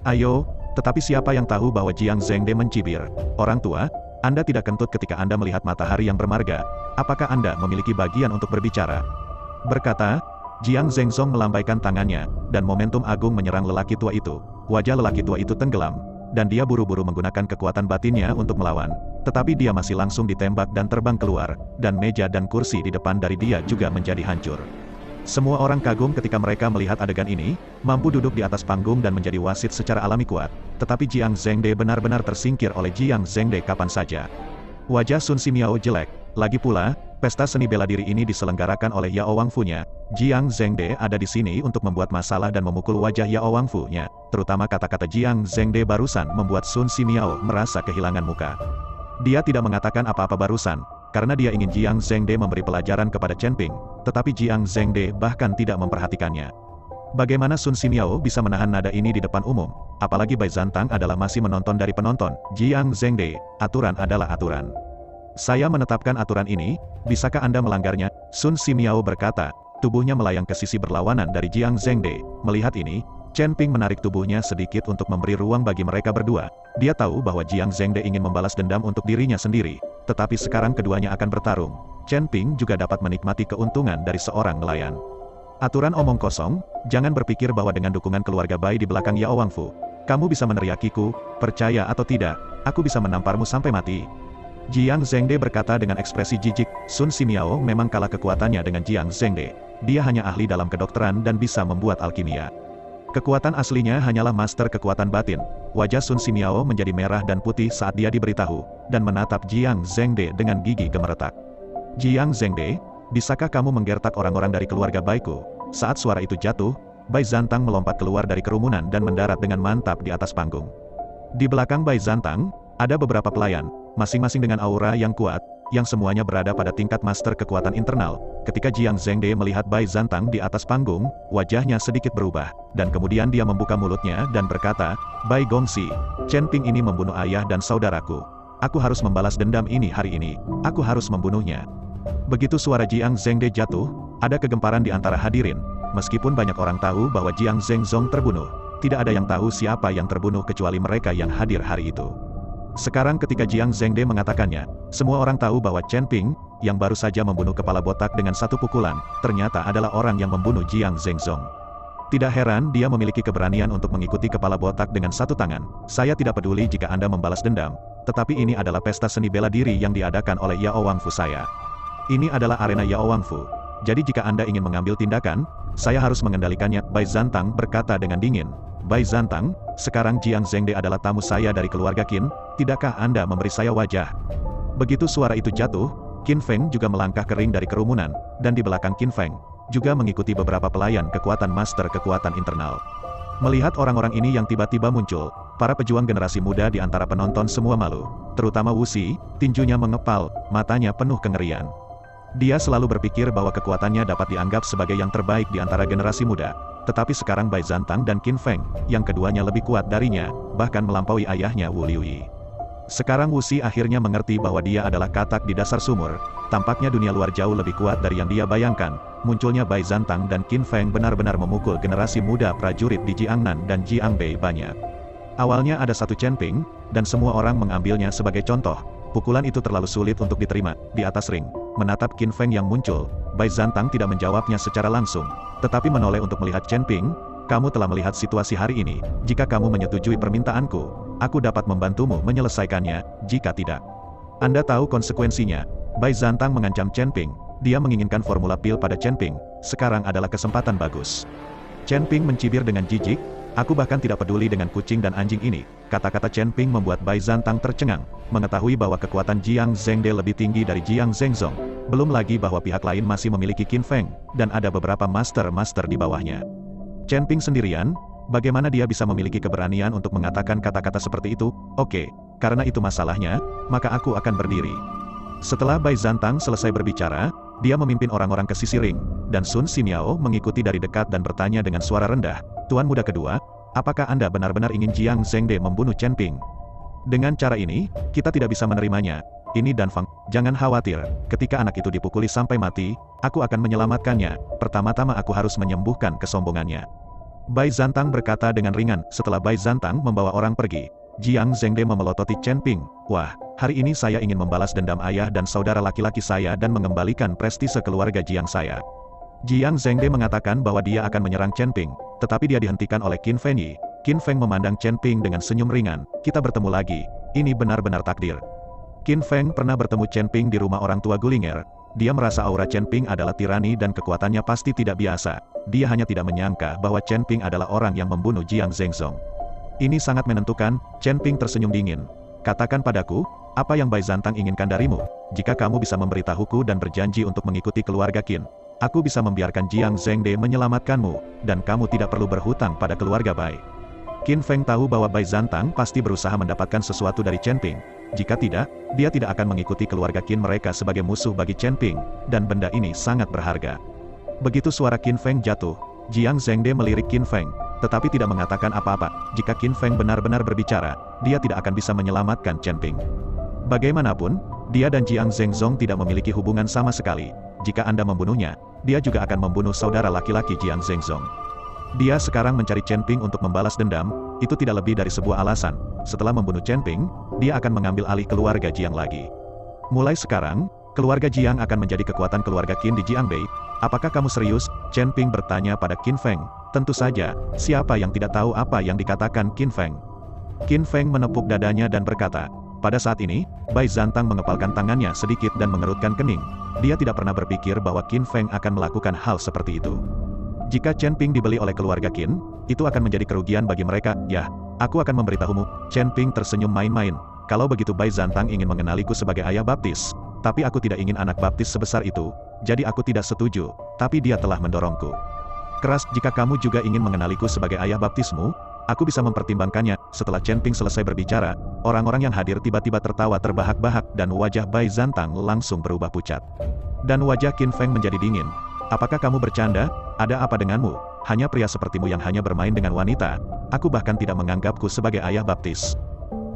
Ayo, tetapi siapa yang tahu bahwa Jiang Zhengde mencibir? Orang tua, Anda tidak kentut ketika Anda melihat matahari yang bermarga. Apakah Anda memiliki bagian untuk berbicara? Berkata, Jiang Zhengzong melambaikan tangannya, dan momentum agung menyerang lelaki tua itu. Wajah lelaki tua itu tenggelam, dan dia buru-buru menggunakan kekuatan batinnya untuk melawan. Tetapi dia masih langsung ditembak dan terbang keluar, dan meja dan kursi di depan dari dia juga menjadi hancur. Semua orang kagum ketika mereka melihat adegan ini, mampu duduk di atas panggung dan menjadi wasit secara alami kuat. Tetapi Jiang Zhengde benar-benar tersingkir oleh Jiang Zhengde kapan saja. Wajah Sun Simiao jelek. Lagi pula, pesta seni bela diri ini diselenggarakan oleh Yao Wangfu-nya. Jiang Zhengde ada di sini untuk membuat masalah dan memukul wajah Yao Wangfu-nya. Terutama kata-kata Jiang Zhengde barusan membuat Sun Simiao merasa kehilangan muka. Dia tidak mengatakan apa-apa barusan, karena dia ingin Jiang Zhengde memberi pelajaran kepada Chen Ping, tetapi Jiang Zhengde bahkan tidak memperhatikannya. Bagaimana Sun Simiao bisa menahan nada ini di depan umum? Apalagi Bai Zantang adalah masih menonton dari penonton. Jiang Zhengde, aturan adalah aturan. Saya menetapkan aturan ini, bisakah Anda melanggarnya? Sun Simiao berkata, tubuhnya melayang ke sisi berlawanan dari Jiang Zhengde. Melihat ini, Chen Ping menarik tubuhnya sedikit untuk memberi ruang bagi mereka berdua. Dia tahu bahwa Jiang Zhengde ingin membalas dendam untuk dirinya sendiri, tetapi sekarang keduanya akan bertarung. Chen Ping juga dapat menikmati keuntungan dari seorang nelayan. Aturan omong kosong, jangan berpikir bahwa dengan dukungan keluarga Bai di belakang Yao Wangfu, kamu bisa meneriakiku, percaya atau tidak, aku bisa menamparmu sampai mati. Jiang Zhengde berkata dengan ekspresi jijik, Sun Simiao memang kalah kekuatannya dengan Jiang Zhengde. Dia hanya ahli dalam kedokteran dan bisa membuat alkimia. Kekuatan aslinya hanyalah master kekuatan batin. Wajah Sun Simiao menjadi merah dan putih saat dia diberitahu, dan menatap Jiang Zhengde dengan gigi gemeretak. Jiang Zhengde, bisakah kamu menggertak orang-orang dari keluarga baikku? Saat suara itu jatuh, Bai Zantang melompat keluar dari kerumunan dan mendarat dengan mantap di atas panggung. Di belakang Bai Zantang, ada beberapa pelayan, masing-masing dengan aura yang kuat, yang semuanya berada pada tingkat master kekuatan internal. Ketika Jiang Zhengde melihat Bai Zantang di atas panggung, wajahnya sedikit berubah, dan kemudian dia membuka mulutnya dan berkata, Bai Gongxi, Chen Ping ini membunuh ayah dan saudaraku. Aku harus membalas dendam ini hari ini, aku harus membunuhnya. Begitu suara Jiang Zhengde jatuh, ada kegemparan di antara hadirin. Meskipun banyak orang tahu bahwa Jiang Zhengzong terbunuh, tidak ada yang tahu siapa yang terbunuh kecuali mereka yang hadir hari itu. Sekarang ketika Jiang Zhengde mengatakannya, semua orang tahu bahwa Chen Ping, yang baru saja membunuh kepala botak dengan satu pukulan, ternyata adalah orang yang membunuh Jiang Zhengzong. Tidak heran dia memiliki keberanian untuk mengikuti kepala botak dengan satu tangan. Saya tidak peduli jika Anda membalas dendam, tetapi ini adalah pesta seni bela diri yang diadakan oleh Yao Wangfu saya. Ini adalah arena Yao Wangfu. Jadi jika Anda ingin mengambil tindakan, saya harus mengendalikannya, Bai Zantang berkata dengan dingin. Bai Zantang, sekarang Jiang Zhengde adalah tamu saya dari keluarga Qin, tidakkah Anda memberi saya wajah? Begitu suara itu jatuh, Qin Feng juga melangkah kering dari kerumunan, dan di belakang Qin Feng, juga mengikuti beberapa pelayan kekuatan master kekuatan internal. Melihat orang-orang ini yang tiba-tiba muncul, para pejuang generasi muda di antara penonton semua malu, terutama Wu Xi, tinjunya mengepal, matanya penuh kengerian. Dia selalu berpikir bahwa kekuatannya dapat dianggap sebagai yang terbaik di antara generasi muda. Tetapi sekarang Bai Zantang dan Qin Feng, yang keduanya lebih kuat darinya, bahkan melampaui ayahnya Wu Liuyi. Sekarang Wu Xi akhirnya mengerti bahwa dia adalah katak di dasar sumur. Tampaknya dunia luar jauh lebih kuat dari yang dia bayangkan. Munculnya Bai Zantang dan Qin Feng benar-benar memukul generasi muda prajurit di Jiangnan dan Jiangbei banyak. Awalnya ada satu Chen Ping, dan semua orang mengambilnya sebagai contoh. Pukulan itu terlalu sulit untuk diterima. Di atas ring, menatap Qin Feng yang muncul, Bai Zantang tidak menjawabnya secara langsung, tetapi menoleh untuk melihat Chen Ping. Kamu telah melihat situasi hari ini. Jika kamu menyetujui permintaanku, aku dapat membantumu menyelesaikannya. Jika tidak, Anda tahu konsekuensinya. Bai Zantang mengancam Chen Ping. Dia menginginkan formula pil pada Chen Ping. Sekarang adalah kesempatan bagus. Chen Ping mencibir dengan jijik. Aku bahkan tidak peduli dengan kucing dan anjing ini. Kata-kata Chen Ping membuat Bai Zantang tercengang, mengetahui bahwa kekuatan Jiang Zhengde lebih tinggi dari Jiang Zhengzong. Belum lagi bahwa pihak lain masih memiliki Qin Feng, dan ada beberapa master-master di bawahnya. Chen Ping sendirian, bagaimana dia bisa memiliki keberanian untuk mengatakan kata-kata seperti itu? Oke, karena itu masalahnya, maka aku akan berdiri. Setelah Bai Zantang selesai berbicara, dia memimpin orang-orang ke sisi ring, dan Sun Simiao mengikuti dari dekat dan bertanya dengan suara rendah, Tuan Muda Kedua, apakah Anda benar-benar ingin Jiang Zhengde membunuh Chen Ping? Dengan cara ini, kita tidak bisa menerimanya. Ini Dan Fang, jangan khawatir, ketika anak itu dipukuli sampai mati, aku akan menyelamatkannya. Pertama-tama aku harus menyembuhkan kesombongannya. Bai Zantang berkata dengan ringan. Setelah Bai Zantang membawa orang pergi, Jiang Zhengde memelototi Chen Ping. Wah, hari ini saya ingin membalas dendam ayah dan saudara laki-laki saya dan mengembalikan prestise keluarga Jiang saya. Jiang Zhengde mengatakan bahwa dia akan menyerang Chen Ping, tetapi dia dihentikan oleh Qin Fengyi. Qin Feng memandang Chen Ping dengan senyum ringan. Kita bertemu lagi. Ini benar-benar takdir. Qin Feng pernah bertemu Chen Ping di rumah orang tua Gullinger. Dia merasa aura Chen Ping adalah tirani dan kekuatannya pasti tidak biasa. Dia hanya tidak menyangka bahwa Chen Ping adalah orang yang membunuh Jiang Zhengzong. Ini sangat menentukan. Chen Ping tersenyum dingin. Katakan padaku, apa yang Bai Zantang inginkan darimu? Jika kamu bisa memberitahuku dan berjanji untuk mengikuti keluarga Qin, aku bisa membiarkan Jiang Zhengde menyelamatkanmu, dan kamu tidak perlu berhutang pada keluarga Bai. Qin Feng tahu bahwa Bai Zantang pasti berusaha mendapatkan sesuatu dari Chen Ping. Jika tidak, dia tidak akan mengikuti keluarga Qin mereka sebagai musuh bagi Chen Ping, dan benda ini sangat berharga. Begitu suara Qin Feng jatuh, Jiang Zhengde melirik Qin Feng, tetapi tidak mengatakan apa-apa. Jika Qin Feng benar-benar berbicara, dia tidak akan bisa menyelamatkan Chen Ping. Bagaimanapun, dia dan Jiang Zhengzong tidak memiliki hubungan sama sekali. Jika Anda membunuhnya, dia juga akan membunuh saudara laki-laki Jiang Zhengzong. Dia sekarang mencari Chen Ping untuk membalas dendam, itu tidak lebih dari sebuah alasan. Setelah membunuh Chen Ping, dia akan mengambil alih keluarga Jiang lagi. Mulai sekarang, keluarga Jiang akan menjadi kekuatan keluarga Qin di Jiangbei. Apakah kamu serius? Chen Ping bertanya pada Qin Feng. Tentu saja, siapa yang tidak tahu apa yang dikatakan Qin Feng? Qin Feng menepuk dadanya dan berkata, Pada saat ini, Bai Zantang mengepalkan tangannya sedikit dan mengerutkan kening. Dia tidak pernah berpikir bahwa Qin Feng akan melakukan hal seperti itu. Jika Chen Ping dibeli oleh keluarga Qin, itu akan menjadi kerugian bagi mereka. Ya, aku akan memberitahumu. Chen Ping tersenyum main-main. Kalau begitu Bai Zantang ingin mengenaliku sebagai ayah baptis. Tapi aku tidak ingin anak baptis sebesar itu, jadi aku tidak setuju, tapi dia telah mendorongku. Keras, jika kamu juga ingin mengenaliku sebagai ayah baptismu, aku bisa mempertimbangkannya. Setelah Chen Ping selesai berbicara, orang-orang yang hadir tiba-tiba tertawa terbahak-bahak dan wajah Bai Zantang langsung berubah pucat. Dan wajah Qin Feng menjadi dingin. Apakah kamu bercanda? Ada apa denganmu? Hanya pria sepertimu yang hanya bermain dengan wanita. Aku bahkan tidak menganggapku sebagai ayah baptis.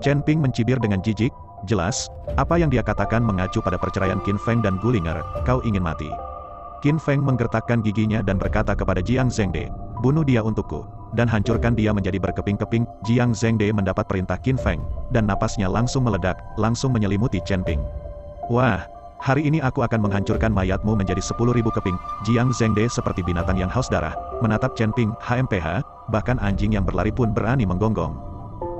Chen Ping mencibir dengan jijik. Jelas, apa yang dia katakan mengacu pada perceraian Qin Feng dan Gulinger. Kau ingin mati. Qin Feng menggertakkan giginya dan berkata kepada Jiang Zhengde, bunuh dia untukku, dan hancurkan dia menjadi berkeping-keping. Jiang Zhengde mendapat perintah Qin Feng, dan napasnya langsung meledak, langsung menyelimuti Chen Ping. Wah, hari ini aku akan menghancurkan mayatmu menjadi 10.000 keping. Jiang Zhengde seperti binatang yang haus darah, menatap Chen Ping. HMPH, bahkan anjing yang berlari pun berani menggonggong.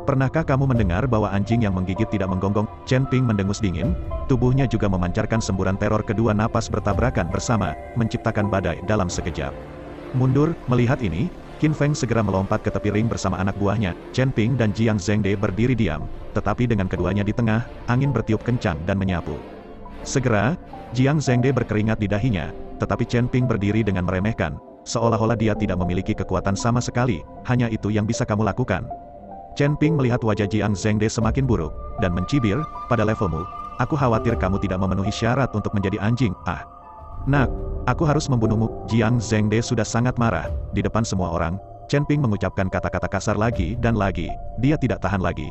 Pernahkah kamu mendengar bahwa anjing yang menggigit tidak menggonggong? Chen Ping mendengus dingin, tubuhnya juga memancarkan semburan teror. Kedua napas bertabrakan bersama, menciptakan badai dalam sekejap. Mundur, melihat ini, Qin Feng segera melompat ke tepi ring bersama anak buahnya. Chen Ping dan Jiang Zhengde berdiri diam, tetapi dengan keduanya di tengah, angin bertiup kencang dan menyapu. Segera, Jiang Zhengde berkeringat di dahinya, tetapi Chen Ping berdiri dengan meremehkan, seolah-olah dia tidak memiliki kekuatan sama sekali. Hanya itu yang bisa kamu lakukan. Chen Ping melihat wajah Jiang Zhengde semakin buruk, dan mencibir, pada levelmu, aku khawatir kamu tidak memenuhi syarat untuk menjadi anjing. Ah. Nak, aku harus membunuhmu. Jiang Zhengde sudah sangat marah. Di depan semua orang, Chen Ping mengucapkan kata-kata kasar lagi dan lagi. Dia tidak tahan lagi.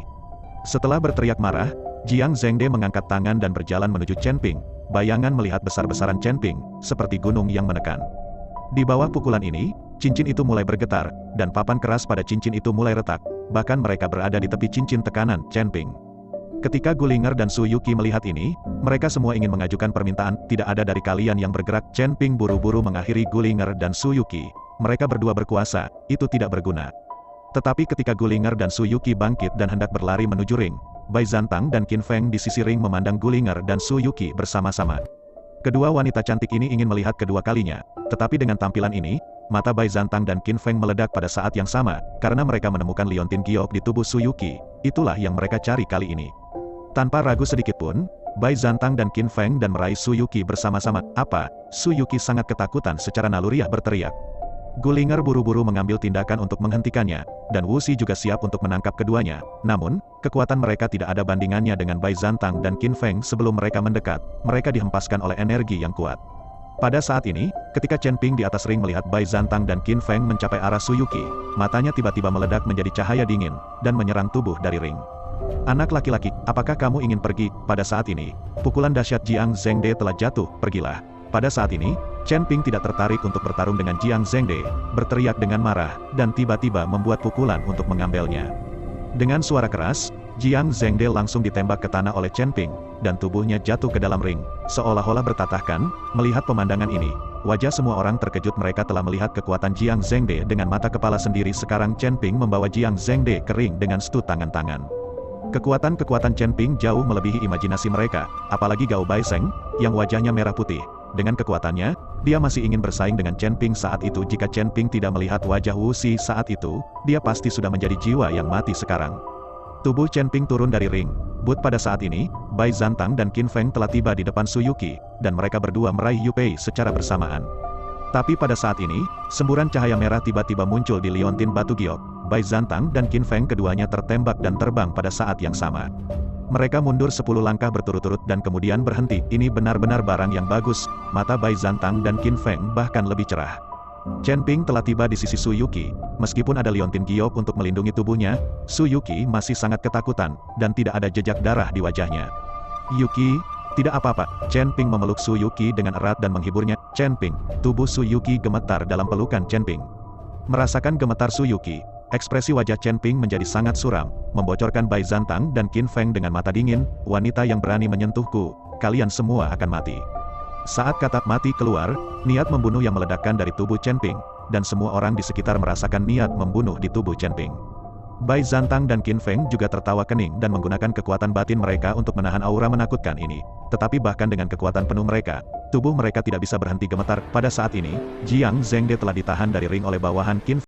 Setelah berteriak marah, Jiang Zhengde mengangkat tangan dan berjalan menuju Chen Ping. Bayangan melihat besar-besaran Chen Ping, seperti gunung yang menekan. Di bawah pukulan ini, cincin itu mulai bergetar, dan papan keras pada cincin itu mulai retak. Bahkan mereka berada di tepi cincin tekanan Chen Ping. Ketika Gulinger dan Su Yuqi melihat ini, mereka semua ingin mengajukan permintaan. Tidak ada dari kalian yang bergerak. Chen Ping buru-buru mengakhiri Gulinger dan Su Yuqi. Mereka berdua berkuasa, itu tidak berguna. Tetapi ketika Gulinger dan Su Yuqi bangkit dan hendak berlari menuju ring, Bai Zantang dan Qin Feng di sisi ring memandang Gulinger dan Su Yuqi bersama-sama. Kedua wanita cantik ini ingin melihat kedua kalinya, tetapi dengan tampilan ini, mata Bai Zantang dan Qin Feng meledak pada saat yang sama, karena mereka menemukan Liontin Giok di tubuh Su Yuqi. Itulah yang mereka cari kali ini. Tanpa ragu sedikit pun, Bai Zantang dan Qin Feng dan meraih Su Yuqi bersama-sama. Apa? Su Yuqi sangat ketakutan secara naluriah berteriak. Gulinger buru-buru mengambil tindakan untuk menghentikannya, dan Wu Xi juga siap untuk menangkap keduanya. Namun, kekuatan mereka tidak ada bandingannya dengan Bai Zantang dan Qin Feng. Sebelum mereka mendekat, mereka dihempaskan oleh energi yang kuat. Pada saat ini, ketika Chen Ping di atas ring melihat Bai Zantang dan Qin Feng mencapai arah Su Yuqi, matanya tiba-tiba meledak menjadi cahaya dingin, dan menyerang tubuh dari ring. Anak laki-laki, apakah kamu ingin pergi? Pada saat ini, pukulan dahsyat Jiang Zhengde telah jatuh. Pergilah. Pada saat ini, Chen Ping tidak tertarik untuk bertarung dengan Jiang Zhengde, berteriak dengan marah, dan tiba-tiba membuat pukulan untuk mengambilnya. Dengan suara keras, Jiang Zhengde langsung ditembak ke tanah oleh Chen Ping, dan tubuhnya jatuh ke dalam ring, seolah-olah bertatahkan. Melihat pemandangan ini, wajah semua orang terkejut. Mereka telah melihat kekuatan Jiang Zhengde dengan mata kepala sendiri. Sekarang Chen Ping membawa Jiang Zhengde ke ring dengan setu tangan-tangan. Kekuatan-kekuatan Chen Ping jauh melebihi imajinasi mereka, apalagi Gao Baiseng, yang wajahnya merah putih. Dengan kekuatannya, dia masih ingin bersaing dengan Chen Ping saat itu. Jika Chen Ping tidak melihat wajah Wu Xi saat itu, dia pasti sudah menjadi jiwa yang mati sekarang. Tubuh Chen Ping turun dari ring. But pada saat ini, Bai Zantang dan Qin Feng telah tiba di depan Su Yuqi, dan mereka berdua meraih Yu Pei secara bersamaan. Tapi pada saat ini, semburan cahaya merah tiba-tiba muncul di liontin batu giok. Bai Zantang dan Qin Feng keduanya tertembak dan terbang pada saat yang sama. Mereka mundur 10 langkah berturut-turut dan kemudian berhenti. Ini benar-benar barang yang bagus. Mata Bai Zantang dan Qin Feng bahkan lebih cerah. Chen Ping telah tiba di sisi Su Yuqi. Meskipun ada liontin giok untuk melindungi tubuhnya, Su Yuqi masih sangat ketakutan, dan tidak ada jejak darah di wajahnya. Yuqi, tidak apa-apa. Chen Ping memeluk Su Yuqi dengan erat dan menghiburnya. Chen Ping, tubuh Su Yuqi gemetar dalam pelukan Chen Ping. Merasakan gemetar Su Yuqi, ekspresi wajah Chen Ping menjadi sangat suram, membocorkan Bai Zantang dan Qin Feng dengan mata dingin. Wanita yang berani menyentuhku, kalian semua akan mati. Saat kata mati keluar, niat membunuh yang meledakkan dari tubuh Chen Ping, dan semua orang di sekitar merasakan niat membunuh di tubuh Chen Ping. Bai Zantang dan Qin Feng juga tertawa kening dan menggunakan kekuatan batin mereka untuk menahan aura menakutkan ini. Tetapi bahkan dengan kekuatan penuh mereka, tubuh mereka tidak bisa berhenti gemetar. Pada saat ini, Jiang Zhengde telah ditahan dari ring oleh bawahan Qin